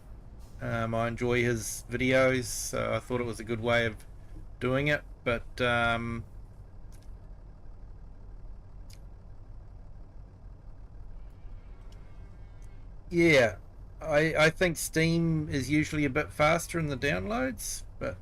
I enjoy his videos, so I thought it was a good way of doing it. But yeah, I think Steam is usually a bit faster in the downloads, but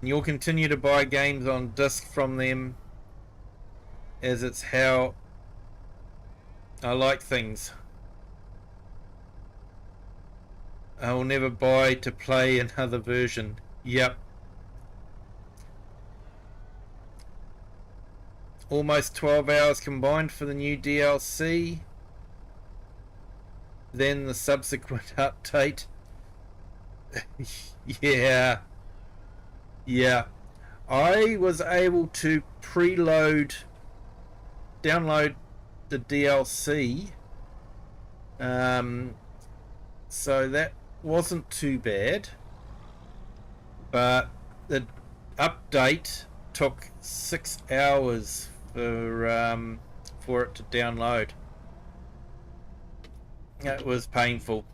you'll continue to buy games on disc from them, as it's how I like things. I will never buy to play another version. Yep. Almost 12 hours combined for the new DLC. Then the subsequent update. Yeah. Yeah. I was able to download the DLC. So that wasn't too bad. But the update took 6 hours for it to download. It was painful.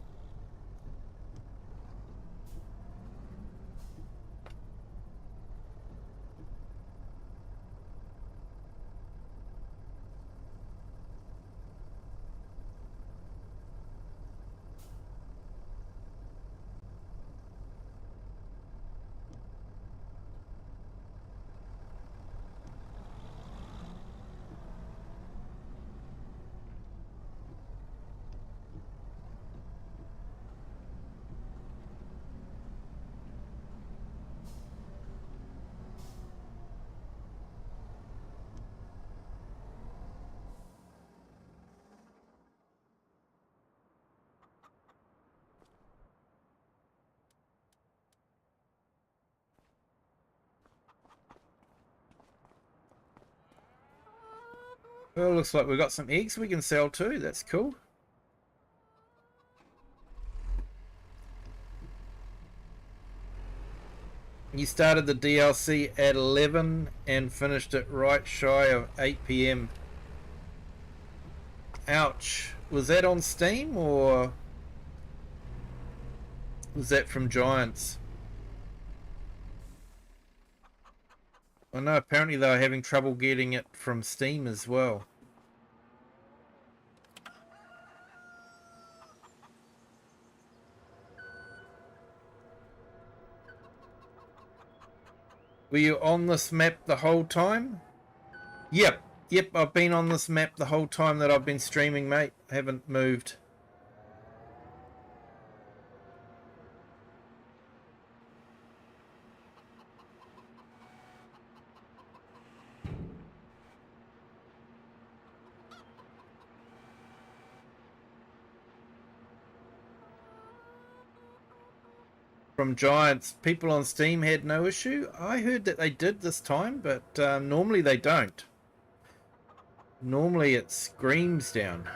Well, looks like we've got some eggs we can sell too. That's cool. You started the DLC at 11 and finished it right shy of 8 p.m. Ouch. Was that on Steam or was that from Giants? I know apparently they were having trouble getting it from Steam as well. Were you on this map the whole time? Yep, I've been on this map the whole time that I've been streaming, mate. I haven't moved. From Giants, people on Steam had no issue. I heard that they did this time, but normally they don't. Normally it screams down.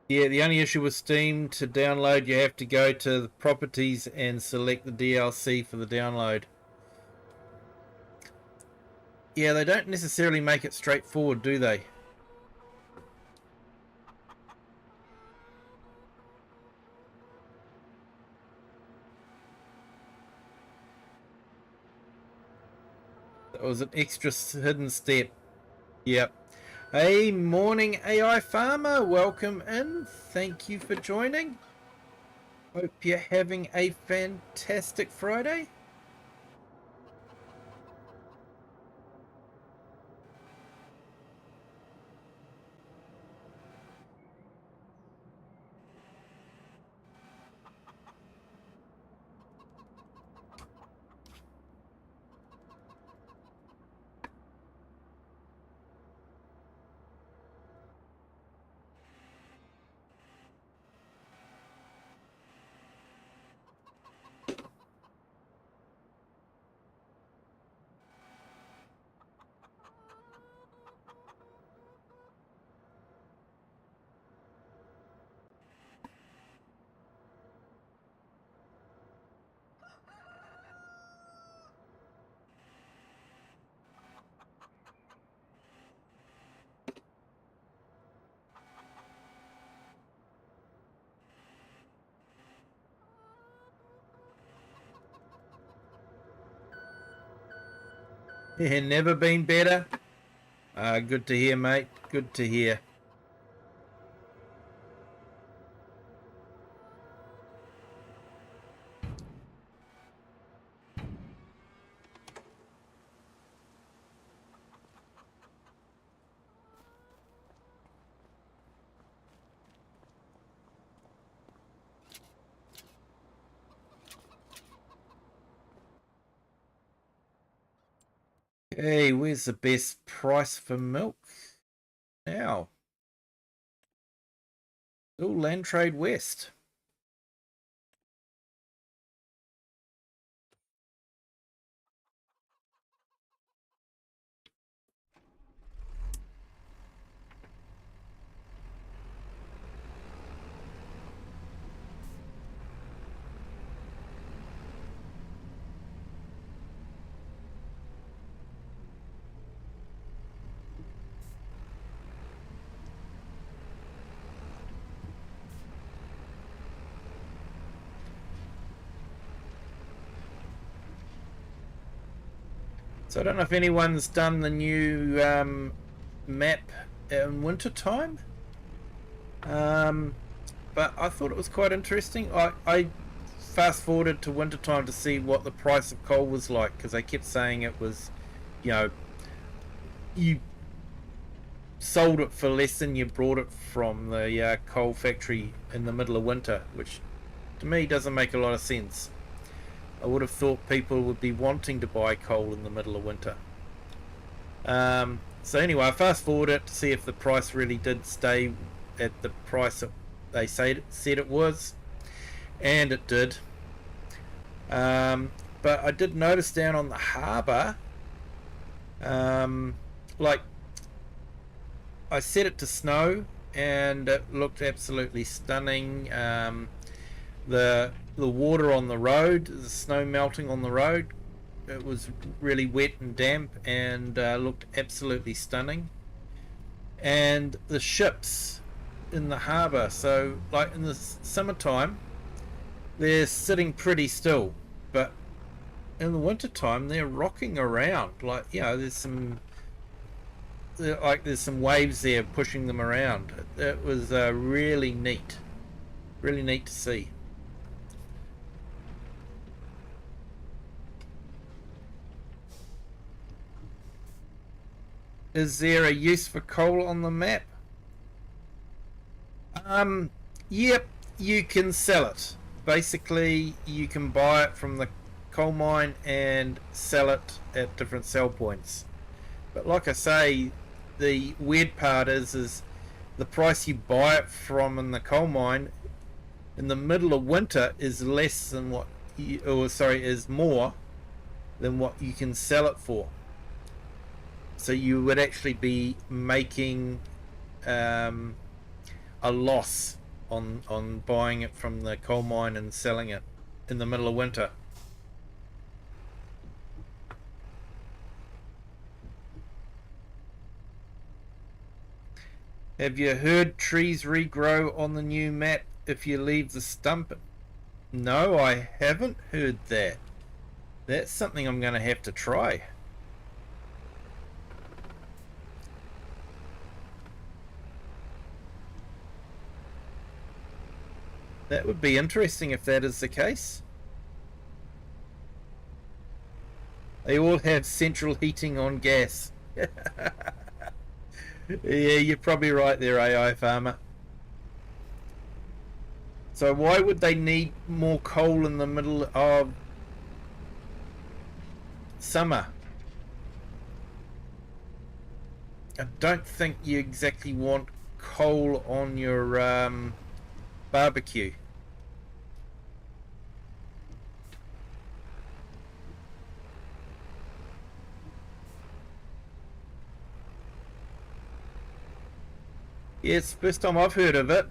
Yeah, the only issue with Steam, to download, you have to go to the properties and select the DLC for the download. Yeah, they don't necessarily make it straightforward, do they? That was an extra hidden step. Yep. Hey, morning AI Farmer, welcome in. Thank you for joining. Hope you're having a fantastic Friday. Yeah, never been better. Good to hear, mate. Good to hear. Hey, where's the best price for milk now? Oh, Land Trade West. So I don't know if anyone's done the new map in winter time, but I thought it was quite interesting. I fast forwarded to winter time to see what the price of coal was like, because they kept saying it was, you know, you sold it for less than you brought it from the coal factory in the middle of winter, which to me doesn't make a lot of sense. I would have thought people would be wanting to buy coal in the middle of winter. So anyway, I fast forward it to see if the price really did stay at the price that they said it was, and it did. But I did notice down on the harbour, like I set it to snow, and it looked absolutely stunning. The water on the road, the snow melting on the road, it was really wet and damp, and looked absolutely stunning. And the ships in the harbour, so like in the summertime, they're sitting pretty still, but in the wintertime they're rocking around. Like, you know, there's some waves there pushing them around. It was really neat to see. Is there a use for coal on the map? Yep, you can sell it. Basically, you can buy it from the coal mine and sell it at different sell points. But like I say, the weird part is the price you buy it from in the coal mine in the middle of winter is less than what is more than what you can sell it for. So you would actually be making a loss on buying it from the coal mine and selling it in the middle of winter. Have you heard trees regrow on the new map if you leave the stump? No, I haven't heard that. That's something I'm going to have to try. That would be interesting if that is the case. They all have central heating on gas. Yeah, you're probably right there, AI farmer. So why would they need more coal in the middle of summer? I don't think you exactly want coal on your barbecue. Yeah, it's the first time I've heard of it.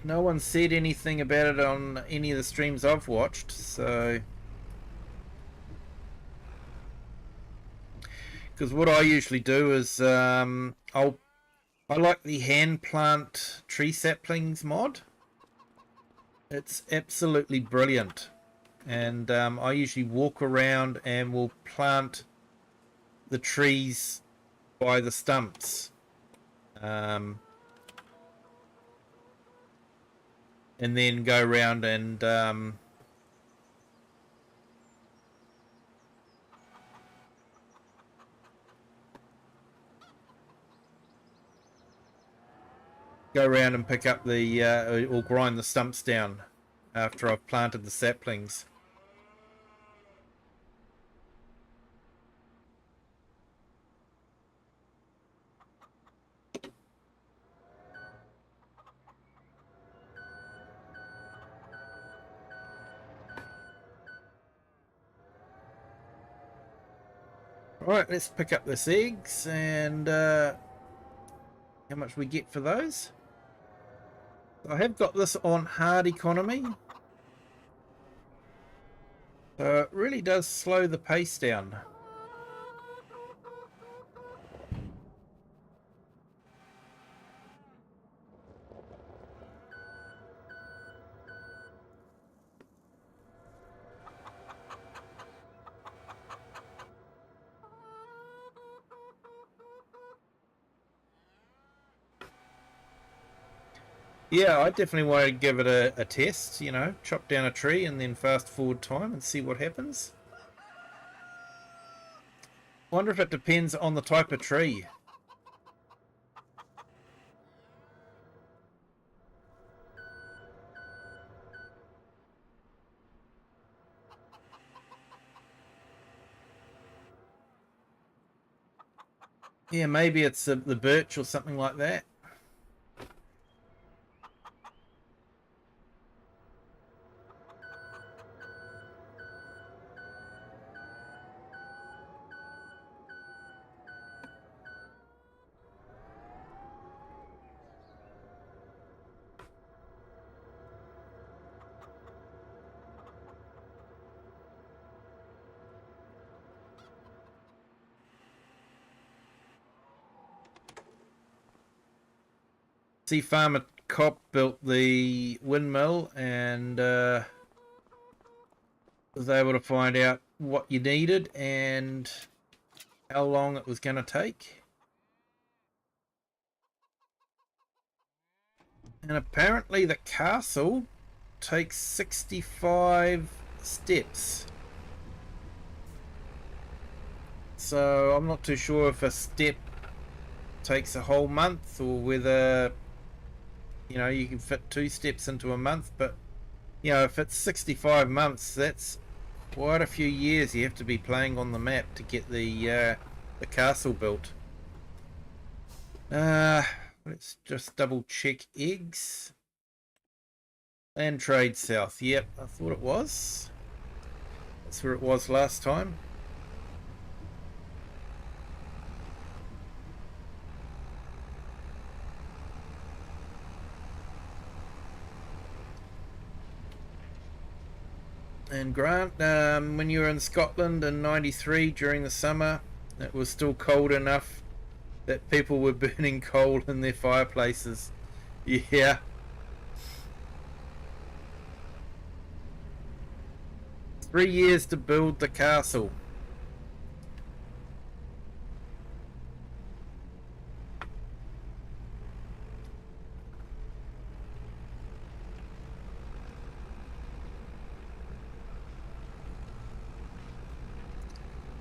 No one said anything about it on any of the streams I've watched, so... Because what I usually do is I like the hand plant tree saplings mod. It's absolutely brilliant, and I usually walk around and will plant the trees by the stumps, and then go around and pick up the or grind the stumps down after I've planted the saplings. Alright, let's pick up this eggs and how much we get for those. I have got this on hard economy, so it really does slow the pace down. Yeah, I definitely want to give it a test, you know, chop down a tree and then fast forward time and see what happens. Wonder if it depends on the type of tree. Yeah, maybe it's the birch or something like that. See, Farmer Cop built the windmill and was able to find out what you needed and how long it was going to take. And apparently the castle takes 65 steps. So I'm not too sure if a step takes a whole month or whether, you know, you can fit 2 steps into a month. But, you know, if it's 65 months, that's quite a few years you have to be playing on the map to get the castle built. Let's just double check eggs. Land trade south. Yep, I thought it was. That's where it was last time. And Grant, when you were in Scotland in '93 during the summer, it was still cold enough that people were burning coal in their fireplaces. Yeah. 3 years to build the castle.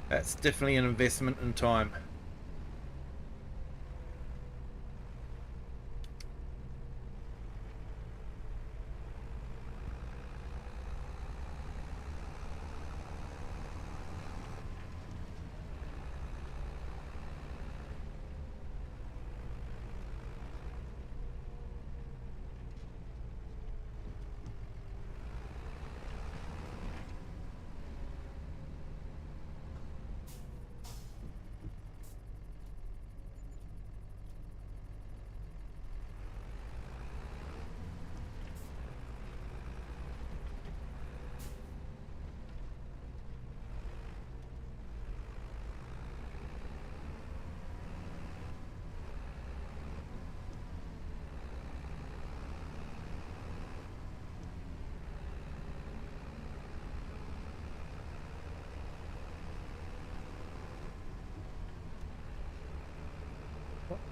That's definitely an investment in time.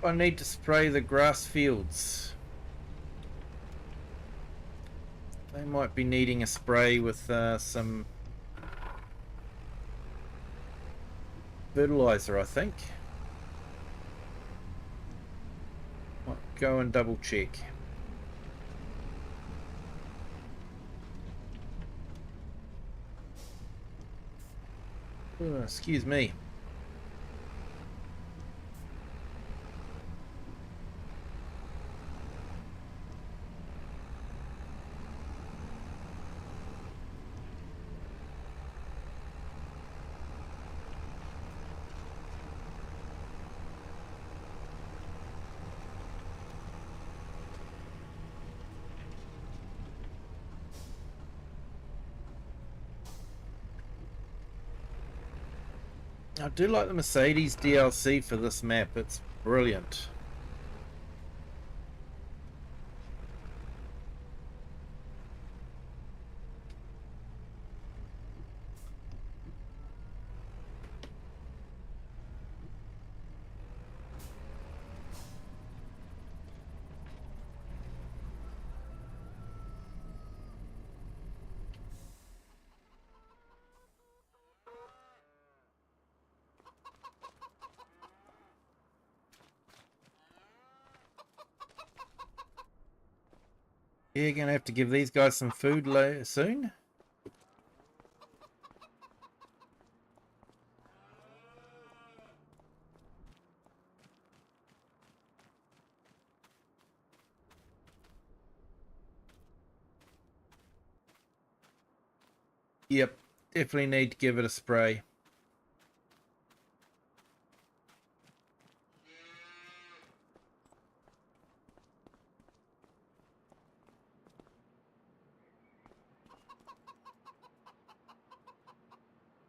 I need to spray the grass fields. They might be needing a spray with some fertilizer, I think. Might go and double check. Oh, excuse me. I do like the Mercedes DLC for this map. It's brilliant. Yeah, gonna have to give these guys some food soon. Yep, definitely need to give it a spray.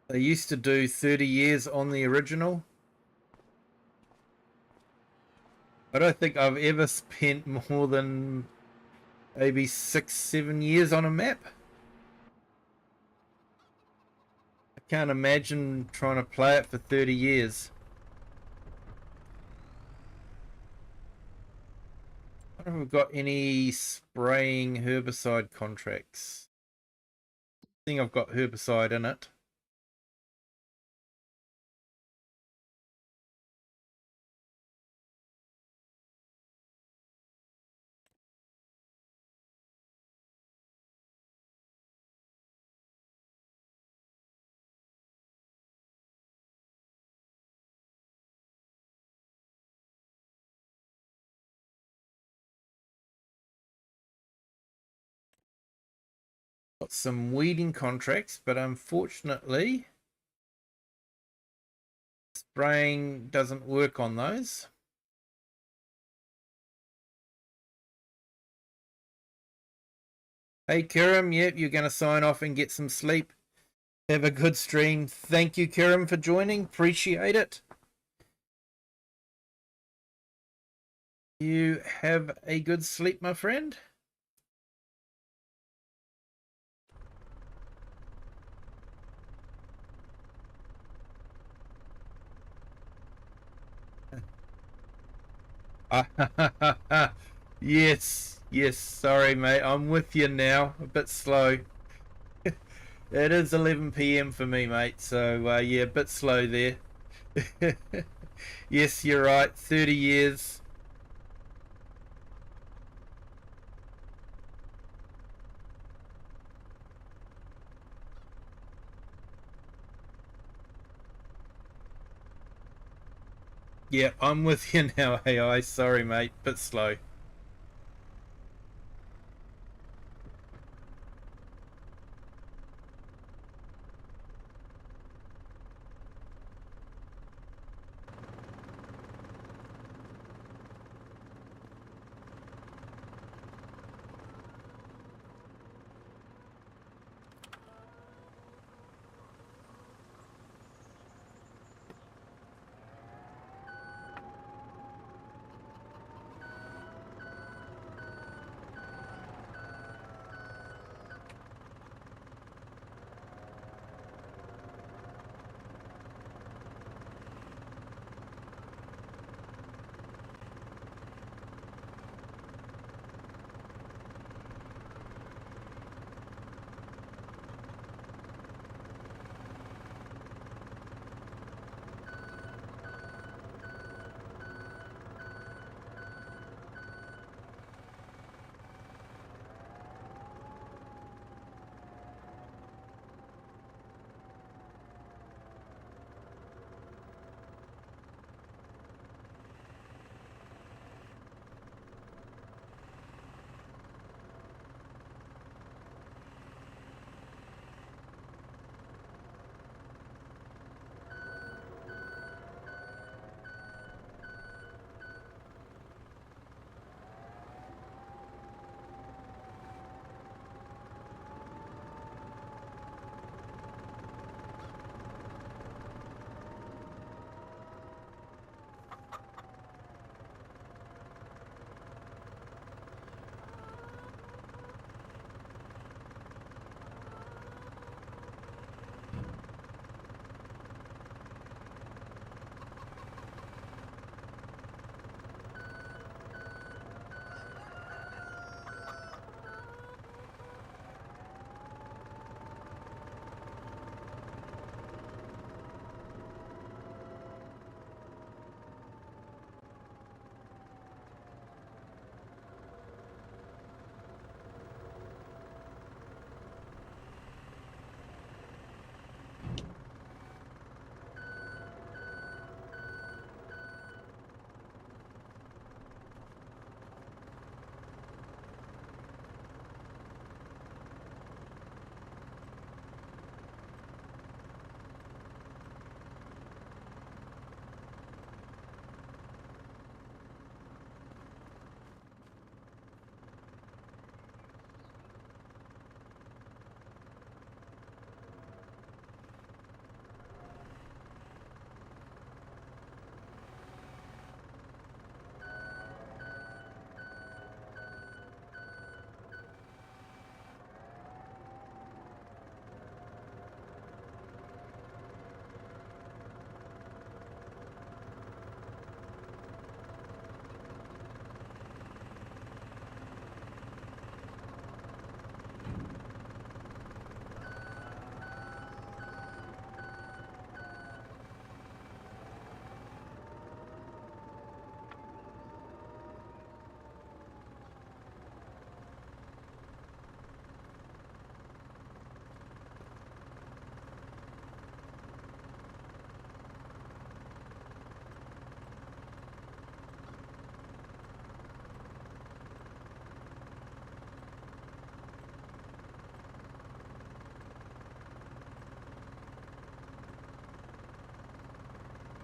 They used to do 30 years on the original. I don't think I've ever spent more than maybe 6-7 years on a map. I can't imagine trying to play it for 30 years. I don't know if we've got any spraying herbicide contracts. I think I've got herbicide in it. Got some weeding contracts, but unfortunately spraying doesn't work on those. Hey, Kiram, yep, you're going to sign off and get some sleep. Have a good stream. Thank you, Kiram, for joining. Appreciate it. You have a good sleep, my friend. Yes, yes, sorry, mate. I'm with you now. A bit slow. It is 11 p.m. for me, mate. So, yeah, a bit slow there. Yes, you're right. 30 years. Yeah, I'm with you now, AI. Sorry, mate. Bit slow.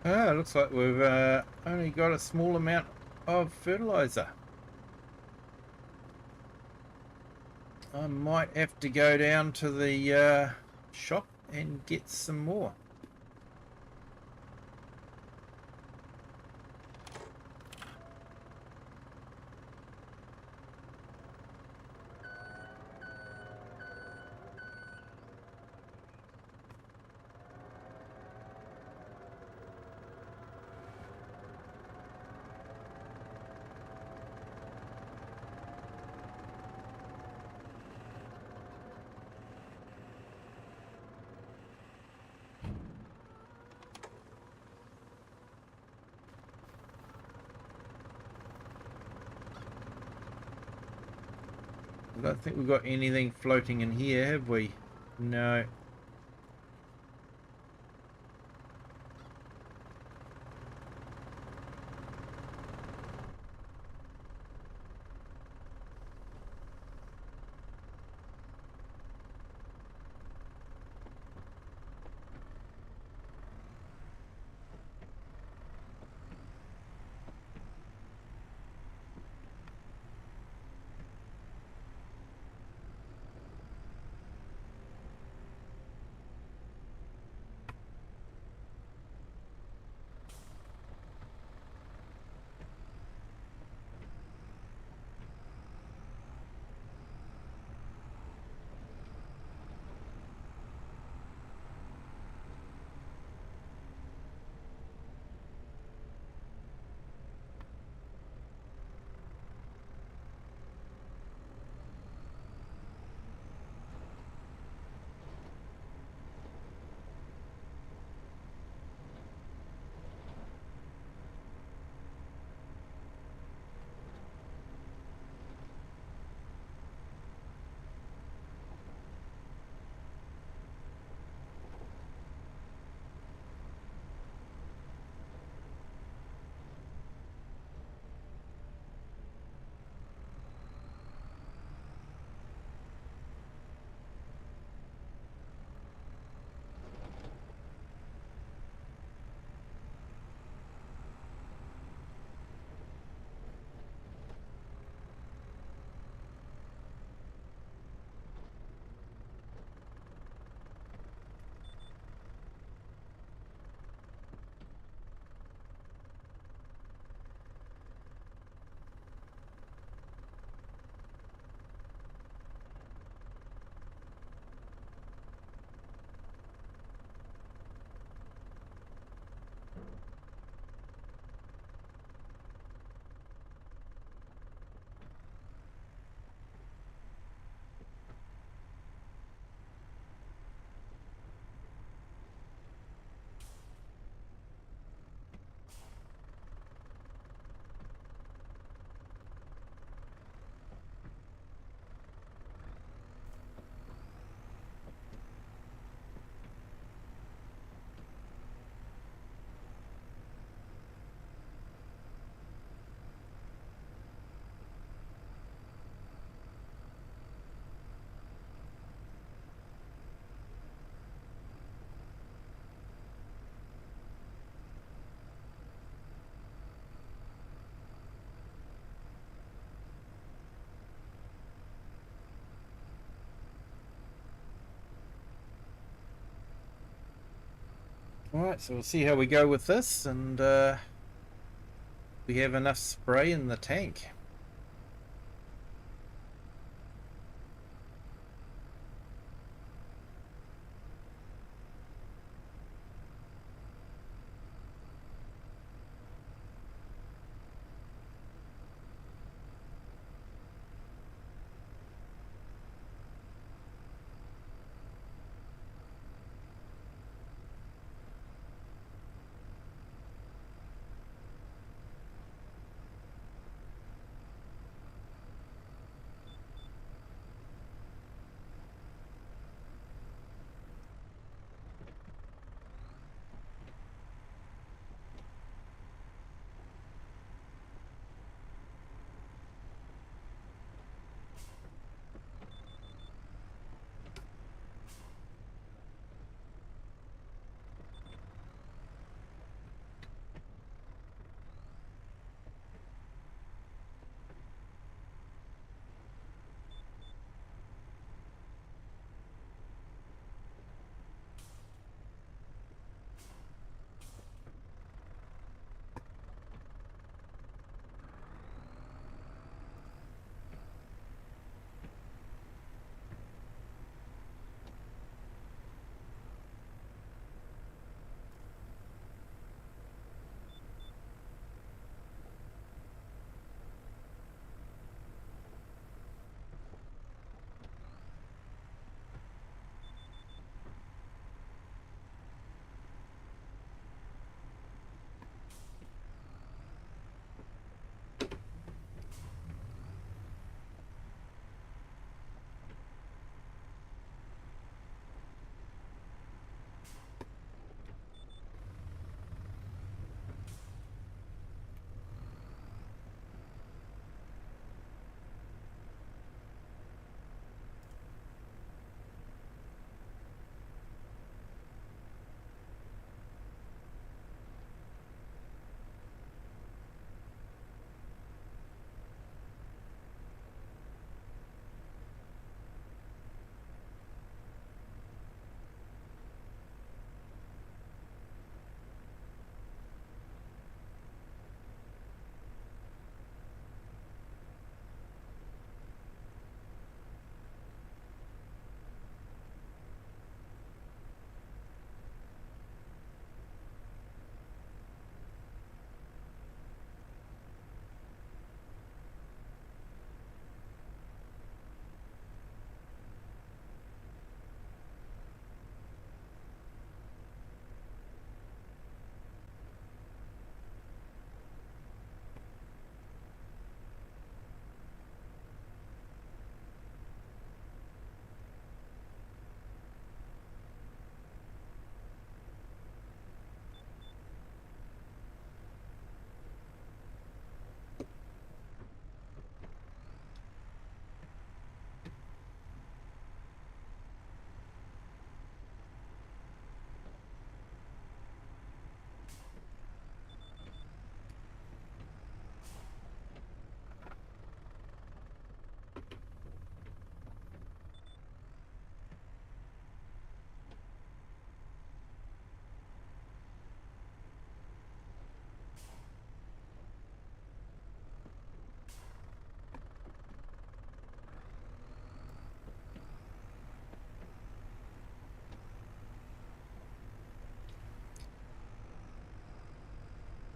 Ah, looks like we've only got a small amount of fertilizer. I might have to go down to the shop and get some more. I don't think we've got anything floating in here, have we? No. Alright, so we'll see how we go with this, and we have enough spray in the tank.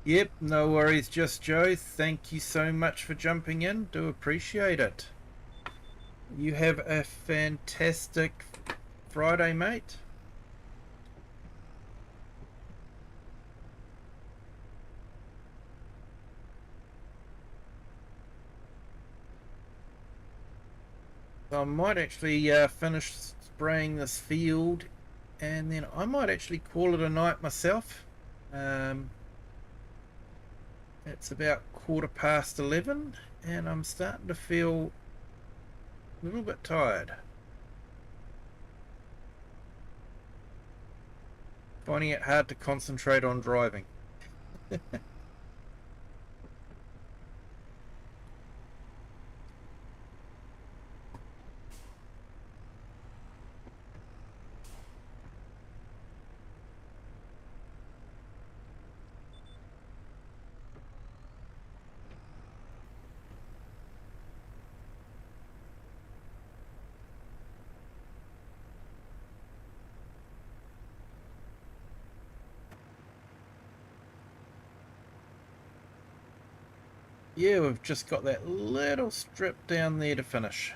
Yep, no worries, Just Joe. Thank you so much for jumping in. Do appreciate it. You have a fantastic Friday, mate. So I might actually finish spraying this field, and then I might actually call it a night myself. It's about 11:15, and I'm starting to feel a little bit tired. Finding it hard to concentrate on driving. Yeah, we've just got that little strip down there to finish.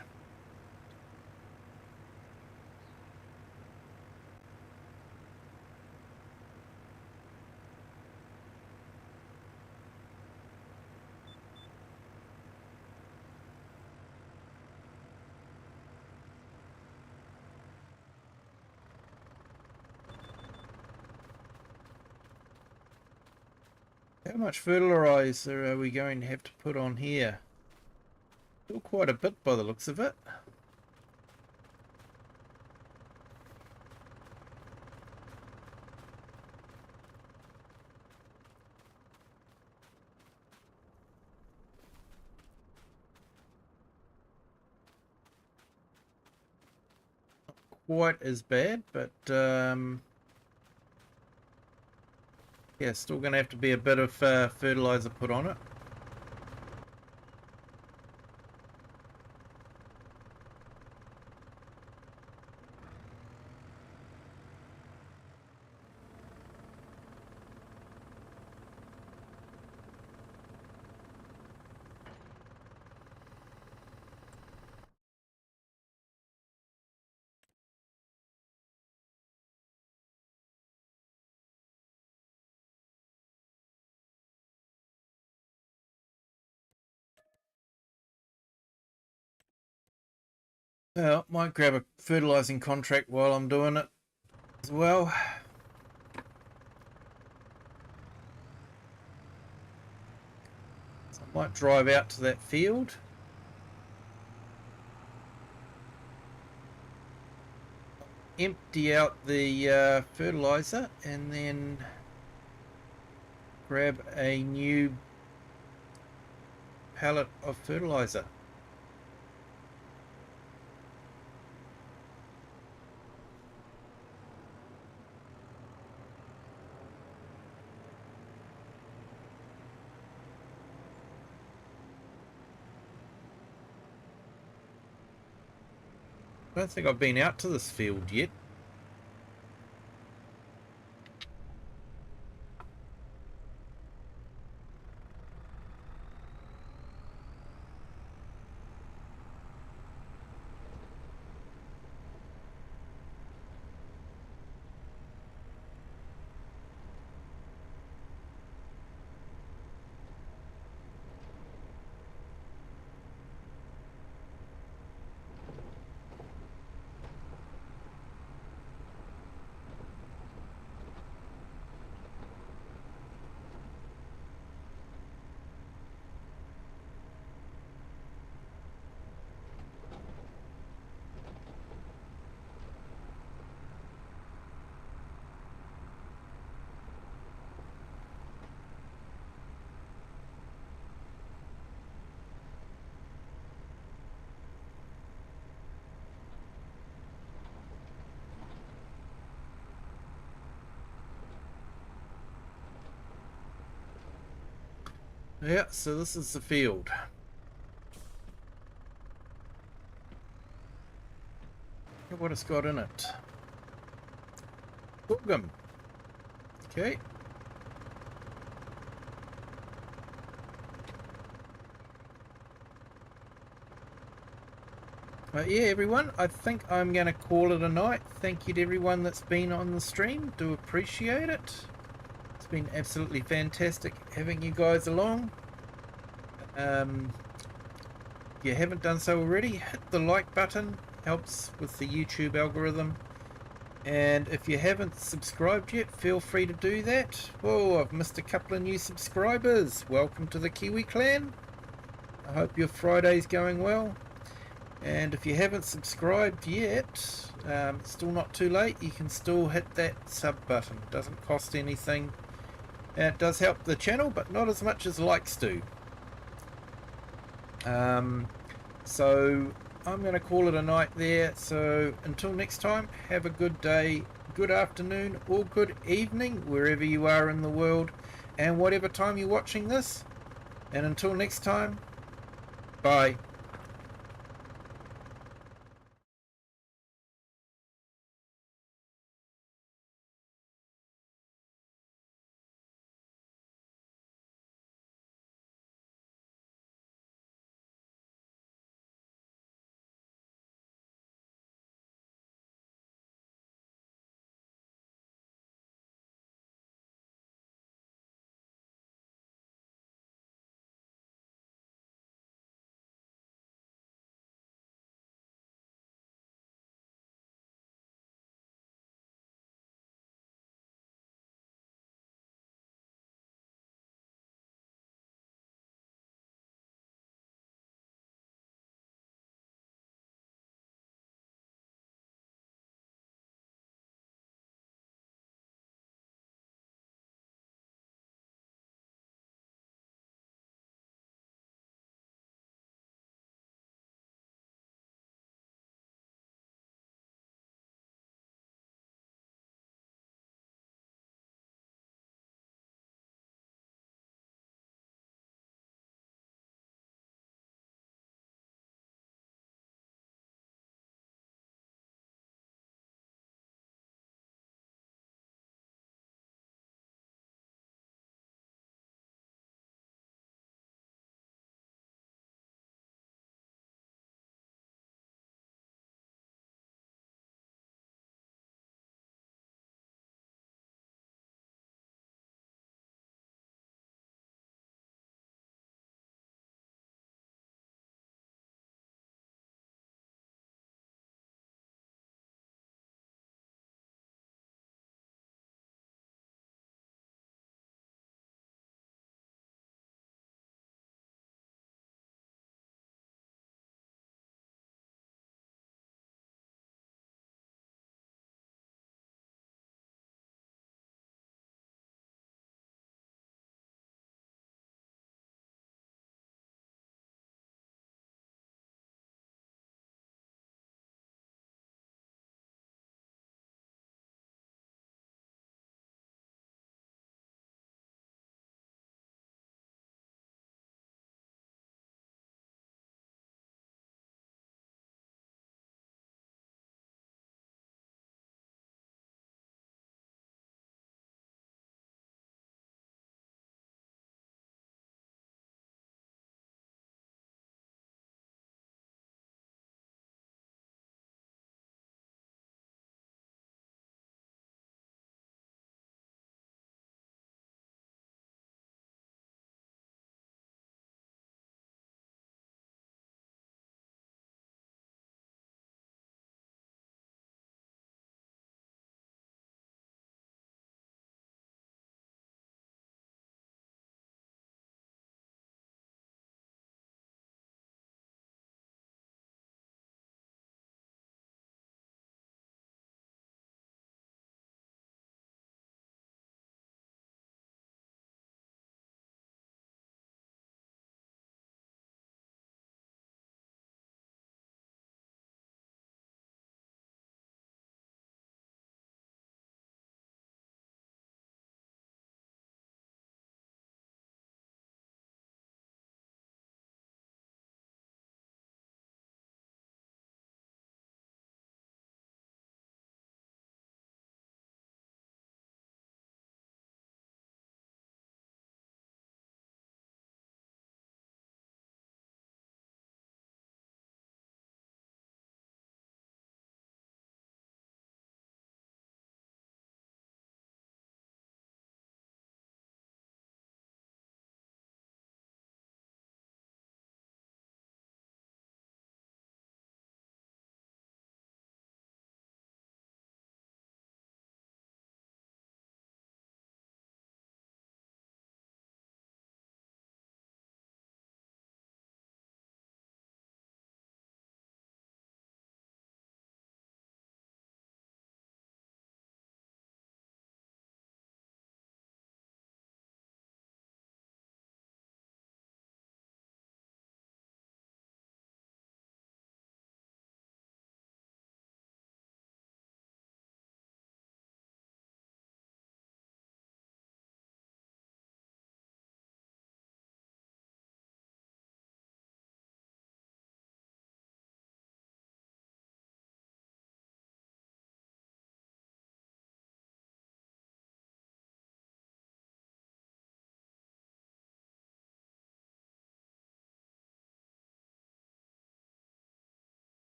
How much fertilizer are we going to have to put on here? Still quite a bit by the looks of it. Quite as bad, but yeah, still going to have to be a bit of fertilizer put on it. Well, might grab a fertilizing contract while I'm doing it as well. So I might drive out to that field. Empty out the fertilizer and then grab a new pallet of fertilizer. I don't think I've been out to this field yet. Yeah, so this is the field. Look at what it's got in it. Sorghum. Okay. But yeah, everyone, I think I'm going to call it a night. Thank you to everyone that's been on the stream. Do appreciate it. It's been absolutely fantastic having you guys along. If you haven't done so already, hit the like button. Helps with the YouTube algorithm. And if you haven't subscribed yet, feel free to do that. Whoa, I've missed a couple of new subscribers. Welcome to the Kiwi clan. I hope your Friday's going well. And if you haven't subscribed yet, it's still not too late. You can still hit that sub button. It doesn't cost anything. And it does help the channel, but not as much as likes do. So I'm going to call it a night there. So until next time, have a good day, good afternoon, or good evening, wherever you are in the world, and whatever time you're watching this. And until next time, bye.